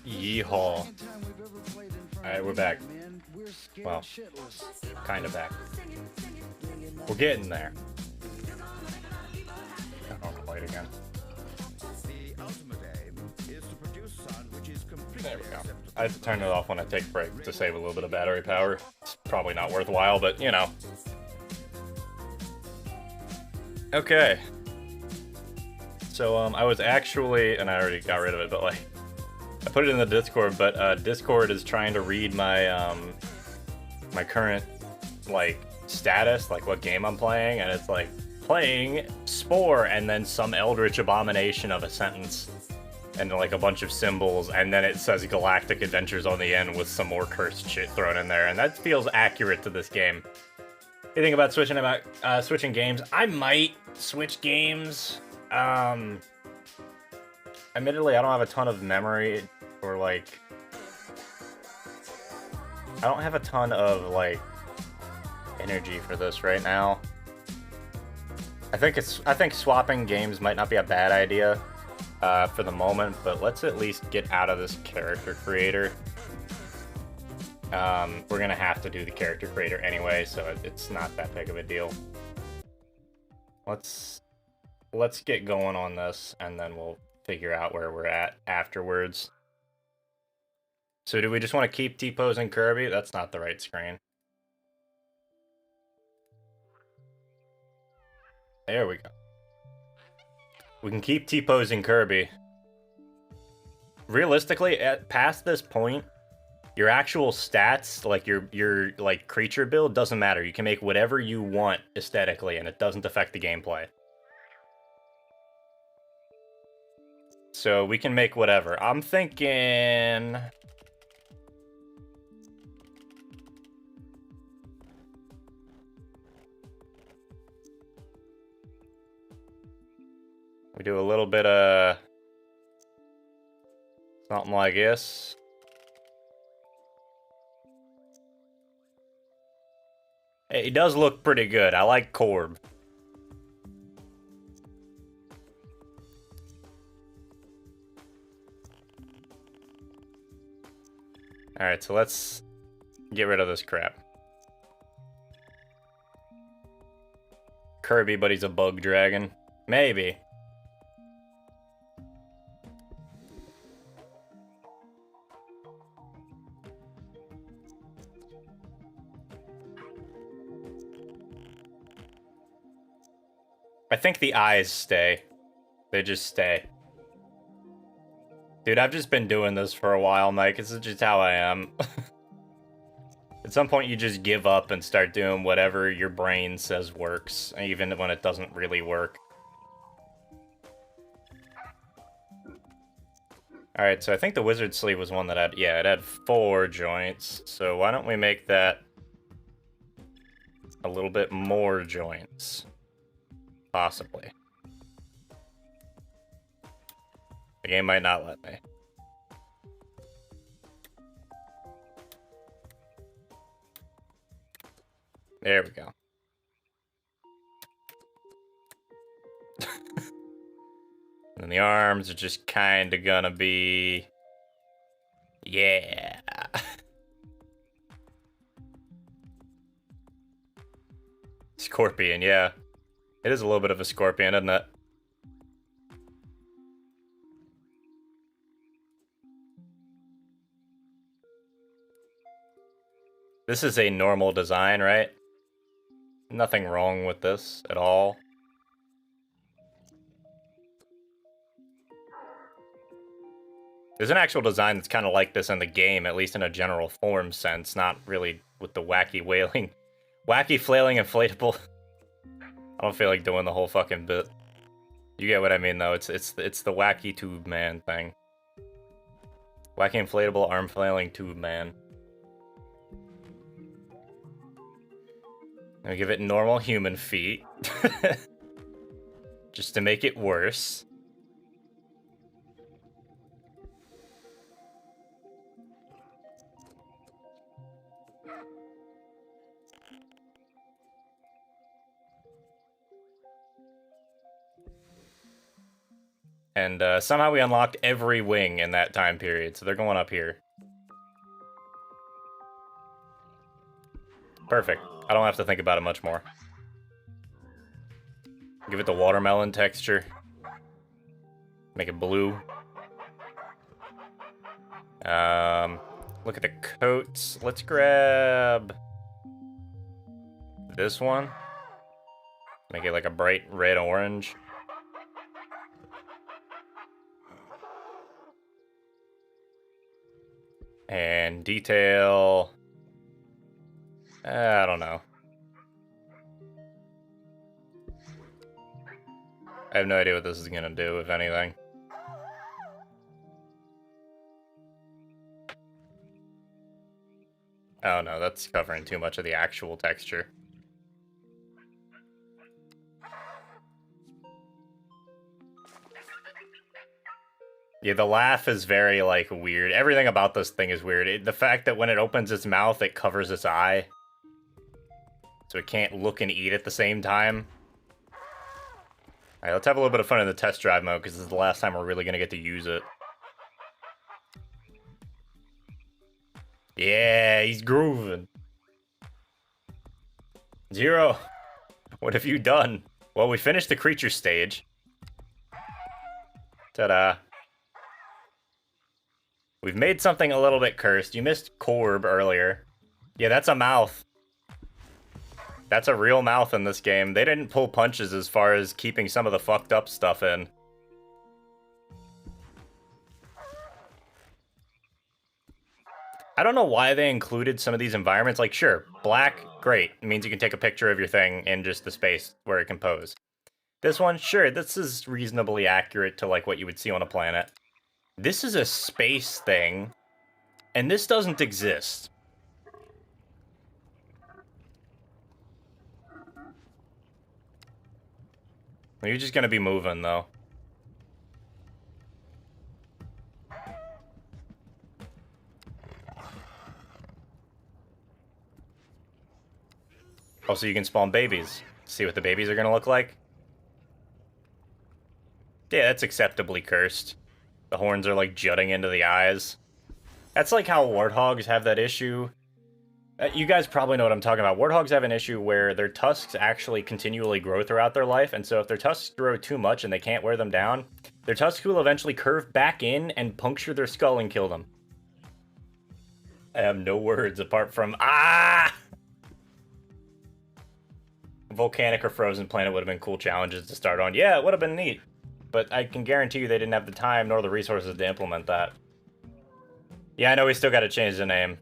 Yeehaw. Alright, we're back. Well, kind of back. We're getting there. I'll play it again. The ultimate aim is to produce sound which is completely There we go. acceptable. I have to turn it off when I take breaks to save a little bit of battery power. It's probably not worthwhile, but you know. Okay. So, I was actually, and I already got rid of it, but like, I put it in the Discord, but Discord is trying to read my, my current, like, status, like what game I'm playing, and it's like, playing Spore, and then some eldritch abomination of a sentence, and like a bunch of symbols, and then it says Galactic Adventures on the end with some more cursed shit thrown in there, and that feels accurate to this game. You think about switching games? I might switch games. Admittedly, I don't have a ton of memory, or like, I don't have a ton of like energy for this right now. I think swapping games might not be a bad idea for the moment, but let's at least get out of this character creator. We're gonna have to do the character creator anyway, so it's not that big of a deal. Let's get going on this, and then we'll figure out where we're at afterwards. So do we just want to keep T-posing Kirby? That's not the right screen. There we go. We can keep T-posing Kirby. Realistically, past this point, your actual stats, like your like creature build, doesn't matter. You can make whatever you want aesthetically, and it doesn't affect the gameplay. So we can make whatever. I'm thinking... we do a little bit of... something like this. It does look pretty good. I like Corb. Alright, so let's get rid of this crap. Kirby, but he's a bug dragon. Maybe. I think the eyes stay. They just stay. Dude, I've just been doing this for a while, Mike. This is just how I am. At some point, you just give up and start doing whatever your brain says works, even when it doesn't really work. Alright, so I think the wizard sleeve was one that had... yeah, it had 4 joints. So why don't we make that a little bit more joints? Possibly. The game might not let me. There we go. And the arms are just kind of gonna be... Yeah. Scorpion, yeah. It is a little bit of a scorpion, isn't it? This is a normal design, right? Nothing wrong with this at all. There's an actual design that's kind of like this in the game, at least in a general form sense, not really with the wacky wailing. Wacky flailing inflatable. I don't feel like doing the whole fucking bit. You get what I mean, though. It's the wacky tube man thing. Wacky inflatable arm flailing tube man. I'm gonna give it normal human feet. Just to make it worse. And somehow we unlocked every wing in that time period, so they're going up here. Perfect. I don't have to think about it much more. Give it the watermelon texture. Make it blue. Look at the coats. Let's grab this one. Make it like a bright red-orange. And detail... I don't know. I have no idea what this is gonna do, if anything. Oh no, that's covering too much of the actual texture. Yeah, the laugh is very, like, weird. Everything about this thing is weird. The fact that when it opens its mouth, it covers its eye. So it can't look and eat at the same time. Alright, let's have a little bit of fun in the test drive mode, because this is the last time we're really going to get to use it. Yeah, he's grooving. Zero, what have you done? Well, we finished the creature stage. Ta-da. We've made something a little bit cursed. You missed Corb earlier. Yeah, that's a mouth. That's a real mouth in this game. They didn't pull punches as far as keeping some of the fucked up stuff in. I don't know why they included some of these environments. Like, sure, black, great. It means you can take a picture of your thing in just the space where it can pose. This one, sure, this is reasonably accurate to, like, what you would see on a planet. This is a space thing, and this doesn't exist. You're just gonna be moving, though. Oh, so you can spawn babies. See what the babies are gonna look like? Yeah, that's acceptably cursed. The horns are, like, jutting into the eyes. That's like how warthogs have that issue. You guys probably know what I'm talking about. Warthogs have an issue where their tusks actually continually grow throughout their life, and so if their tusks grow too much and they can't wear them down, their tusks will eventually curve back in and puncture their skull and kill them. I have no words apart from, ah! Volcanic or frozen planet would have been cool challenges to start on. Yeah, it would have been neat. But I can guarantee you they didn't have the time nor the resources to implement that. Yeah, I know we still gotta change the name.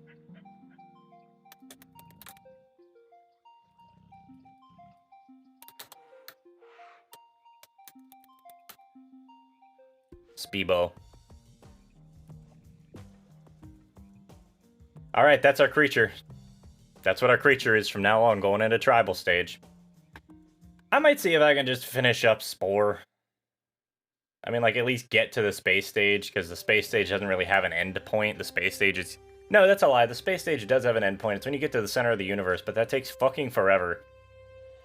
Speebo. Alright, that's our creature. That's what our creature is from now on, going into tribal stage. I might see if I can just finish up Spore. I mean, like, at least get to the space stage, because the space stage doesn't really have an end point. The space stage is... No, that's a lie. The space stage does have an end point. It's when you get to the center of the universe, but that takes fucking forever.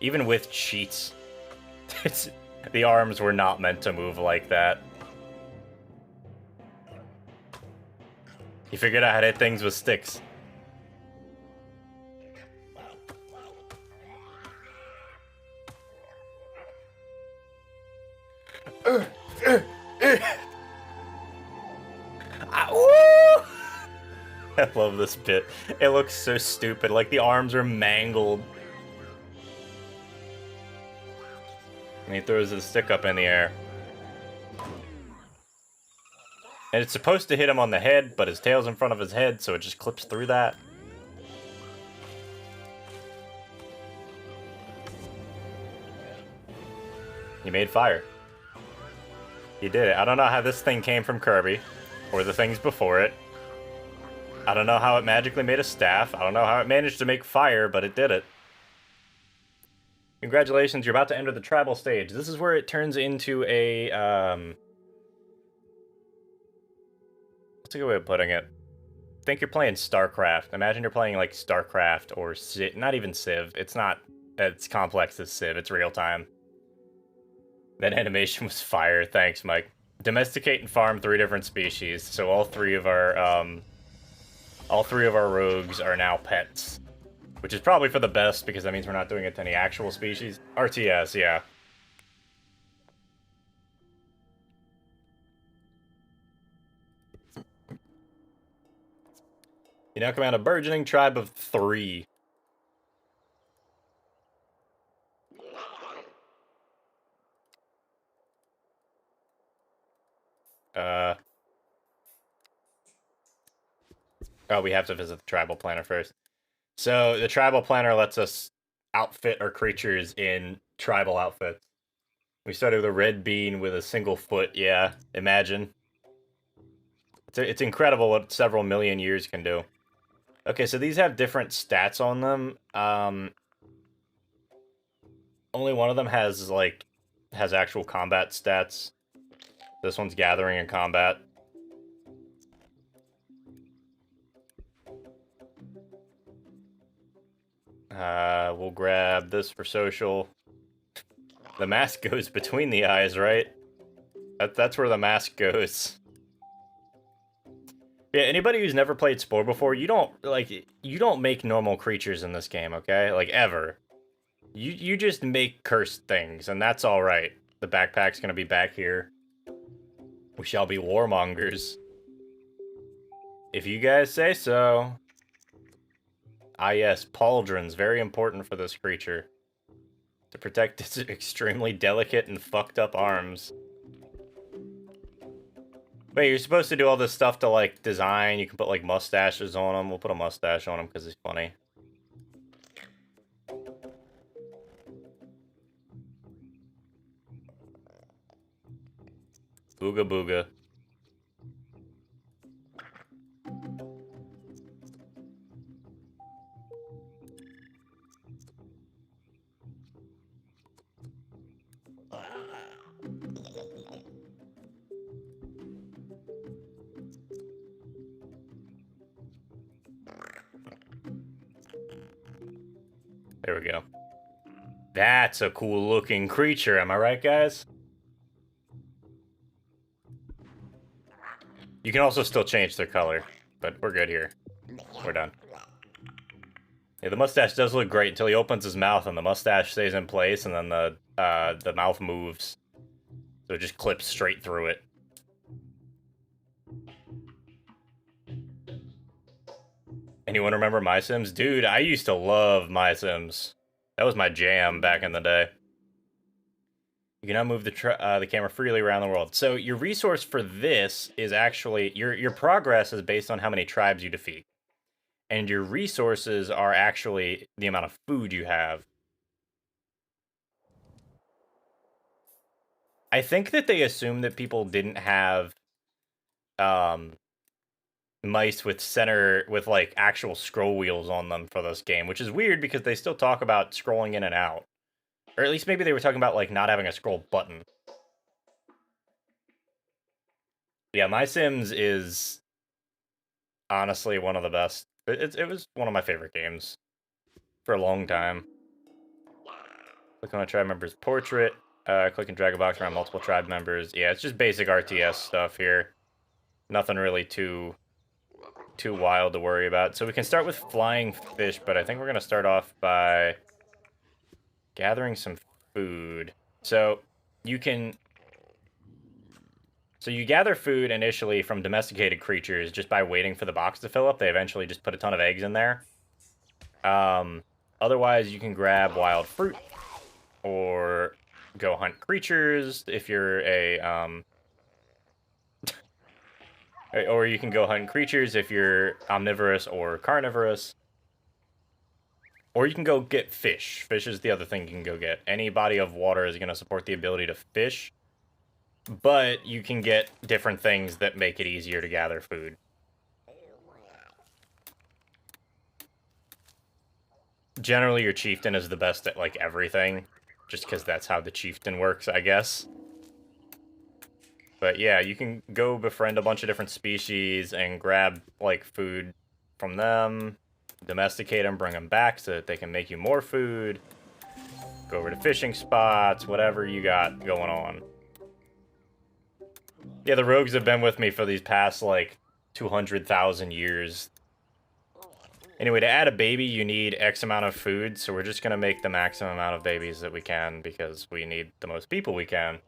Even with cheats. The arms were not meant to move like that. You figured out how to hit things with sticks. I love this bit. It looks so stupid. Like the arms are mangled. And he throws his stick up in the air. And it's supposed to hit him on the head, but his tail's in front of his head, so it just clips through that. He made fire. He did it. I don't know how this thing came from Kirby, or the things before it. I don't know how it magically made a staff. I don't know how it managed to make fire, but it did it. Congratulations, you're about to enter the tribal stage. This is where it turns into a, what's a good way of putting it? Think you're playing StarCraft. Imagine you're playing, like, StarCraft or Civ. Not even Civ. It's not as complex as Civ. It's real time. That animation was fire. Thanks, Mike. Domesticate and farm 3 different species. So all three of our rogues are now pets. Which is probably for the best, because that means we're not doing it to any actual species. RTS, yeah. You now command a burgeoning tribe of 3. Oh, we have to visit the tribal planner first. So, the tribal planner lets us outfit our creatures in tribal outfits. We started with a red bean with a single foot, yeah, imagine. It's incredible what several million years can do. Okay, so these have different stats on them. Only one of them has, like, actual combat stats. This one's gathering and combat. We'll grab this for social. The mask goes between the eyes, right? That's where the mask goes. Yeah, anybody who's never played Spore before, you don't make normal creatures in this game, okay? Like, ever. You just make cursed things, and that's alright. The backpack's gonna be back here. We shall be warmongers. If you guys say so. Ah yes, pauldrons, very important for this creature. To protect its extremely delicate and fucked up arms. Wait, you're supposed to do all this stuff to, like, design. You can put, like, mustaches on him. We'll put a mustache on him because he's funny. Booga booga. There we go. That's a cool looking creature, am I right, guys? You can also still change their color, but we're good here. We're done. Yeah, the mustache does look great until he opens his mouth and the mustache stays in place and then the mouth moves. So it just clips straight through it. Anyone remember My Sims? Dude, I used to love My Sims. That was my jam back in the day. You can now move the camera freely around the world. So your resource for this is actually... Your progress is based on how many tribes you defeat. And your resources are actually the amount of food you have. I think that they assumed that people didn't have... mice with like actual scroll wheels on them for this game, which is weird because they still talk about scrolling in and out. Or at least maybe they were talking about, like, not having a scroll button. Yeah, My Sims is honestly one of the best. It was one of my favorite games for a long time. Click on a tribe member's portrait. Click and drag a box around multiple tribe members. Yeah, it's just basic RTS stuff here. Nothing really too wild to worry about. So we can start with flying fish, but I think we're going to start off by gathering some food. So you can... So you gather food initially from domesticated creatures just by waiting for the box to fill up. They eventually just put a ton of eggs in there. Otherwise, you can grab wild fruit or go hunt creatures if you're a... or you can go hunt creatures if you're omnivorous or carnivorous. Or you can go get fish. Fish is the other thing you can go get. Any body of water is going to support the ability to fish. But you can get different things that make it easier to gather food. Generally, your chieftain is the best at, like, everything. Just because that's how the chieftain works, I guess. But yeah, you can go befriend a bunch of different species and grab, like, food from them. Domesticate them, bring them back so that they can make you more food. Go over to fishing spots, whatever you got going on. Yeah, the rogues have been with me for these past, like, 200,000 years. Anyway, to add a baby, you need X amount of food, so we're just gonna make the maximum amount of babies that we can, because we need the most people we can.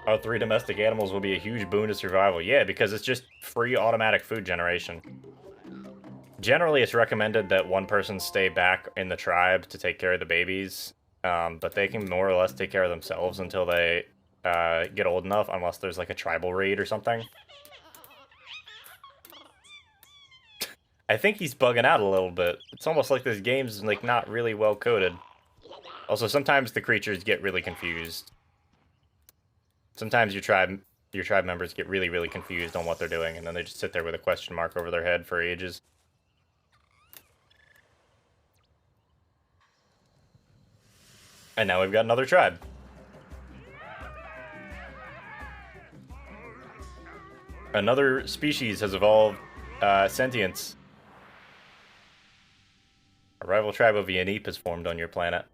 Our 3 domestic animals will be a huge boon to survival. Yeah, because it's just free automatic food generation. Generally, it's recommended that one person stay back in the tribe to take care of the babies, but they can more or less take care of themselves until they get old enough, unless there's like a tribal raid or something. I think he's bugging out a little bit. It's almost like this game's like not really well coded. Also, sometimes the creatures get really confused. Sometimes your tribe members get really, really confused on what they're doing, and then they just sit there with a question mark over their head for ages. And now we've got another tribe. Another species has evolved sentience. A rival tribe of Yanip has formed on your planet.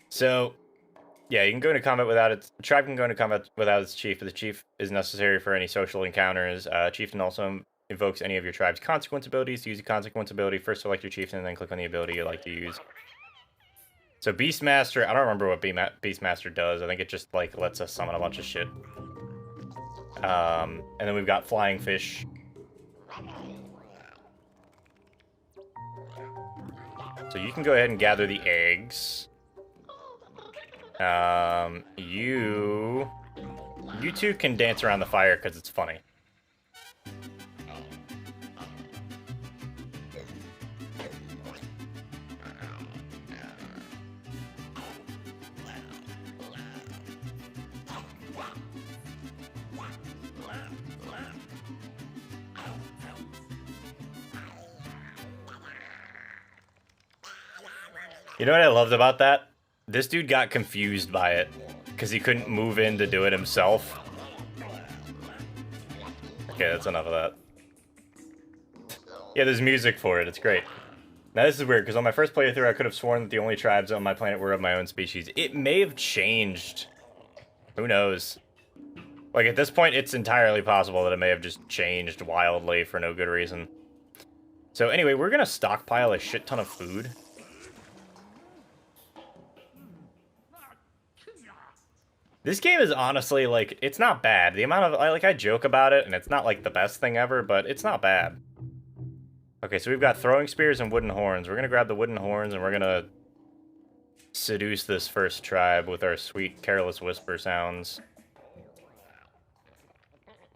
So, yeah, you can go into combat without its... The tribe can go into combat without its chief, but the chief is necessary for any social encounters. Chieftain also invokes any of your tribe's consequence abilities. To use a consequence ability, first select your chieftain, and then click on the ability you'd like to use. So Beastmaster, I don't remember what Beastmaster does. I think it just, like, lets us summon a bunch of shit. And then we've got Flying Fish. So you can go ahead and gather the eggs. You two can dance around the fire because it's funny. You know what I loved about that? This dude got confused by it because he couldn't move in to do it himself. Okay, that's enough of that. Yeah, there's music for it. It's great. Now, this is weird, because on my first playthrough, I could have sworn that the only tribes on my planet were of my own species. It may have changed. Who knows? Like, at this point, it's entirely possible that it may have just changed wildly for no good reason. So, anyway, we're going to stockpile a shit ton of food. This game is honestly, like, it's not bad. The amount of, like, I joke about it, and it's not, like, the best thing ever, but it's not bad. Okay, so we've got throwing spears and wooden horns. We're gonna grab the wooden horns, and we're gonna seduce this first tribe with our sweet, careless whisper sounds.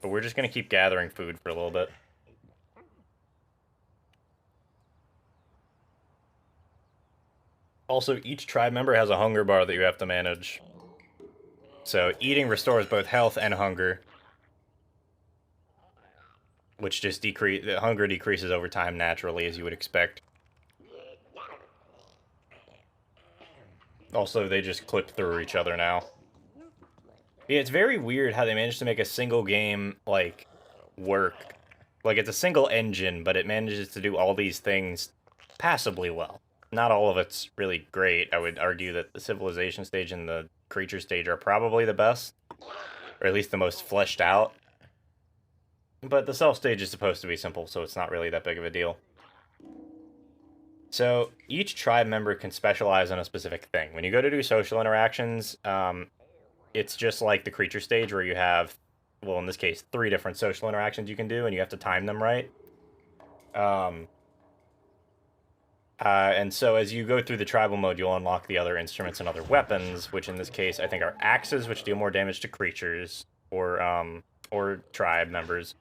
But we're just gonna keep gathering food for a little bit. Also, each tribe member has a hunger bar that you have to manage. So, eating restores both health and hunger. Which just hunger decreases over time naturally, as you would expect. Also, they just clip through each other now. Yeah, it's very weird how they managed to make a single game, like, work. Like, it's a single engine, but it manages to do all these things passably well. Not all of it's really great. I would argue that the civilization stage and the creature stage are probably the best, or at least the most fleshed out. But the self stage is supposed to be simple, so it's not really that big of a deal. So, each tribe member can specialize in a specific thing. When you go to do social interactions, it's just like the creature stage where you have, well, in this case, 3 different social interactions you can do, and you have to time them right. And so as you go through the tribal mode, you'll unlock the other instruments and other weapons, which in this case I think are axes, which deal more damage to creatures or tribe members,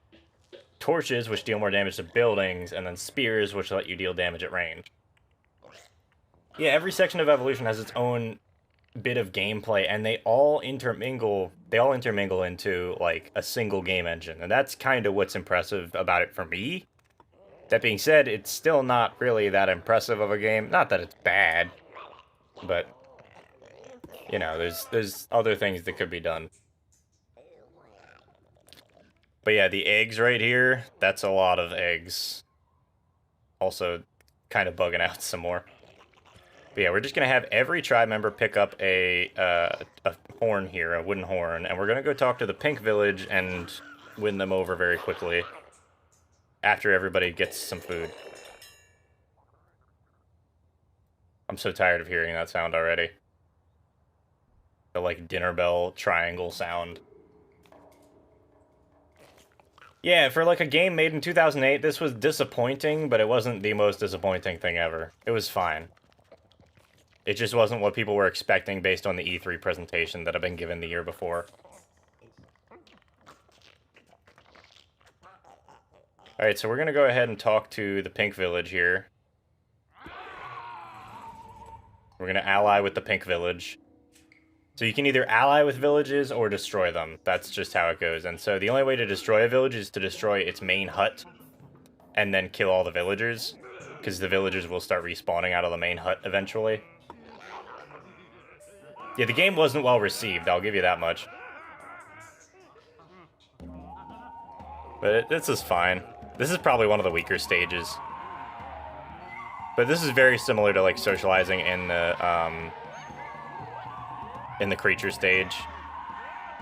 torches, which deal more damage to buildings, and then spears, which let you deal damage at range. Yeah, every section of Evolution has its own bit of gameplay, and they all intermingle into like a single game engine, and that's kind of what's impressive about it for me. That being said, it's still not really that impressive of a game. Not that it's bad, but you know, there's other things that could be done. But yeah, the eggs right here, that's a lot of eggs. Also, kind of bugging out some more. But yeah, we're just gonna have every tribe member pick up a horn here, a wooden horn, and we're gonna go talk to the Pink Village and win them over very quickly. After everybody gets some food. I'm so tired of hearing that sound already. The, like, dinner bell triangle sound. Yeah, for, like, a game made in 2008, this was disappointing, but it wasn't the most disappointing thing ever. It was fine. It just wasn't what people were expecting based on the E3 presentation that had been given the year before. Alright, so we're going to go ahead and talk to the Pink Village here. We're going to ally with the Pink Village. So you can either ally with villages or destroy them. That's just how it goes. And so the only way to destroy a village is to destroy its main hut and then kill all the villagers, because the villagers will start respawning out of the main hut eventually. Yeah, the game wasn't well received, I'll give you that much. But this is fine. This is probably one of the weaker stages. But this is very similar to, like, socializing in the creature stage,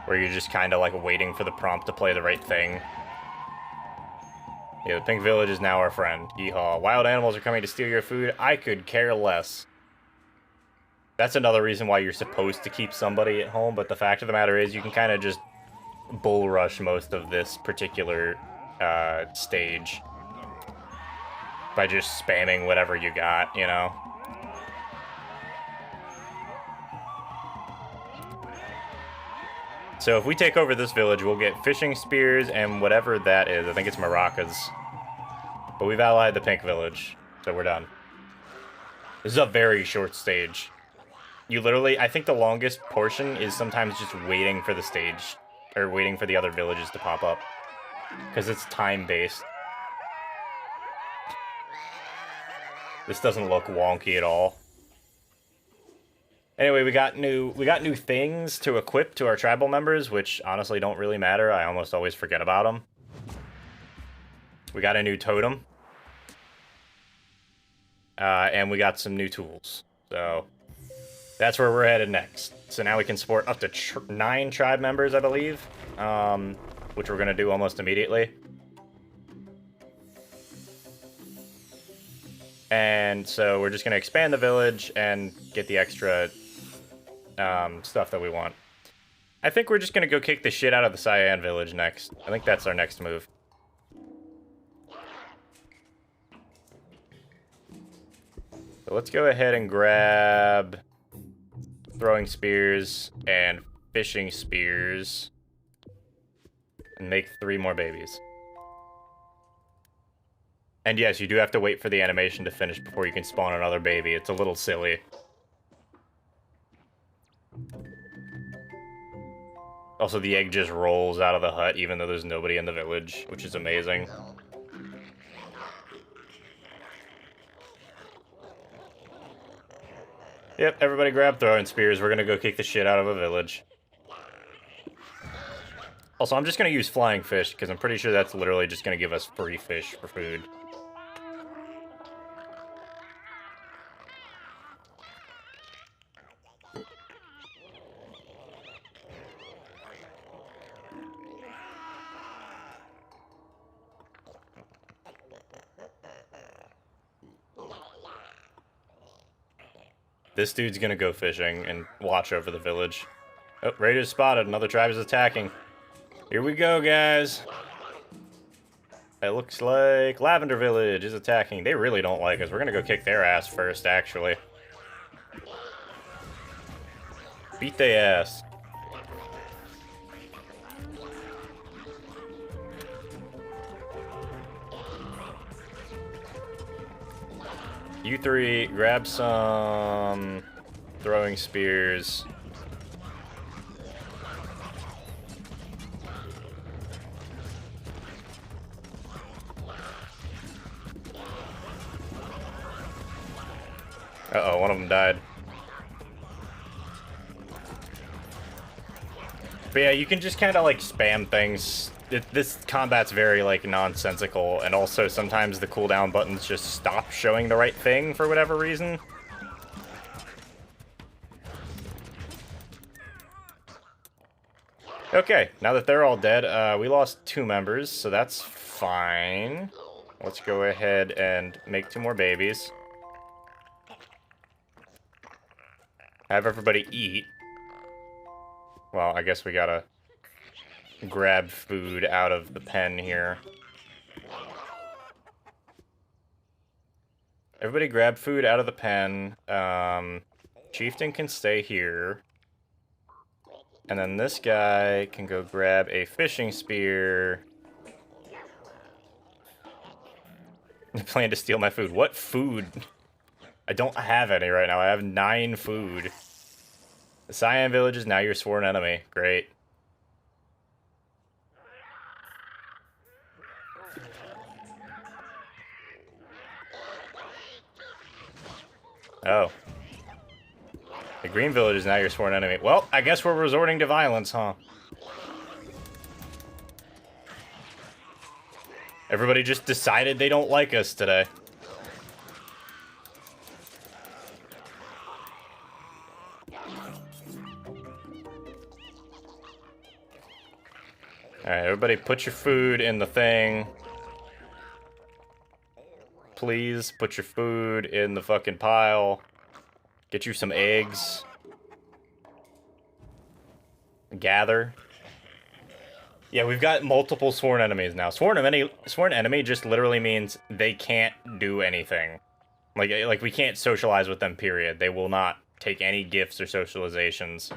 where you're just kind of, like, waiting for the prompt to play the right thing. Yeah, the Pink Village is now our friend. Yeehaw. Wild animals are coming to steal your food. I could care less. That's another reason why you're supposed to keep somebody at home, but the fact of the matter is you can kind of just bull rush most of this particular stage by just spamming whatever you got, you know? So if we take over this village, we'll get fishing spears and whatever that is. I think it's maracas. But we've allied the Pink Village, so we're done. This is a very short stage. You literally, I think the longest portion is sometimes just waiting for the stage, or waiting for the other villages to pop up. Because it's time-based. This doesn't look wonky at all. Anyway, we got new things to equip to our tribal members, which honestly don't really matter. I almost always forget about them. We got a new totem. And we got some new tools. So that's where we're headed next. So now we can support up to 9 tribe members, I believe. Which we're going to do almost immediately. And so we're just going to expand the village and get the extra stuff that we want. I think we're just going to go kick the shit out of the Cyan village next. I think that's our next move. So let's go ahead and grab throwing spears and fishing spears and make 3 more babies. And yes, you do have to wait for the animation to finish before you can spawn another baby. It's a little silly. Also, the egg just rolls out of the hut even though there's nobody in the village, which is amazing. Yep, everybody grab throwing spears. We're gonna go kick the shit out of a village. Also, I'm just gonna use flying fish, because I'm pretty sure that's literally just gonna give us free fish for food. This dude's gonna go fishing and watch over the village. Oh, raiders spotted. Another tribe is attacking. Here we go, guys. It looks like Lavender Village is attacking. They really don't like us. We're gonna go kick their ass first, actually. Beat their ass. You three, grab some throwing spears. Uh-oh, one of them died. But yeah, you can just kind of like spam things. This combat's very like nonsensical, and also sometimes the cooldown buttons just stop showing the right thing for whatever reason. Okay, now that they're all dead, we lost 2 members, so that's fine. Let's go ahead and make 2 more babies. Have everybody eat. Well, I guess we gotta grab food out of the pen here. Everybody grab food out of the pen. Chieftain can stay here. And then this guy can go grab a fishing spear. They plan to steal my food. What food? I don't have any right now. I have 9 food. The Cyan Village is now your sworn enemy. Great. Oh. The Green Village is now your sworn enemy. Well, I guess we're resorting to violence, huh? Everybody just decided they don't like us today. Alright, everybody put your food in the thing. Please put your food in the fucking pile. Get you some eggs. Gather. Yeah, we've got multiple sworn enemies now. Sworn enemy just literally means they can't do anything. Like we can't socialize with them, period. They will not take any gifts or socializations.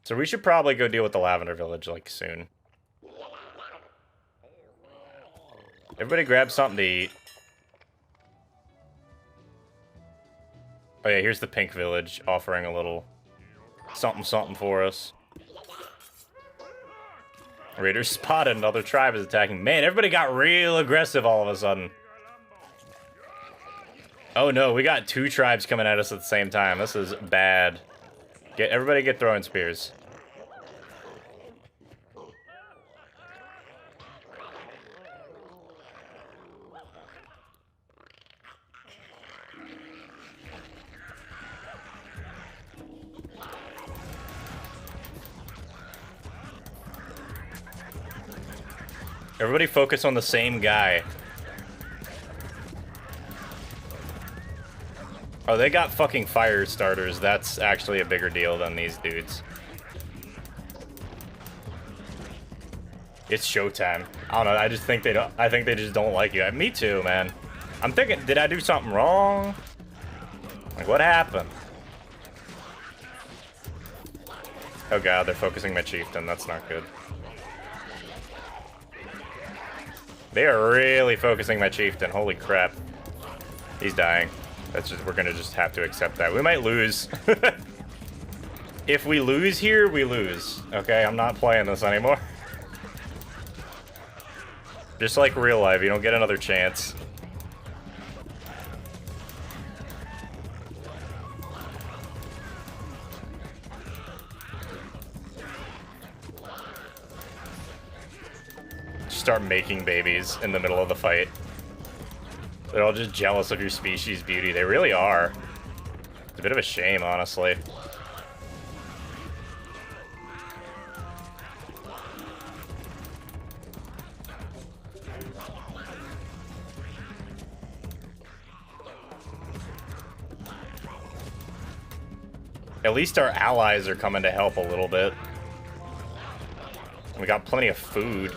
So we should probably go deal with the Lavender Village, like, soon. Everybody grab something to eat. Oh yeah, here's the Pink Village, offering a little something for us. Raiders spotted, another tribe is attacking. Man, everybody got real aggressive all of a sudden. Oh no, we got 2 tribes coming at us at the same time. This is bad. Everybody get throwing spears. Everybody focus on the same guy. Oh, they got fucking fire starters. That's actually a bigger deal than these dudes. It's showtime. I don't know, I just think they don't. I think they just don't like you. Me too, man. I'm thinking, did I do something wrong? Like, what happened? Oh god, they're focusing my chieftain. That's not good. They are really focusing my chieftain. Holy crap. He's dying. That's just, we're gonna just have to accept that. We might lose. If we lose here, we lose. Okay, I'm not playing this anymore. Just like real life, you don't get another chance. start making babies in the middle of the fight. They're all just jealous of your species' beauty. They really are. It's a bit of a shame, honestly. At least our allies are coming to help a little bit. We got plenty of food.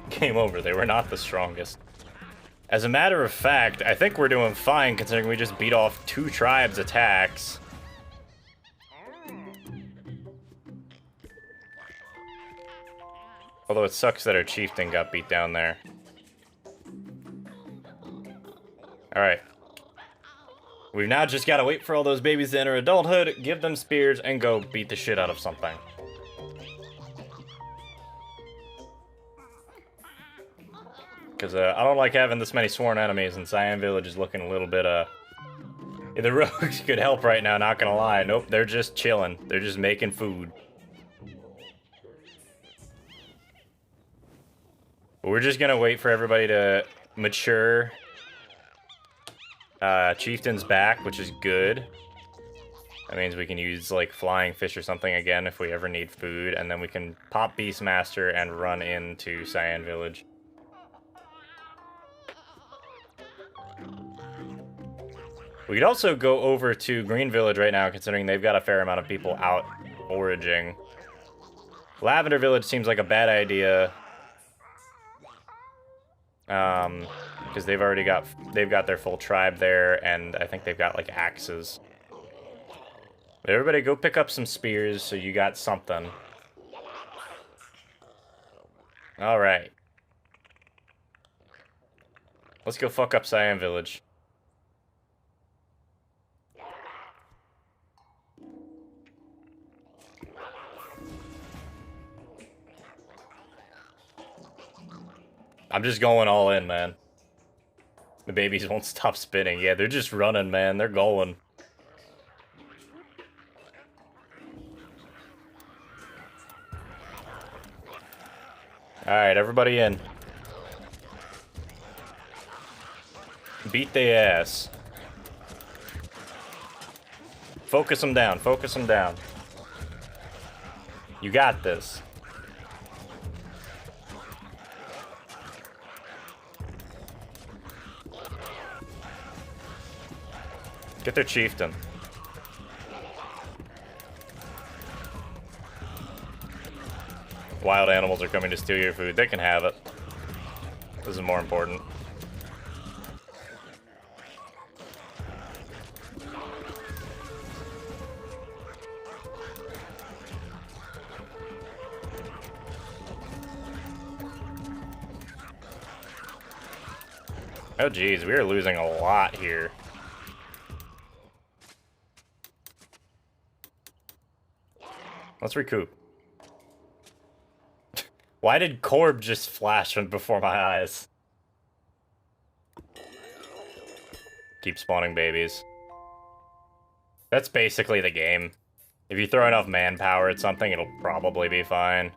Game over. They were not the strongest. As a matter of fact, I think we're doing fine considering we just beat off 2 tribes' attacks. Although it sucks that our chieftain got beat down there. Alright. We've now just got to wait for all those babies to enter adulthood, give them spears, and go beat the shit out of something. Because I don't like having this many sworn enemies, and Cyan Village is looking a little bit, The rogues could help right now, not gonna lie. Nope, they're just chilling. They're just making food. We're just gonna wait for everybody to mature. Chieftain's back, which is good. That means we can use, like, flying fish or something again if we ever need food, and then we can pop Beastmaster and run into Cyan Village. We could also go over to Green Village right now, considering they've got a fair amount of people out foraging. Lavender Village seems like a bad idea. Because they've got their full tribe there, and I think they've got, like, axes. But everybody go pick up some spears so you got something. Alright. Let's go fuck up Cyan Village. I'm just going all in, man. The babies won't stop spinning. Yeah, they're just running, man. They're going. Alright, everybody in. Beat their ass. Focus them down. Focus them down. You got this. Get their chieftain. Wild animals are coming to steal your food. They can have it. This is more important. Oh geez, we are losing a lot here. Let's recoup. Why did Corb just flash before my eyes? Keep spawning babies. That's basically the game. If you throw enough manpower at something, it'll probably be fine.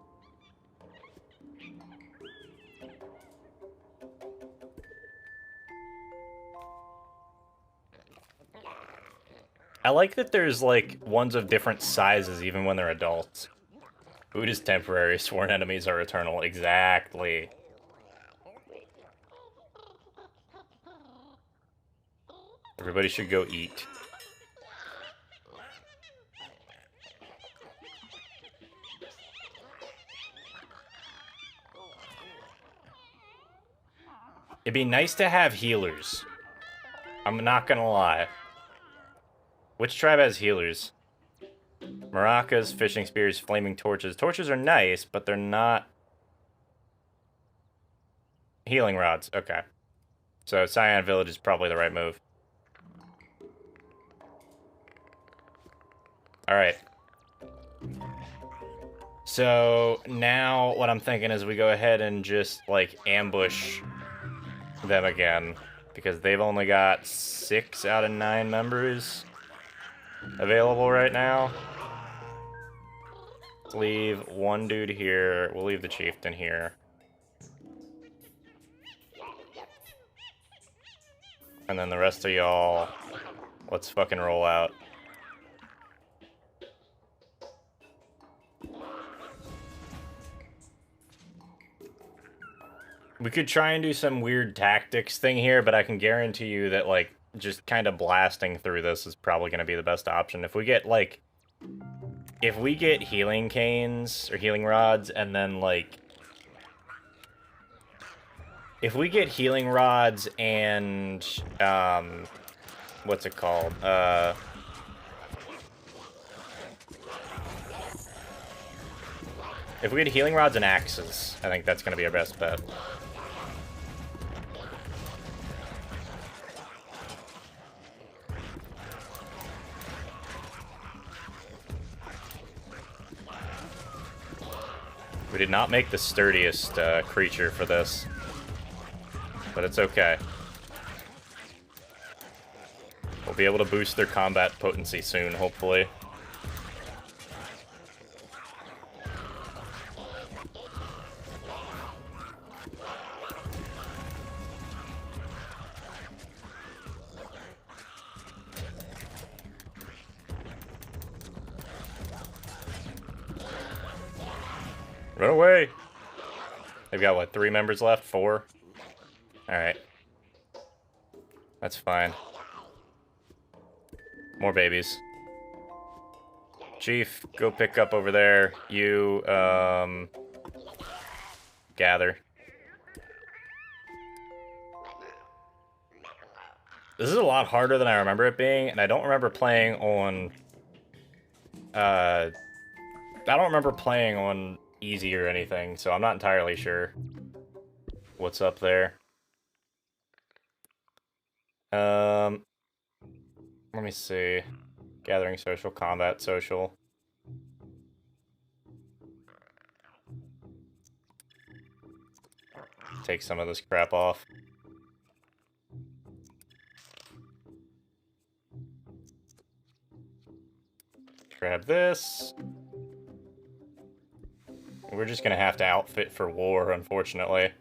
I like that there's, like, ones of different sizes even when they're adults. Food is temporary, sworn enemies are eternal. Exactly. Everybody should go eat. It'd be nice to have healers. I'm not gonna lie. Which tribe has healers? Maracas, fishing spears, flaming torches. Torches are nice, but they're not... Healing rods, okay. So Cyan Village is probably the right move. Alright. So now what I'm thinking is we go ahead and just, like, ambush them again. because they've only got 6 out of 9 members available right now. Let's leave one dude here. We'll leave the chieftain here. And then the rest of y'all, let's fucking roll out. We could try and do some weird tactics thing here, but I can guarantee you that, like, just kind of blasting through this is probably going to be the best option. If we get, like, if we get healing canes or healing rods and then, like, if we get healing rods and, what's it called? If we get healing rods and axes, I think that's going to be our best bet. We did not make the sturdiest creature for this, but it's okay. We'll be able to boost their combat potency soon, hopefully. Run away! They've got, what, 3 members left? 4? Alright. That's fine. More babies. Chief, go pick up over there. You, gather. This is a lot harder than I remember it being, and I don't remember playing on, easy or anything, so I'm not entirely sure what's up there. Let me see. Gathering social, combat social. Take some of this crap off. Grab this. We're just gonna have to outfit for war, unfortunately.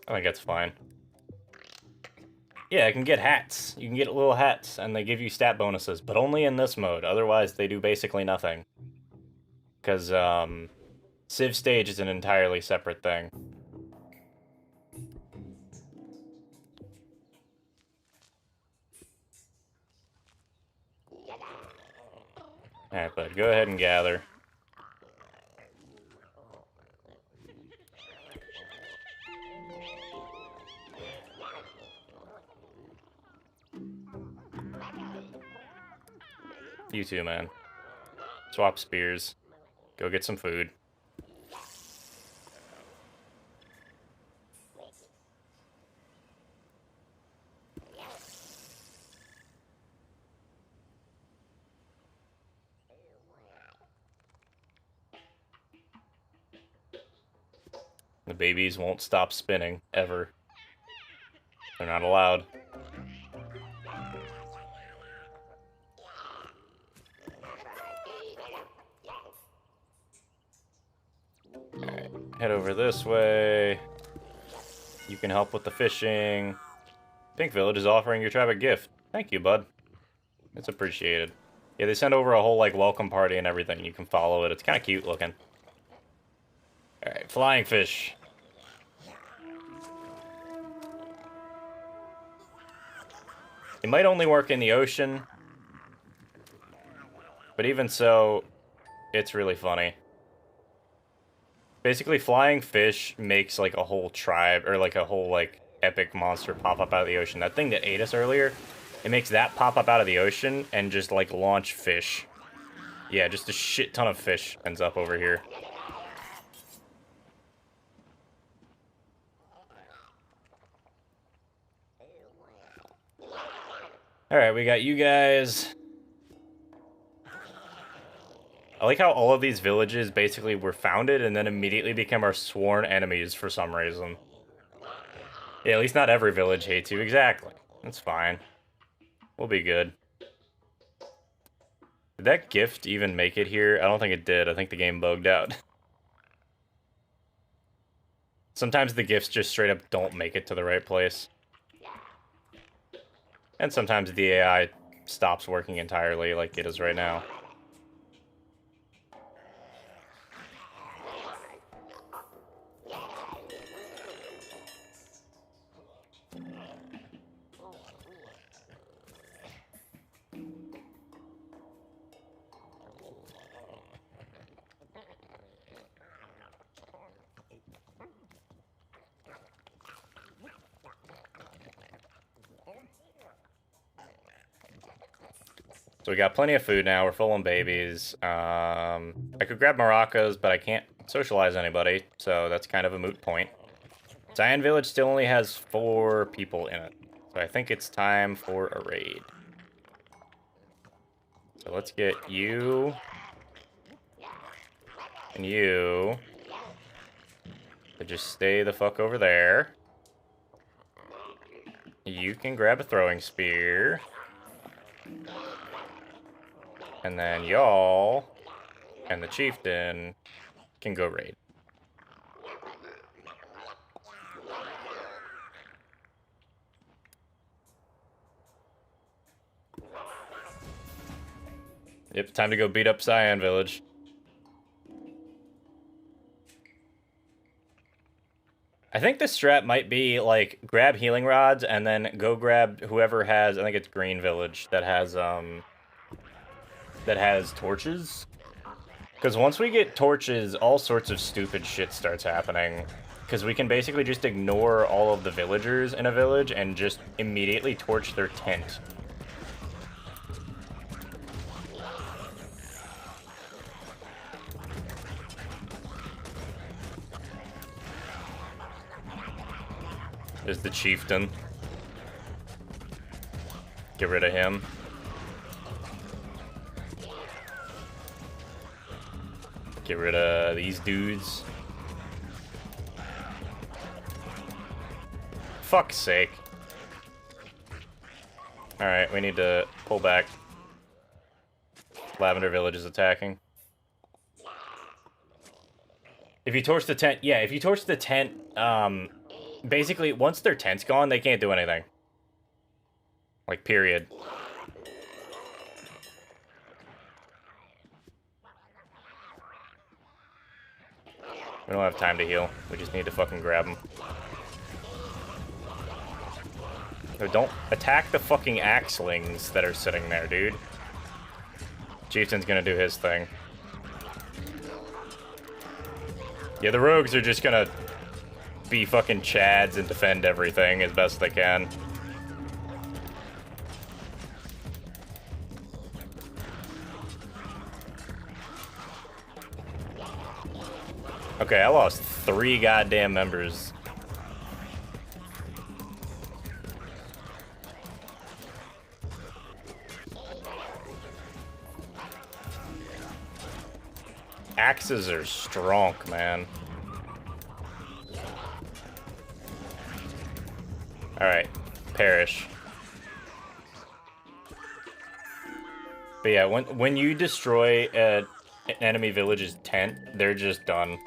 I think that's fine. Yeah, I can get hats. You can get little hats, and they give you stat bonuses, but only in this mode. Otherwise, they do basically nothing. Because, Civ Stage is an entirely separate thing. Alright, bud, go ahead and gather. You too, man. Swap spears. Go get some food. The babies won't stop spinning, ever. They're not allowed. Alright, head over this way. You can help with the fishing. Pink Village is offering your tribe a gift. Thank you, bud. It's appreciated. Yeah, they send over a whole, like, welcome party and everything. You can follow it. It's kind of cute looking. Alright, flying fish. It might only work in the ocean. But even so, it's really funny. Basically, flying fish makes, like, a whole tribe, or, like, a whole, like, epic monster pop up out of the ocean. That thing that ate us earlier, it makes that pop up out of the ocean and just, like, launch fish. Yeah, just a shit ton of fish ends up over here. Alright, we got you guys. I like how all of these villages basically were founded and then immediately became our sworn enemies for some reason. Yeah, at least not every village hates you. Exactly. That's fine. We'll be good. Did that gift even make it here? I don't think it did. I think the game bugged out. Sometimes the gifts just straight up don't make it to the right place. And sometimes the AI stops working entirely like it is right now. So we got plenty of food now. We're full on babies. I could grab maracas, but I can't socialize anybody, so that's kind of a moot point. Cyan Village still only has 4 people in it, so I think it's time for a raid. So let's get you and you to just stay the fuck over there. You can grab a throwing spear. And then y'all and the chieftain can go raid. Yep, time to go beat up Cyan Village. I think the strat might be, like, grab healing rods and then go grab whoever has, I think it's Green Village, that has torches. Because once we get torches, all sorts of stupid shit starts happening. Because we can basically just ignore all of the villagers in a village and just immediately torch their tent. There's the chieftain. Get rid of him. Get rid of these dudes. Fuck's sake. Alright, we need to pull back. Lavender Village is attacking. If you torch the tent, yeah, if you torch the tent, basically, once their tent's gone, they can't do anything. Like, period. We don't have time to heal. We just need to fucking grab them. No, don't attack the fucking axelings that are sitting there, dude. Chieftain's gonna do his thing. Yeah, the rogues are just gonna be fucking chads and defend everything as best they can. Okay, I lost 3 goddamn members. Axes are strong, man. Alright, perish. But yeah, when you destroy an enemy village's tent, they're just done.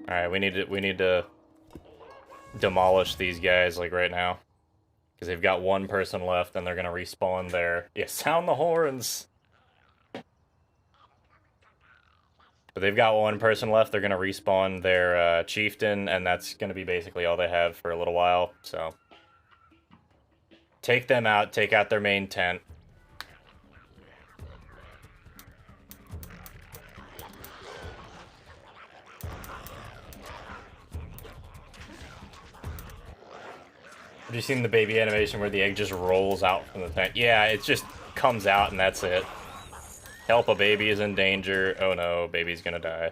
Alright, we need to demolish these guys, like, right now. Because they've got 1 person left, and they're gonna respawn there. Yeah, sound the horns! But they've got 1 person left, they're gonna respawn their chieftain, and that's gonna be basically all they have for a little while, so. Take them out, take out their main tent. Have you seen the baby animation where the egg just rolls out from the tent? Yeah, it just comes out and that's it. Help, a baby is in danger. Oh no, baby's gonna die.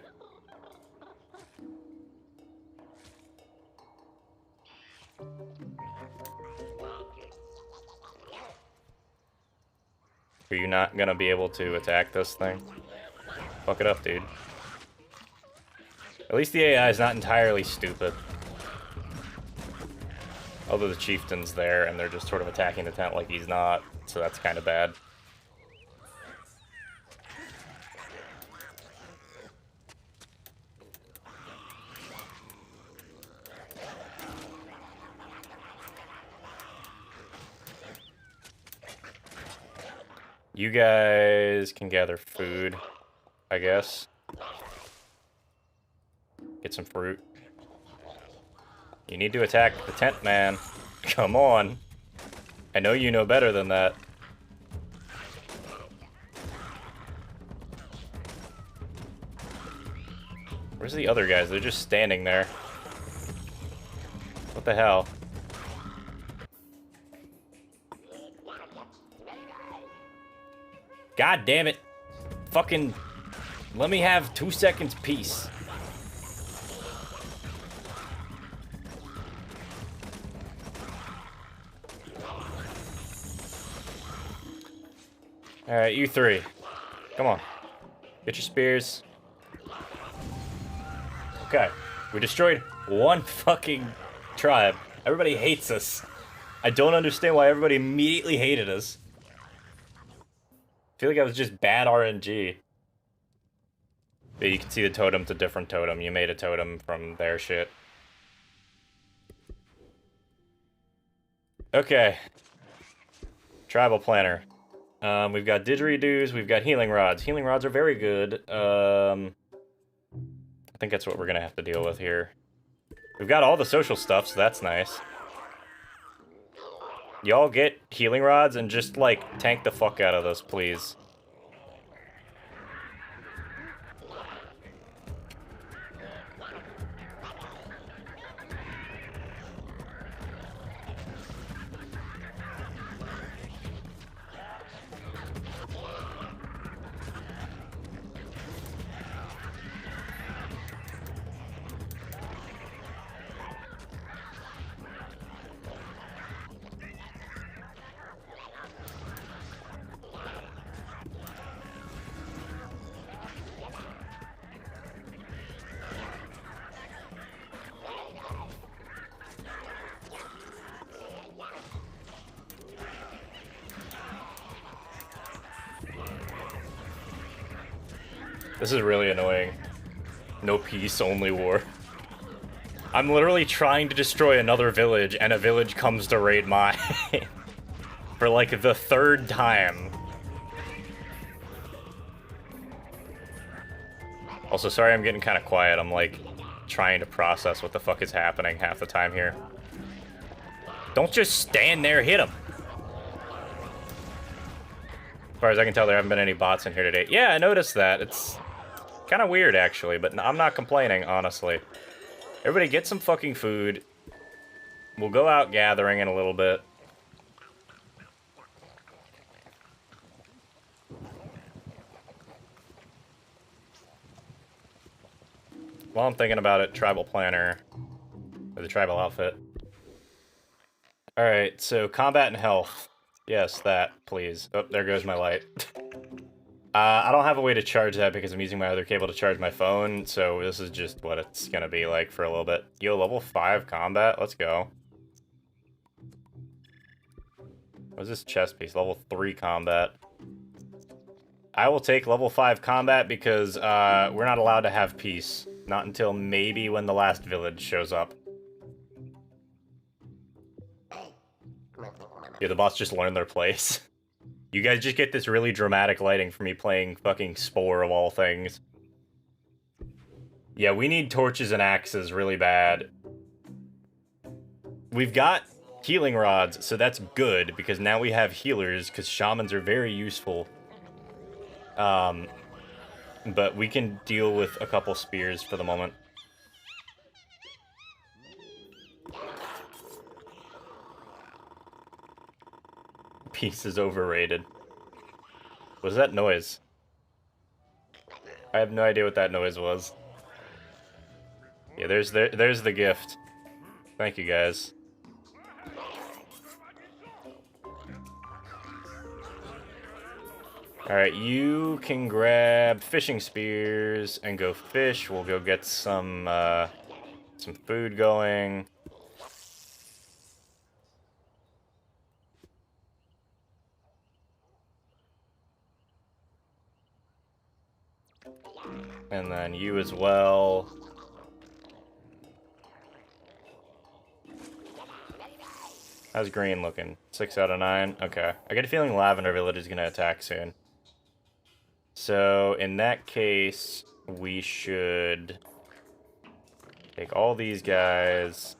Are you not gonna be able to attack this thing? Fuck it up, dude. At least the AI is not entirely stupid. Although the chieftain's there and they're just sort of attacking the tent like he's not, so that's kind of bad. You guys can gather food, I guess. Get some fruit. You need to attack the tent, man. Come on. I know you know better than that. Where's the other guys? They're just standing there. What the hell? God damn it. Fucking... Let me have 2 seconds peace. Alright, you three. Come on. Get your spears. Okay. We destroyed one fucking tribe. Everybody hates us. I don't understand why everybody immediately hated us. I feel like I was just bad RNG. But you can see the totem to different totem. You made a totem from their shit. Okay. Tribal planner. We've got didgeridoos, we've got healing rods. Healing rods are very good. I think that's what we're gonna have to deal with here. We've got all the social stuff, so that's nice. Y'all get healing rods and just, like, tank the fuck out of those, please. This is really annoying. No peace, only war. I'm literally trying to destroy another village, and a village comes to raid mine. For like the 3rd time. Also, sorry I'm getting kind of quiet. I'm like trying to process what the fuck is happening half the time here. Don't just stand there, hit him. As far as I can tell, there haven't been any bots in here today. Yeah, I noticed that. It's kind of weird, actually, but I'm not complaining, honestly. Everybody get some fucking food. We'll go out gathering in a little bit. While I'm thinking about it, tribal planner, or the tribal outfit. Alright, so combat and health. Yes, that, please. Oh, there goes my light. I don't have a way to charge that because I'm using my other cable to charge my phone, so this is just what it's gonna be like for a little bit. Yo, level 5 combat? Let's go. What's this chest piece? Level 3 combat. I will take level 5 combat because we're not allowed to have peace. Not until maybe when the last village shows up. Yeah, the bots just learned their place. You guys just get this really dramatic lighting for me playing fucking Spore of all things. Yeah, we need torches and axes really bad. We've got healing rods, so that's good, because now we have healers, because shamans are very useful. But we can deal with a couple spears for the moment. Peace is overrated. What is that noise? I have no idea what that noise was. Yeah, there's the gift. Thank you, guys. Alright, you can grab fishing spears and go fish. We'll go get some food going. And then you as well. How's green looking? 6 out of 9? Okay. I get a feeling Lavender Village is going to attack soon. So, in that case, we should take all these guys.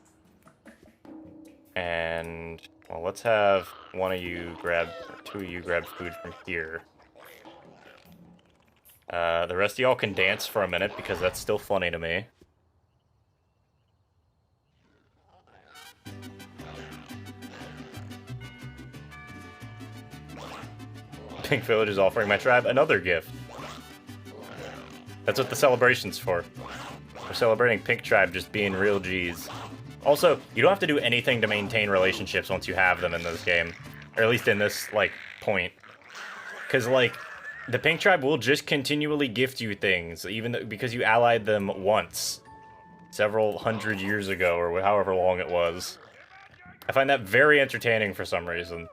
And, well, let's have one of you grab, two of you grab food from here. The rest of y'all can dance for a minute because that's still funny to me. Pink Village is offering my tribe another gift. That's what the celebration's for. We're celebrating Pink Tribe just being real G's. Also, you don't have to do anything to maintain relationships once you have them in this game. Or at least in this, like, point. Because, like, the Pink Tribe will just continually gift you things, even though, because you allied them once. Several hundred years ago, or however long it was. I find that very entertaining for some reason.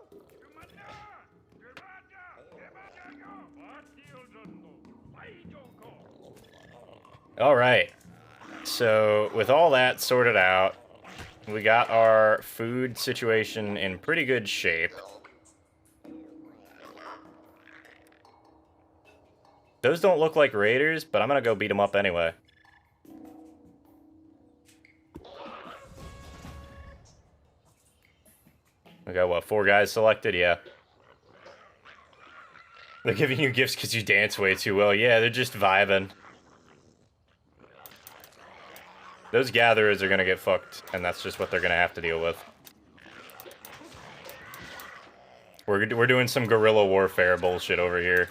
Alright, so with all that sorted out, we got our food situation in pretty good shape. Those don't look like raiders, but I'm gonna go beat them up anyway. We got, what, 4 guys selected? Yeah. They're giving you gifts because you dance way too well. Yeah, they're just vibing. Those gatherers are gonna get fucked, and that's just what they're gonna have to deal with. We're doing some guerrilla warfare bullshit over here.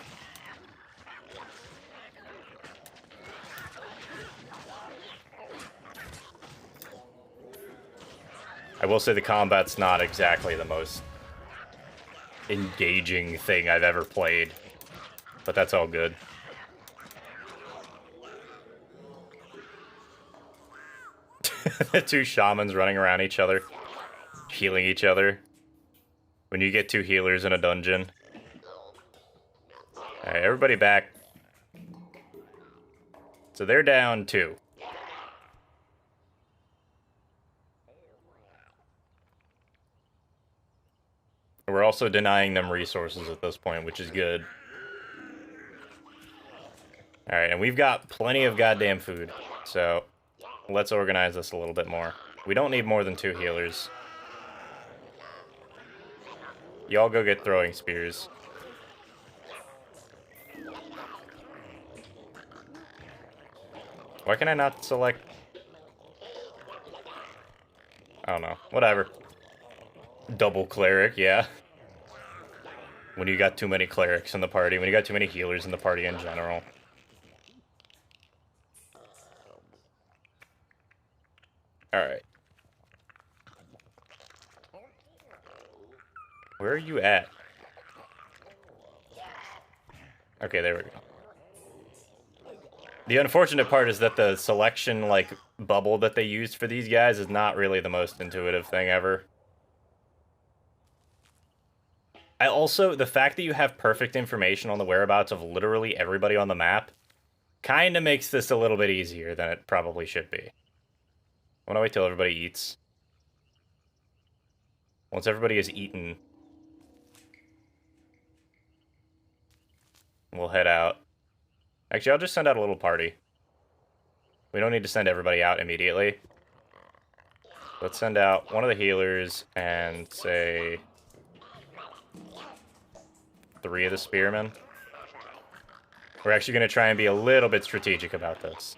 I will say the combat's not exactly the most engaging thing I've ever played, but that's all good. The 2 shamans running around each other, healing each other. When you get 2 healers in a dungeon. Alright, everybody back. So they're down 2. We're also denying them resources at this point, which is good. Alright, and we've got plenty of goddamn food, so let's organize this a little bit more. We don't need more than 2 healers. Y'all go get throwing spears. Why can I not select? I don't know. Whatever. Double cleric, yeah. When you got too many clerics in the party, when you got too many healers in the party in general. Alright. Where are you at? Okay, there we go. The unfortunate part is that the selection, like, bubble that they used for these guys is not really the most intuitive thing ever. The fact that you have perfect information on the whereabouts of literally everybody on the map kinda makes this a little bit easier than it probably should be. I wanna wait till everybody eats. Once everybody has eaten, we'll head out. Actually, I'll just send out a little party. We don't need to send everybody out immediately. Let's send out one of the healers and, say, 3 of the spearmen. We're actually going to try and be a little bit strategic about this.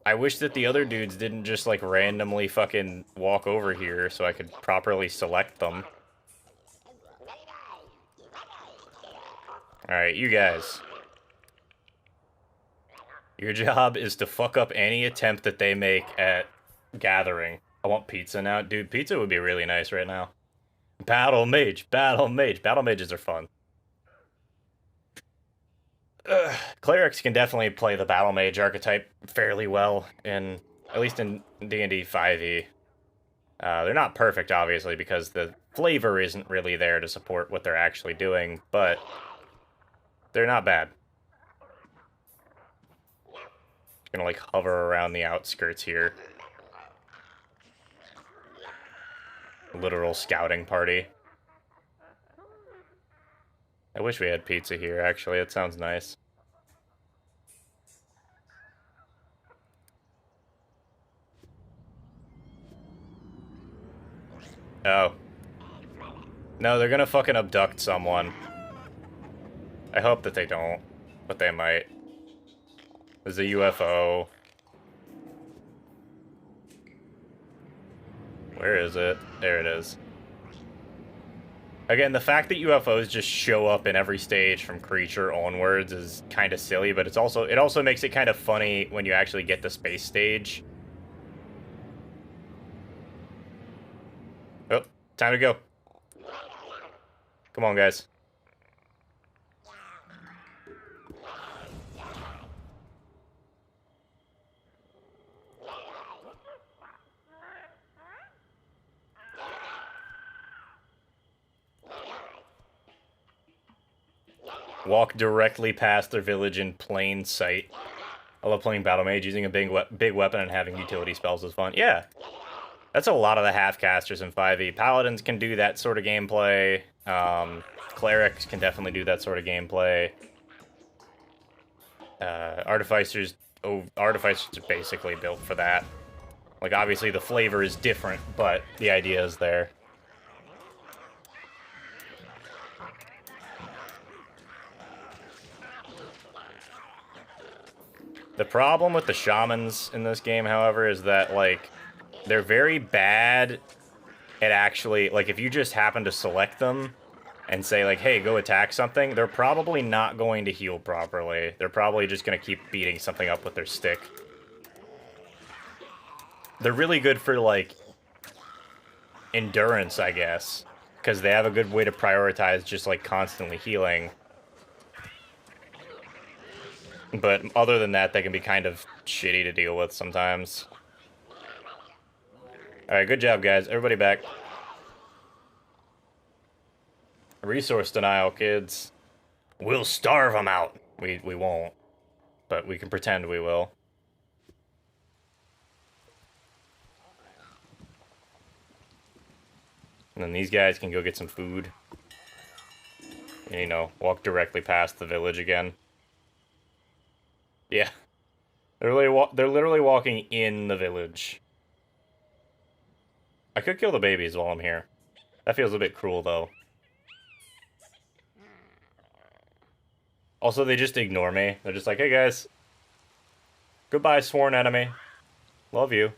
I wish that the other dudes didn't just, like, randomly fucking walk over here so I could properly select them. Alright, you guys. Your job is to fuck up any attempt that they make at gathering. I want pizza now. Dude, pizza would be really nice right now. Battle mage, battle mage. Battle mages are fun. Clerics can definitely play the battle mage archetype fairly well, at least in D&D 5e. They're not perfect, obviously, because the flavor isn't really there to support what they're actually doing, but they're not bad. Gonna, like, hover around the outskirts here. Literal scouting party. I wish we had pizza here, actually. It sounds nice. Oh. No, they're gonna fucking abduct someone. I hope that they don't, but they might. There's a UFO. Where is it? There it is. Again, the fact that UFOs just show up in every stage from creature onwards is kind of silly, but it also makes it kind of funny when you actually get the space stage. Oh, time to go. Come on, guys. Walk directly past their village in plain sight. I love playing Battle Mage. Using a big weapon and having utility spells is fun. Yeah. That's a lot of the half-casters in 5e. Paladins can do that sort of gameplay. Clerics can definitely do that sort of gameplay. Artificers are basically built for that. Like, obviously the flavor is different, but the idea is there. The problem with the shamans in this game, however, is that, like, they're very bad at actually, like, if you just happen to select them and say, like, hey, go attack something, they're probably not going to heal properly. They're probably just going to keep beating something up with their stick. They're really good for, like, endurance, I guess, because they have a good way to prioritize just, like, constantly healing. But other than that, they can be kind of shitty to deal with sometimes. Alright, good job, guys. Everybody back. Resource denial, kids. We'll starve them out. We won't. But we can pretend we will. And then these guys can go get some food. And, you know, walk directly past the village again. Yeah. They're literally walking in the village. I could kill the babies while I'm here. That feels a bit cruel, though. Also, they just ignore me. They're just like, hey, guys. Goodbye, sworn enemy. Love you.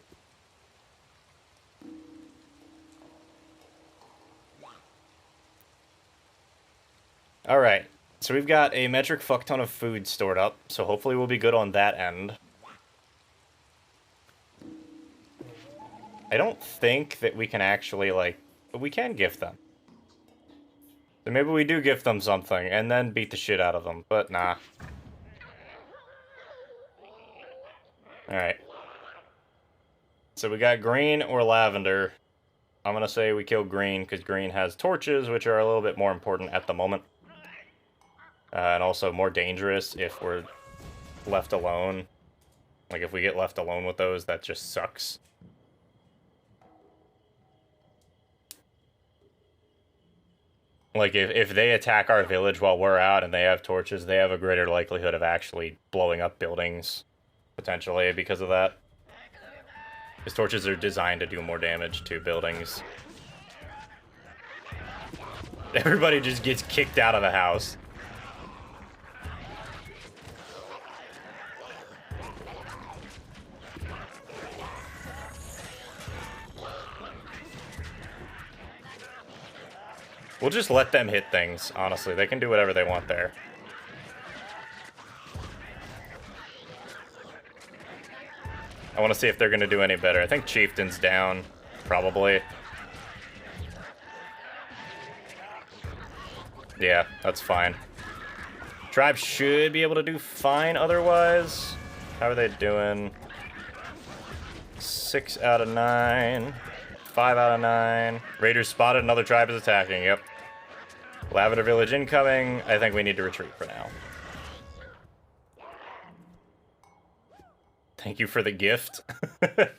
Alright. So we've got a metric fuck ton of food stored up, so hopefully we'll be good on that end. I don't think that we can actually, like... We can gift them. So maybe we do gift them something, and then beat the shit out of them, but nah. Alright. So we got green or lavender. I'm gonna say we kill green, because green has torches, which are a little bit more important at the moment. And also more dangerous if we're left alone. Like, if we get left alone with those, that just sucks. Like, if they attack our village while we're out and they have torches, they have a greater likelihood of actually blowing up buildings, potentially, because of that. Because torches are designed to do more damage to buildings. Everybody just gets kicked out of the house. We'll just let them hit things, honestly. They can do whatever they want there. want to see if they're going to do any better. I think Chieftain's down, probably. Yeah, that's fine. Tribe should be able to do fine otherwise. How are they doing? 6 out of 9. 5 out of 9. Raiders spotted, another tribe is attacking, yep. Lavender Village incoming. I think we need to retreat for now. Thank you for the gift. This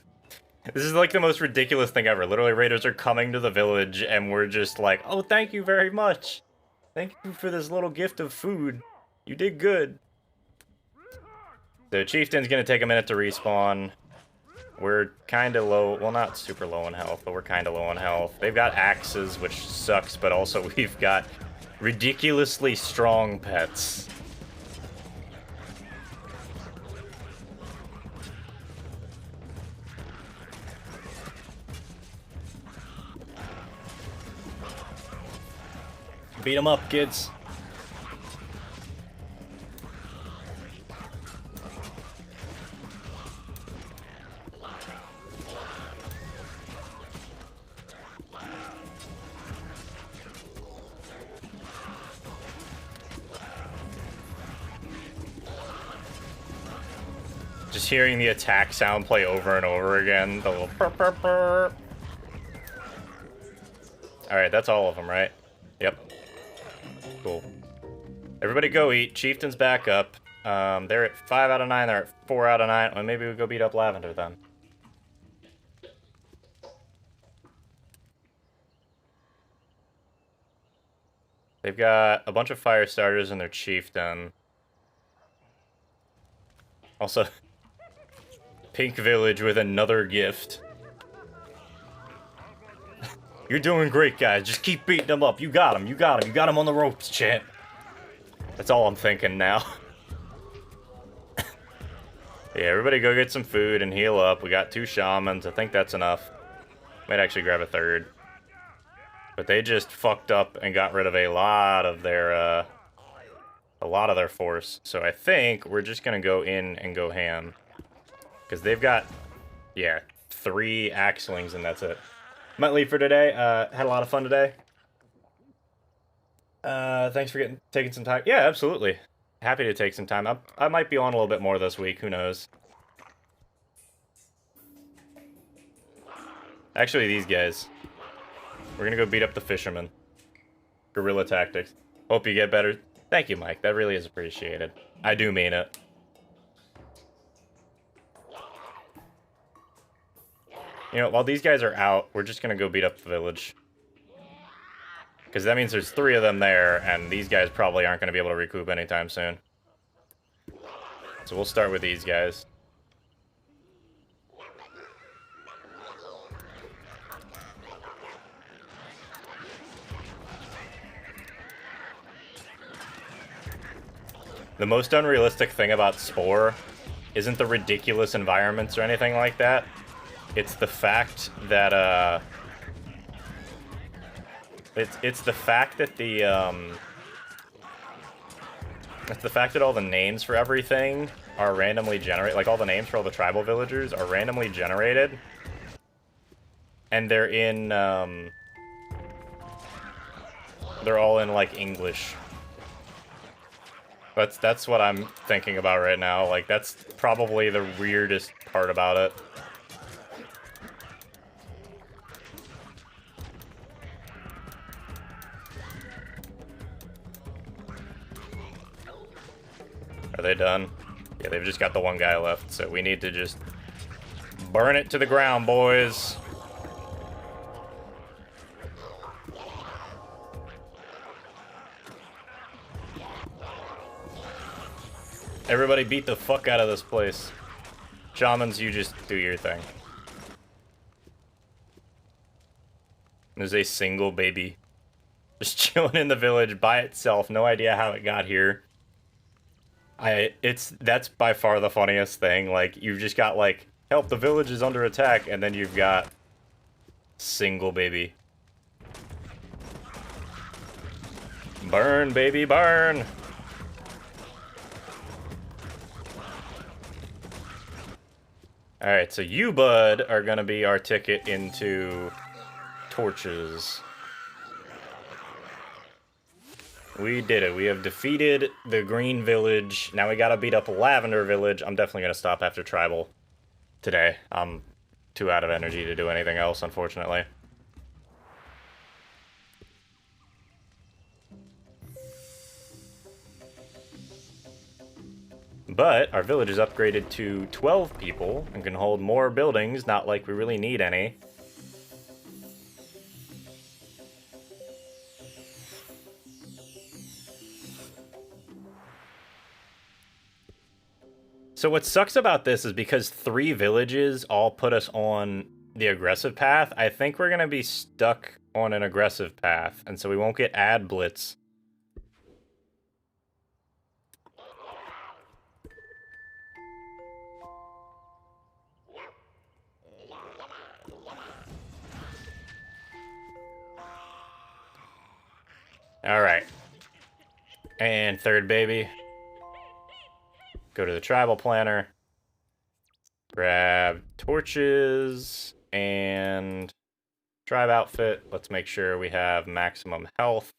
is like the most ridiculous thing ever. Literally, raiders are coming to the village and we're just like, oh, thank you very much. Thank you for this little gift of food. You did good. The chieftain's gonna take a minute to respawn. We're kind of low, well, not super low in health, but we're kind of low in health. They've got axes, which sucks, but also we've got ridiculously strong pets. Beat them up, kids. Just hearing the attack sound play over and over again, the little purr, purr, purr. Alright, that's all of them, right? Yep. Cool. Everybody go eat. Chieftain's back up. They're at 5 out of 9. They're at 4 out of 9. Well, maybe we go beat up Lavender then. They've got a bunch of fire starters in their chieftain. Also, Pink Village with another gift. You're doing great, guys. Just keep beating them up. You got them. You got them. You got them on the ropes, champ. That's all I'm thinking now. Yeah, everybody go get some food and heal up. We got 2 shamans. I think that's enough. Might actually grab a 3rd. But they just fucked up and got rid of a lot of their force. So I think we're just gonna go in and go ham. Because they've got, yeah, 3 axlings and that's it. Might leave for today. Had a lot of fun today. Thanks for taking some time. Yeah, absolutely. Happy to take some time. I might be on a little bit more this week. Who knows? Actually, these guys. We're gonna go beat up the fishermen. Guerrilla tactics. Hope you get better. Thank you, Mike. That really is appreciated. I do mean it. You know, while these guys are out, we're just gonna go beat up the village. Because that means there's 3 of them there, and these guys probably aren't gonna be able to recoup anytime soon. So we'll start with these guys. The most unrealistic thing about Spore isn't the ridiculous environments or anything like that. It's the fact that, it's the fact that it's the fact that all the names for everything are randomly generated. Like, all the names for all the tribal villagers are randomly generated. And they're in, they're all in, like, English. That's what I'm thinking about right now. Like, that's probably the weirdest part about it. Are they done? Yeah, they've just got the 1 guy left, so we need to just burn it to the ground, boys. Everybody beat the fuck out of this place. Shamans, you just do your thing. There's a single baby just chilling in the village by itself. No idea how it got here. That's by far the funniest thing. Like, you've just got, like, help, the village is under attack, and then you've got single baby. Burn, baby, burn! Alright, so you, bud, are gonna be our ticket into torches. We did it. We have defeated the green village. Now we gotta beat up Lavender Village. I'm definitely gonna stop after tribal today. I'm too out of energy to do anything else, unfortunately. But our village is upgraded to 12 people and can hold more buildings, not like we really need any. So what sucks about this is because 3 villages all put us on the aggressive path, I think we're going to be stuck on an aggressive path, and so we won't get ad blitz. Alright. And third baby. Go to the tribal planner. Grab torches and tribe outfit. Let's make sure we have maximum health.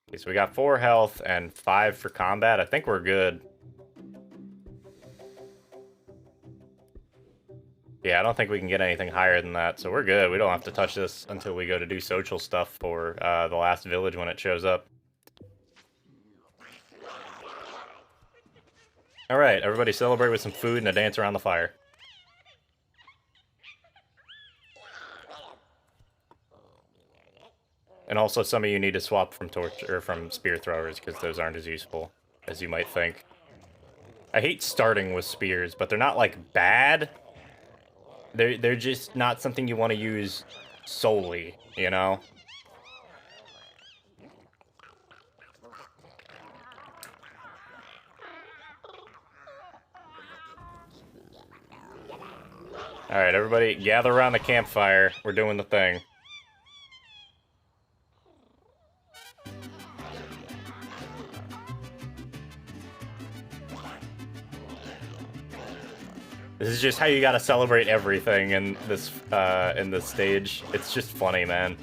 Okay, so we got 4 health and 5 for combat. I think we're good. Yeah, I don't think we can get anything higher than that, so we're good. We don't have to touch this until we go to do social stuff for the last village when it shows up. Alright, everybody celebrate with some food and a dance around the fire. And also, some of you need to swap from torch or from spear throwers because those aren't as useful as you might think. I hate starting with spears, but they're not like bad. They're just not something you want to use solely, you know? Alright, everybody gather around the campfire. We're doing the thing. This is just how you gotta celebrate everything in this stage. It's just funny, man.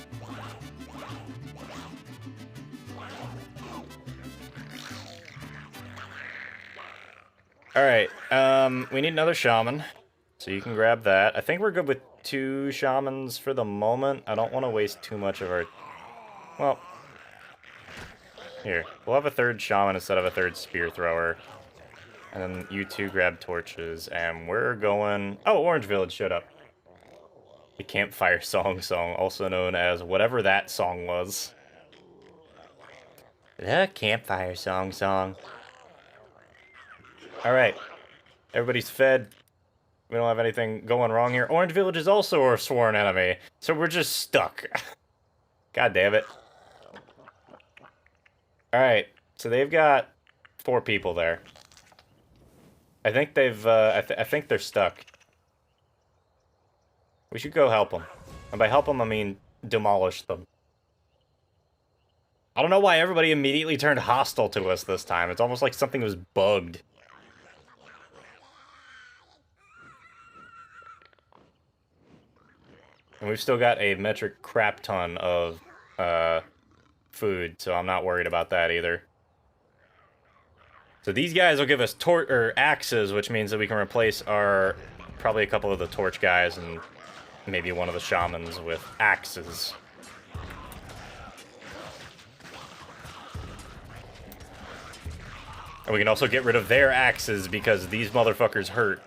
Alright, we need another shaman. So you can grab that. I think we're good with 2 shamans for the moment. I don't want to waste too much of our... Well... Here, we'll have a 3rd shaman instead of a 3rd spear thrower. And then you 2 grab torches, and we're going... Oh, Orange Village showed up. The Campfire Song, also known as whatever that song was. The Campfire Song. Alright. Everybody's fed. We don't have anything going wrong here. Orange Village is also a sworn enemy, so we're just stuck. God damn it. Alright, so they've got 4 people there. I think they've, I think they're stuck. We should go help them. And by help them, I mean demolish them. I don't know why everybody immediately turned hostile to us this time. It's almost like something was bugged. And we've still got a metric crap ton of food, so I'm not worried about that either. So these guys will give us axes, which means that we can replace probably a couple of the torch guys and maybe one of the shamans with axes. And we can also get rid of their axes because these motherfuckers hurt.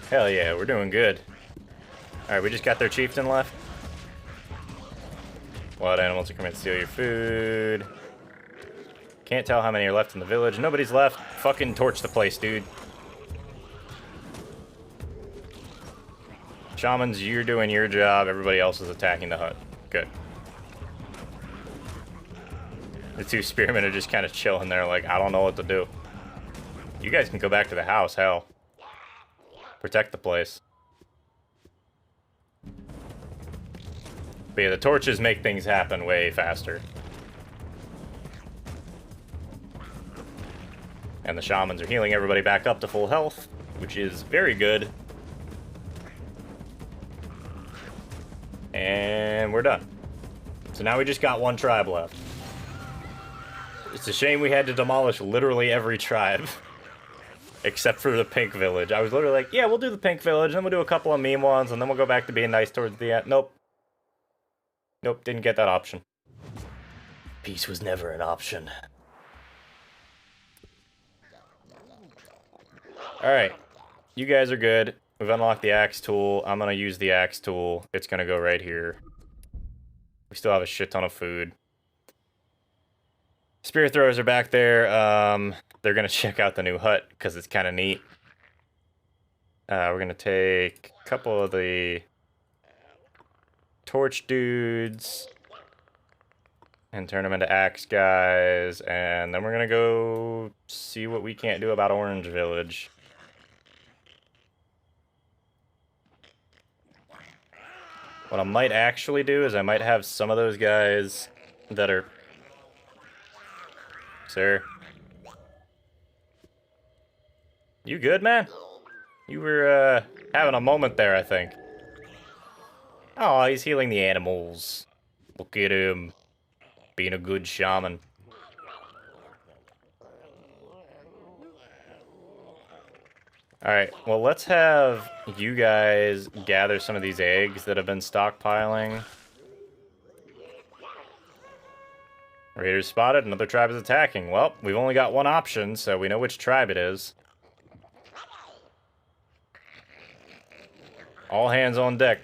Hell yeah, we're doing good. Alright, we just got their chieftain left. Wild animals are coming to steal your food. Can't tell how many are left in the village. Nobody's left. Fucking torch the place, dude. Shamans, you're doing your job. Everybody else is attacking the hut. Good. The two spearmen are just kind of chilling there like, I don't know what to do. You guys can go back to the house, hell. Protect the place. But yeah, the torches make things happen way faster. And the shamans are healing everybody back up to full health, which is very good. And we're done. So now we just got one tribe left. It's a shame we had to demolish literally every tribe. Except for the pink village. I was literally like, yeah, we'll do the pink village, and then we'll do a couple of meme ones, and then we'll go back to being nice towards the end. Nope. Nope, didn't get that option. Peace was never an option. Alright. You guys are good. We've unlocked the axe tool. I'm gonna use the axe tool. It's gonna go right here. We still have a shit ton of food. Spear throwers are back there. They're gonna check out the new hut because it's kind of neat. We're gonna take a couple of the torch dudes and turn them into axe guys, and then we're gonna go see what we can't do about Orange Village. What I might actually do is I might have some of those guys that are... Sir? You good, man? You were, having a moment there, I think. Oh, he's healing the animals. Look at him. Being a good shaman. Alright, well, let's have you guys gather some of these eggs that have been stockpiling. Raiders spotted, another tribe is attacking. Well, we've only got one option, so we know which tribe it is. All hands on deck.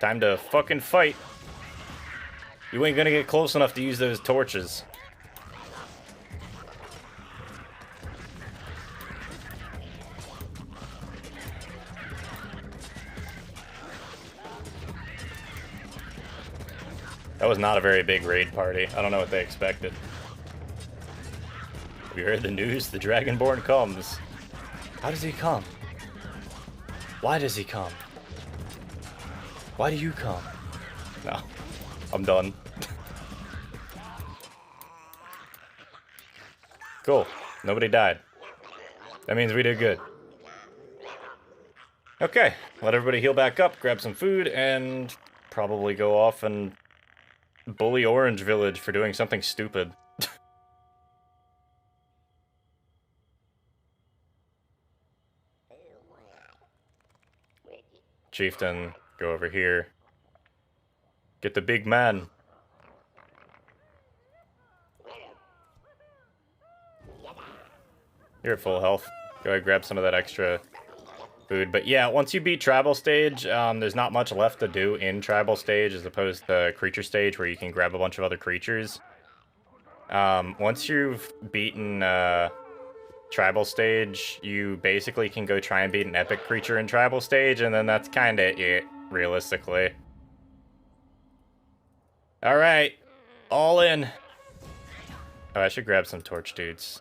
Time to fucking fight. You ain't gonna get close enough to use those torches. That was not a very big raid party. I don't know what they expected. Have you heard the news? The Dragonborn comes. How does he come? Why does he come? Why do you come? No. I'm done. Cool. Nobody died. That means we did good. Okay. Let everybody heal back up, grab some food, and probably go off and bully Orange Village for doing something stupid. Chieftain, go over here. Get the big man. You're at full health. Go ahead, grab some of that extra food. But yeah, once you beat tribal stage, there's not much left to do in tribal stage as opposed to creature stage where you can grab a bunch of other creatures. Once you've beaten tribal stage, you basically can go try and beat an epic creature in tribal stage, and then that's kind of it, realistically. Alright, all in. Oh, I should grab some torch dudes.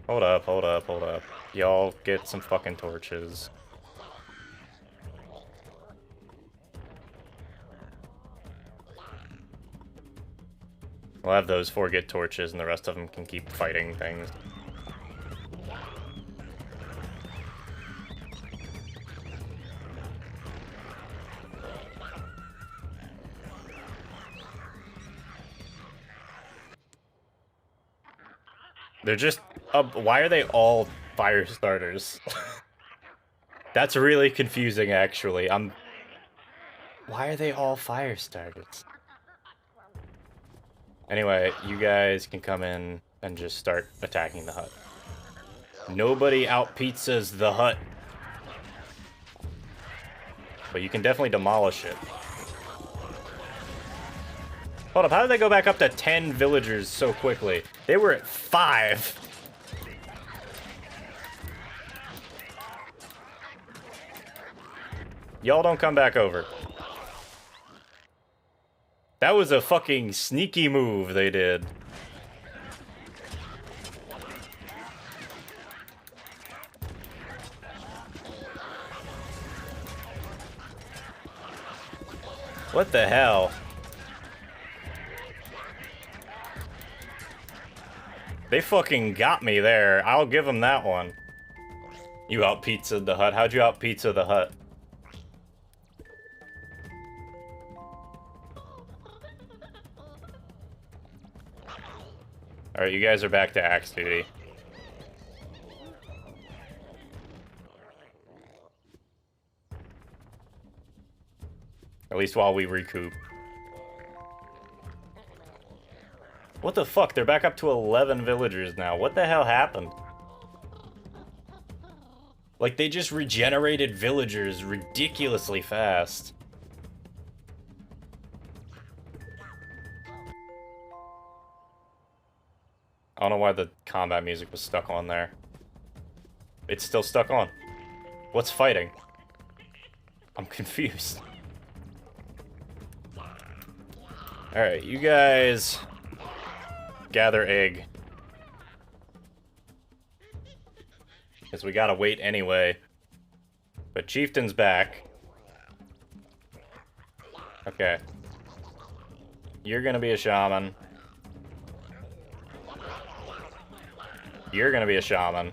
Hold up, hold up, hold up. Y'all get some fucking torches. We'll have those 4 get torches, and the rest of them can keep fighting things. They're just... why are they all fire starters? That's really confusing, actually. Why are they all fire starters? Anyway, you guys can come in and just start attacking the hut. Nobody out-pizzas the hut. But you can definitely demolish it. Hold up, how did they go back up to 10 villagers so quickly? They were at 5. Y'all don't come back over. That was a fucking sneaky move they did. What the hell? They fucking got me there. I'll give them that one. You out-pizzaed the hut. How'd you out-pizza the hut? Alright, you guys are back to axe duty. At least while we recoup. What the fuck? They're back up to 11 villagers now. What the hell happened? Like, they just regenerated villagers ridiculously fast. I don't know why the combat music was stuck on there. It's still stuck on. What's fighting? I'm confused. Alright, you guys gather egg. Because we gotta wait anyway. But Chieftain's back. Okay. You're gonna be a shaman. You're gonna be a shaman.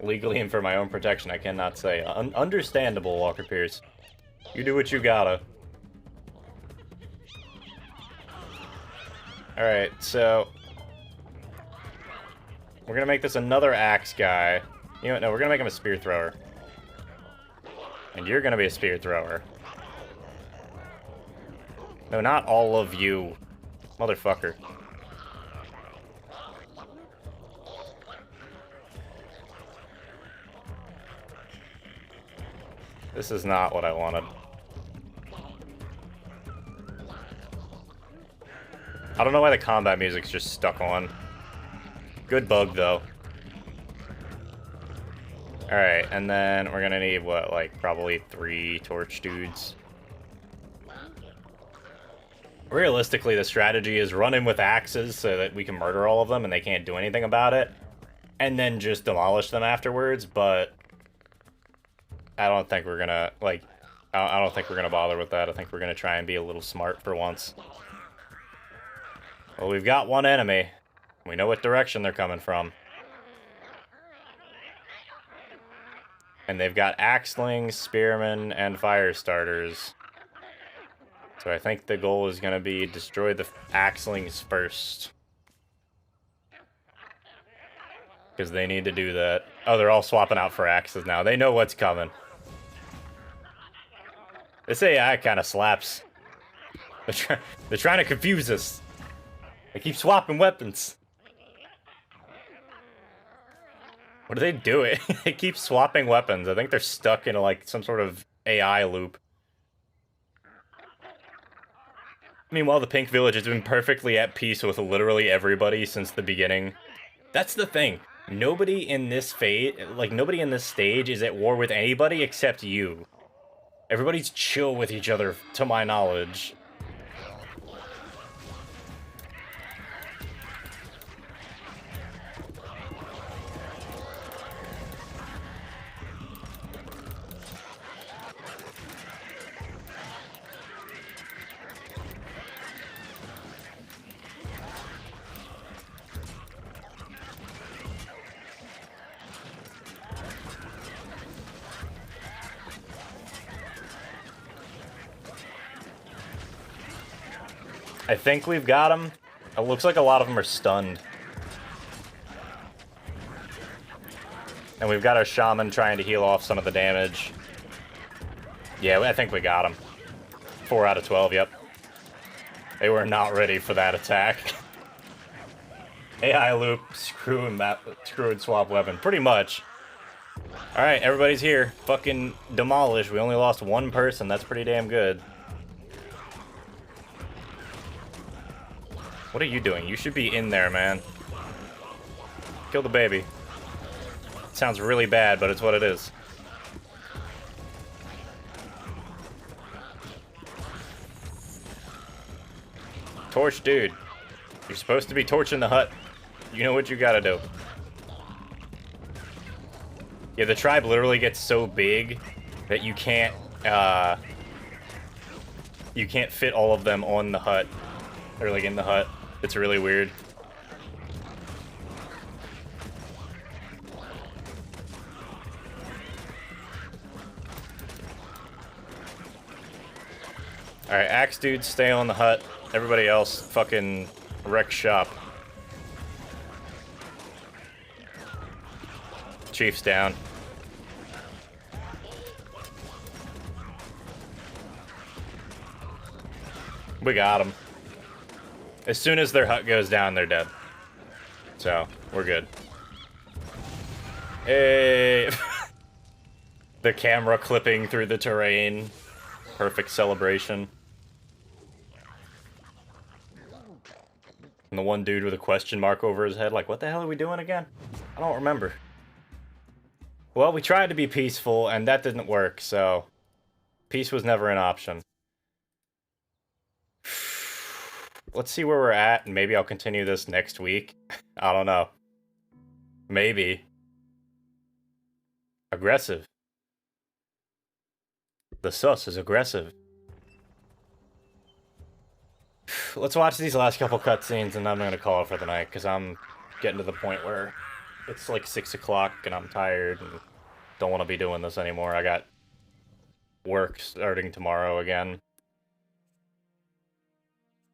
Legally and for my own protection, I cannot say. Understandable, Walker Pierce. You do what you gotta. Alright, so... we're gonna make this another axe guy. You know what, no, we're gonna make him a spear thrower. And you're gonna be a spear thrower. No, not all of you. Motherfucker. This is not what I wanted. I don't know why the combat music's just stuck on. Good bug, though. Alright, and then we're gonna need, what, like, probably 3 torch dudes. Realistically, the strategy is run in with axes so that we can murder all of them and they can't do anything about it. And then just demolish them afterwards, but... I don't think we're gonna, like... I don't think we're gonna bother with that. I think we're gonna try and be a little smart for once. Well, we've got one enemy. We know what direction they're coming from. And they've got axelings, spearmen, and fire starters. So I think the goal is going to be destroy the axelings first. Because they need to do that. Oh, they're all swapping out for axes now. They know what's coming. This AI kind of slaps. They're trying to confuse us. They keep swapping weapons. What are they doing? They keep swapping weapons. I think they're stuck in like some sort of AI loop. Meanwhile, the Pink Village has been perfectly at peace with literally everybody since the beginning. That's the thing. Nobody in this nobody in this stage is at war with anybody except you. Everybody's chill with each other, to my knowledge. I think we've got them. It looks like a lot of them are stunned. And we've got our shaman trying to heal off some of the damage. Yeah, I think we got him. 4 out of 12, yep. They were not ready for that attack. AI loop, screw and swap weapon. Pretty much. Alright, everybody's here. Fucking demolished. We only lost one person. That's pretty damn good. What are you doing? You should be in there, man. Kill the baby. Sounds really bad, but it's what it is. Torch, dude. You're supposed to be torching the hut. You know what you gotta do. Yeah, the tribe literally gets so big that you can't fit all of them on the hut. Or like in the hut. It's really weird. Alright, axe dudes, stay on the hut. Everybody else, fucking wreck shop. Chief's down. We got him. As soon as their hut goes down, they're dead. So, we're good. Hey. The camera clipping through the terrain. Perfect celebration. And the one dude with a question mark over his head, like, what the hell are we doing again? I don't remember. Well, we tried to be peaceful, and that didn't work, so... Peace was never an option. Let's see where we're at, and maybe I'll continue this next week. I don't know. Maybe. Aggressive. The sus is aggressive. Let's watch these last couple cutscenes, and I'm gonna call it for the night, because I'm getting to the point where it's like 6 o'clock, and I'm tired, and don't want to be doing this anymore. I got work starting tomorrow again.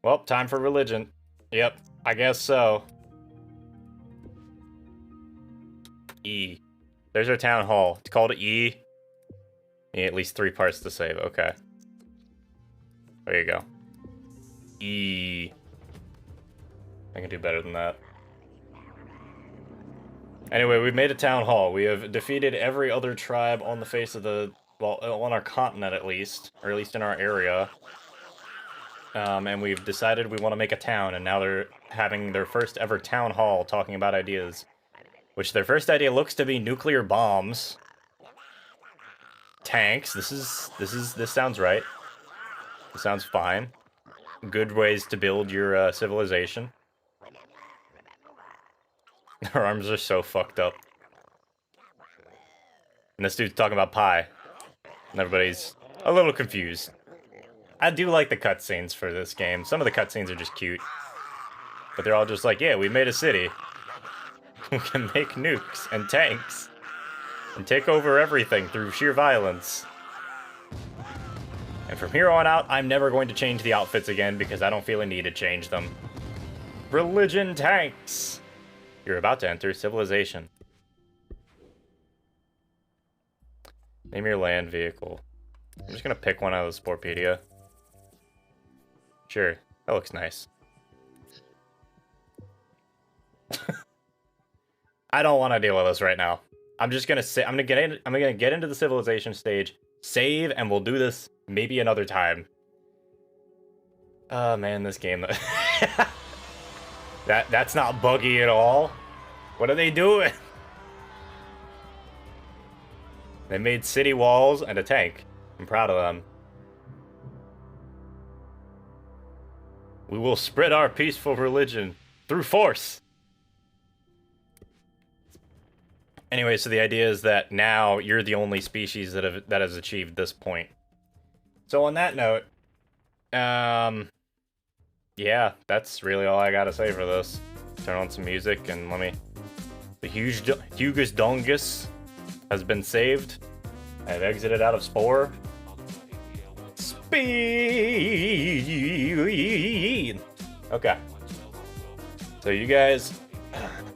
Well, time for religion. Yep, I guess so. E. There's our town hall. It's called E. You need at least 3 parts to save. Okay. There you go. E. I can do better than that. Anyway, we've made a town hall. We have defeated every other tribe on the face of the... well, on our continent at least. Or at least in our area. And we've decided we want to make a town, and now they're having their first ever town hall talking about ideas. Which their first idea looks to be nuclear bombs. Tanks. This sounds right. This sounds fine. Good ways to build your civilization. Our arms are so fucked up. And this dude's talking about pie. And everybody's a little confused. I do like the cutscenes for this game. Some of the cutscenes are just cute. But they're all just like, yeah, we made a city. We can make nukes and tanks. And take over everything through sheer violence. And from here on out, I'm never going to change the outfits again because I don't feel a need to change them. Religion tanks! You're about to enter civilization. Name your land vehicle. I'm just gonna pick one out of the Sportpedia. Sure, that looks nice. I don't want to deal with this right now. I'm just gonna say I'm gonna get into the civilization stage, save, and we'll do this maybe another time. Oh man, this game. That's not buggy at all. What are they doing? They made city walls and a tank. I'm proud of them. We will spread our peaceful religion through force. Anyway, so the idea is that now you're the only species that has achieved this point. So on that note, yeah, that's really all I gotta say for this. Turn on some music and let me... The Hugus Dongus has been saved. I have exited out of Spore. Speed! Okay. So you guys...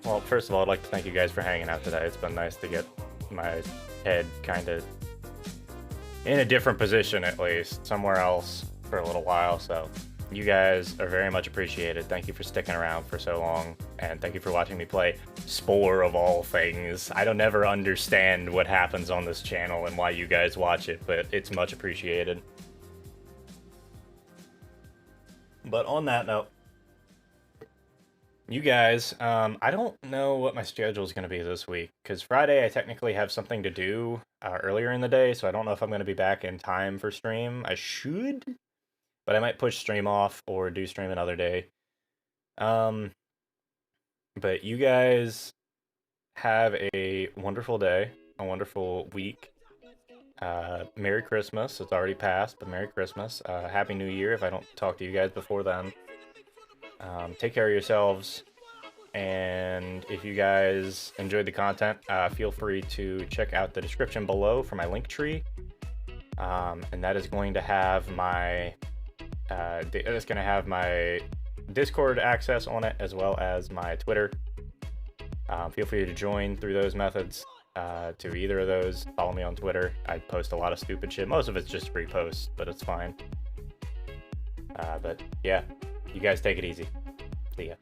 Well, first of all, I'd like to thank you guys for hanging out today. It's been nice to get my head kind of in a different position, at least. Somewhere else for a little while, so... You guys are very much appreciated. Thank you for sticking around for so long, and thank you for watching me play Spore of all things. I don't ever understand what happens on this channel and why you guys watch it, but it's much appreciated. But on that note, you guys, I don't know what my schedule is going to be this week, because Friday I technically have something to do earlier in the day, so I don't know if I'm going to be back in time for stream. I should, but I might push stream off or do stream another day. But you guys have a wonderful day, a wonderful week. Merry Christmas. It's already passed, but Merry Christmas. Happy New Year if I don't talk to you guys before then. Take care of yourselves. And if you guys enjoyed the content, feel free to check out the description below for my link tree. And that is going to have my Discord access on it, as well as my Twitter. Feel free to join through those methods. To either of those, follow me on Twitter. I post a lot of stupid shit. Most of it's just free posts, but it's fine. But yeah, you guys take it easy. See ya.